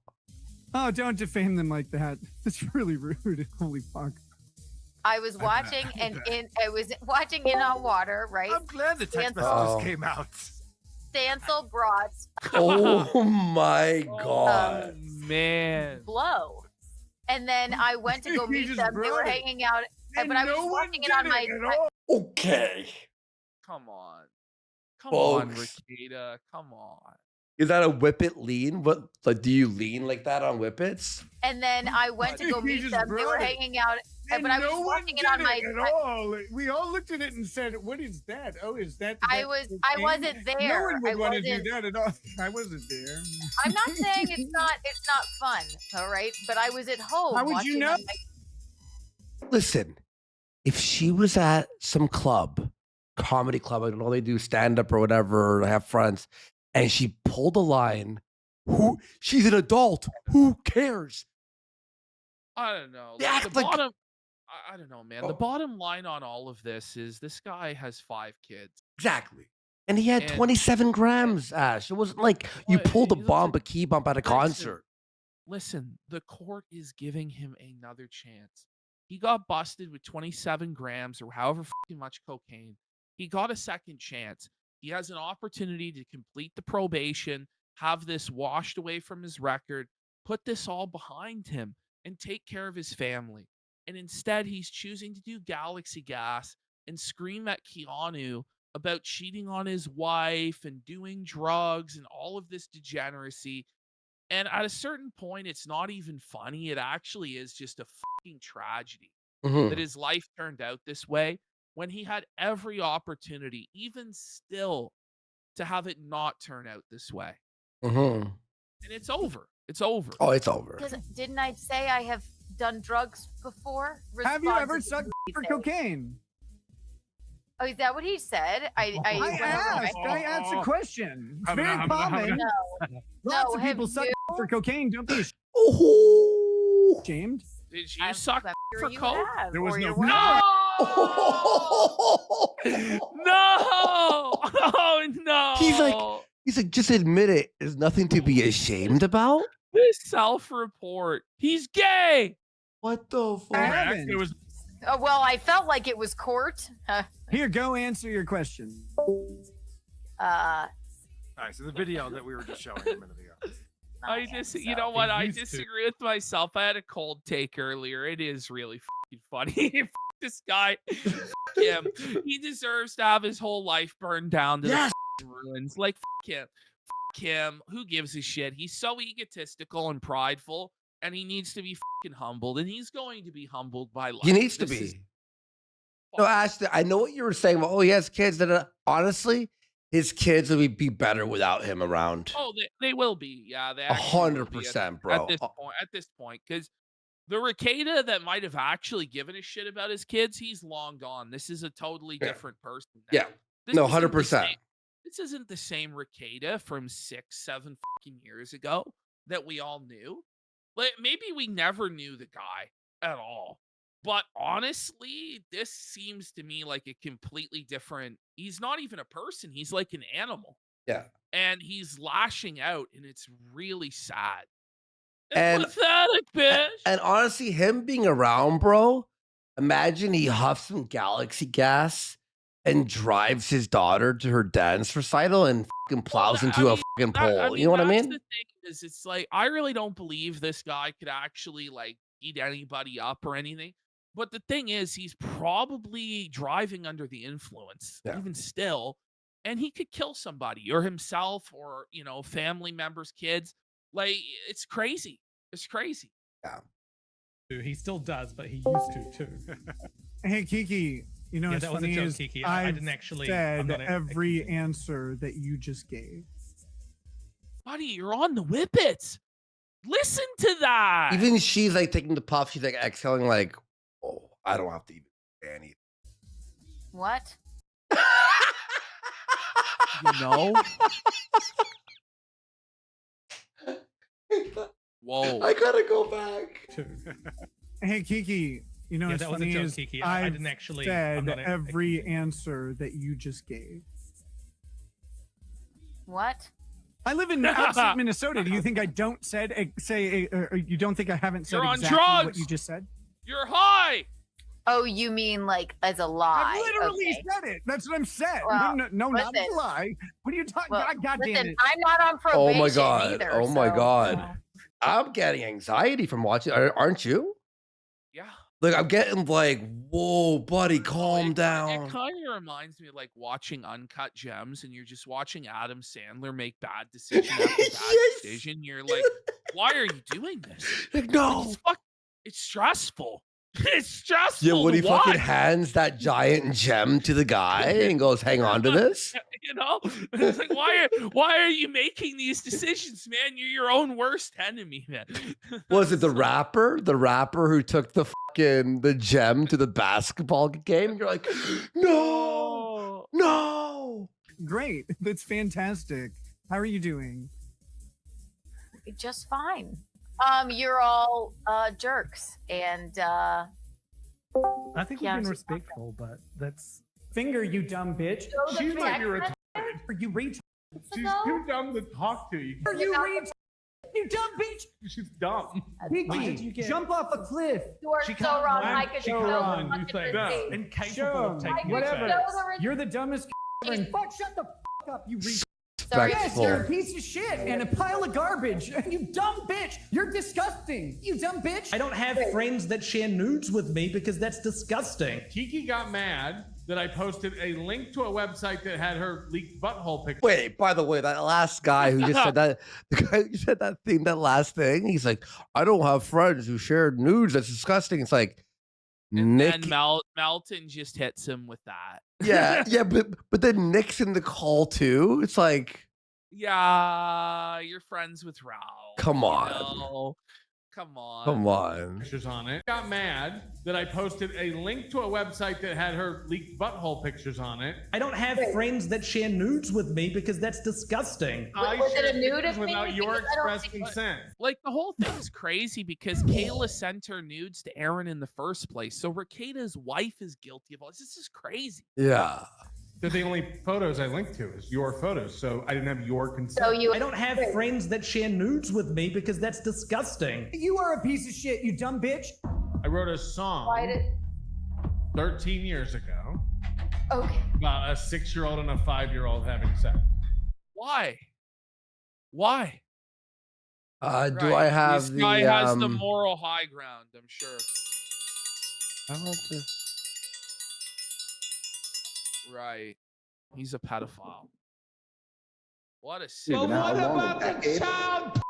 Oh, don't defame them like that. That's really rude. Holy fuck. I was watching I was watching In Hot Water, right? I'm glad the text Oh. messages came out. Stancil brought Oh my Oh, god. man. Blow. And then I went to go He meet just them. They were brought it. hanging out, And but I was no one watching it on did my. at all. Okay. Come on. Come on, Folks. Rekieta. Come on. Is that a whippet lean? What like do you lean like that on whippets? And then I went to go He meet just them. They were brought it. hanging out, And but I was no one watching it did on my. at all. Like, we all looked at it and said, "What is that? Oh, is that?" I that wasn't No there. one would I want to do wasn't. that at all. I wasn't there. I'm not saying it's not fun, all right? But I was at home. How would you watching know? on my- Listen, if she was at some club, comedy club, I don't know, they do stand up or whatever, or have friends, and she pulled a line, she's an adult. Who cares? I don't know. They Like, act the like- bottom. I don't know, man. Oh. The bottom line on all of this is this guy has 5 kids. Exactly. And he had And- 27 grams, Ash. It wasn't like you Well, pulled a listen, bomb, a key bump at a concert. Listen, the court is giving him another chance. He got busted with 27 grams or however fucking much cocaine. He got a second chance. He has an opportunity to complete the probation, have this washed away from his record, put this all behind him, and take care of his family. And instead, he's choosing to do Galaxy Gas and scream at Keanu about cheating on his wife and doing drugs and all of this degeneracy. And at a certain point, it's not even funny. It actually is just a fucking tragedy Mhm. that his life turned out this way when he had every opportunity, even still, to have it not turn out this way. Mhm. And it's over. It's over. Oh, it's over. Because didn't I say I have done drugs before? Have you ever Responsible, sucked he for said. cocaine? Oh, is that what he said? I asked a question. It's very No. common. No. Lots No, of people have suck you? for cocaine. Don't be Oh. ashamed. Did you I'm suck sure for you coke? have, There was or no- you're No! Oh. No! Oh no! He's like, just admit it. There's nothing to be ashamed about. This self-report. He's gay. What the I fuck? haven't. It was well, I felt like it was court. Here, go answer your question. All right, so the video that we were just showing a minute ago. I just, you know what? I used to. disagree with myself. I had a cold take earlier. It is really fucking funny. Fuck this guy. Fuck him. He deserves to have his whole life burned down to Yes. the ruins. Like, fuck him. Fuck him. Who gives a shit? He's so egotistical and prideful, and he needs to be fucking humbled, and he's going to be humbled by life. He needs to This is be. No, Ash, I know what you were saying. About, oh, he has kids that honestly, his kids would be better without him around. Oh, they will be. Yeah, they actually will be 100%, at bro. this point, because the Rekieta that might have actually given a shit about his kids, he's long gone. This is a totally Yeah. different person. now. Yeah. This No, isn't the 100%. same- This isn't the same Rekieta from 6-7 fucking years ago that we all knew. Like, maybe we never knew the guy at all. But honestly, this seems to me like a completely different. He's not even a person. He's like an animal. Yeah. And he's lashing out, and it's really sad. And- Pathetic, bitch. And honestly, him being around, bro, imagine he huffs some Galaxy gas and drives his daughter to her dance recital and fucking plows into a fucking pole. You know what I that's mean? The thing is, it's like I really don't believe this guy could actually like beat anybody up or anything. But the thing is, he's probably driving under the influence, Yeah. even still, and he could kill somebody or himself or family members, kids. Like it's crazy. It's crazy. He still does, but he used to too. Hey, Kiki. You know Yeah, what's that was a funny joke, is Kiki. I I've didn't actually- said I'm not every answer that you just gave. Buddy, you're on the whippets. Listen to that. Even she's like taking the puff. She's like exhaling, like, oh, I don't have to even say anything. What? You know? Whoa. I gotta go back. Hey Kiki, you know Yeah, what's that was a funny joke, is Kiki. I I've didn't actually- said I'm not every answer that you just gave. What? I live in upstate Minnesota. Do you think I don't say or you don't think I haven't said You're on exactly what drugs! you just said? You're high. Oh, you mean like as a lie? I literally Okay. said it. That's what I'm saying. Well, no, not listen. a lie. What are you talking? Well, God damn listen, it! I'm not on probation Oh my god. either. Oh my so, god. you know. I'm getting anxiety from watching. Aren't you? Yeah. Like I'm getting like, whoa, buddy, calm It down. kind of reminds me of like watching Uncut Gems, and you're just watching Adam Sandler make bad decision after bad Yes. decision. You're like, why are you doing this? Like, no. It's stressful. It's stressful. Yeah, when to he fucking watch. hands that giant gem to the guy and goes, "Hang on to this." You know, it's like why are you making these decisions, man? You're your own worst enemy, man. Was it the rapper? The rapper who took the gem to the basketball game? You're like, no, no. Great. That's fantastic. How are you doing? Just fine. You're all jerks, and I think we've Yeah, been so- respectful, but that's Finger, you dumb bitch. Show the She's like you're text Are you retard? She's too dumb to talk to. You. Are you retard? You dumb bitch. She's dumb. Kiki, jump off a cliff. You are She so can't wrong. run, I could she show can't the run, fucking you think. receipt. incapable Show of taking whatever. offense. Show the receipt. You're the dumbest ever. And fuck, shut the fuck up, you retard. Sorry. Yes, you're a piece of shit and a pile of garbage. You dumb bitch. You're disgusting. You dumb bitch. I don't have friends that share nudes with me because that's disgusting. Kiki got mad that I posted a link to a website that had her leaked butthole picture. Wait, by the way, that last guy who just said that, the guy who said that last thing, he's like, I don't have friends who share nudes. That's disgusting. It's like, Nick. And Melton just hits him with that. Yeah, but then Nick's in the call too. It's like, Yeah, you're friends with Ralph. Come on. You know? Come on. come on. Pictures on it. Got mad that I posted a link to a website that had her leaked butthole pictures on it. I don't have friends that share nudes with me because that's disgusting. I Was it shared a nude pictures of me? without your Because I don't express think- consent. Like the whole thing's crazy because Kayla sent her nudes to Aaron in the first place. So Rekieta's wife is guilty of all this. This is crazy. Yeah. They're the only photos I linked to is your photos, so I didn't have your consent. So you I don't have friends that share nudes with me because that's disgusting. You are a piece of shit, you dumb bitch. I wrote a song Why did? 13 years ago Okay. about a 6-year-old and a 5-year-old having sex. Why? Why? Do Right. I have this the guy has the moral high ground, I'm sure. I want to- Right. He's a pedophile. What a sick. Well, what about the child?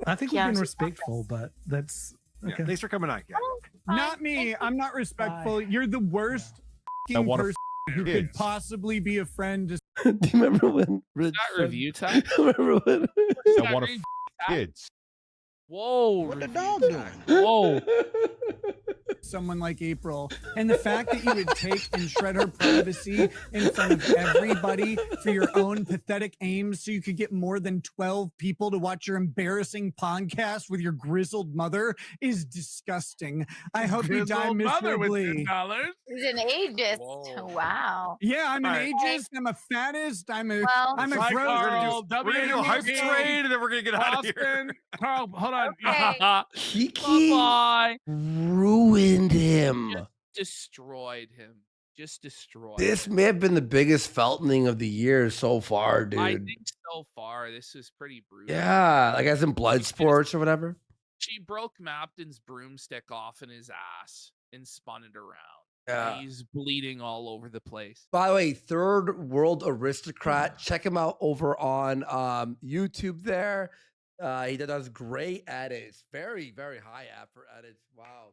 I think we've Yeah. been respectful, but that's okay. Thanks for coming on, Kat. Not me. I'm not respectful. You're the worst I f***ing wanna person who could kids. possibly be a friend to Do you remember when Rich That said- review time? remember when I want to That kids. Whoa. What the review dog time. doing? Whoa. someone like April. And the fact that you would take and shred her privacy in front of everybody for your own pathetic aims so you could get more than 12 people to watch your embarrassing podcast with your grizzled mother is disgusting. I hope you die Grizzled mother with miserably. $10. He's an ageist. Whoa. Wow. Yeah, I'm an All right. ageist. I'm a fattist. I'm a Well, I'm a Like gross. Carl, We're gonna do a hype WNBA, trade and then we're gonna get out of here. Boston. Carl, hold on. Okay. Kiki Bye. ruined him. Destroyed him. Just destroyed. This him. may have been the biggest Feltoning of the year so far, dude. I think so far this is pretty brutal. Yeah, like as in blood sports or whatever. She broke Mapton's broomstick off in his ass and spun it around. Yeah. He's bleeding all over the place. By the way, Third World Aristocrat. Check him out over on YouTube there. He does great edits. Very, very high effort edits. Wow.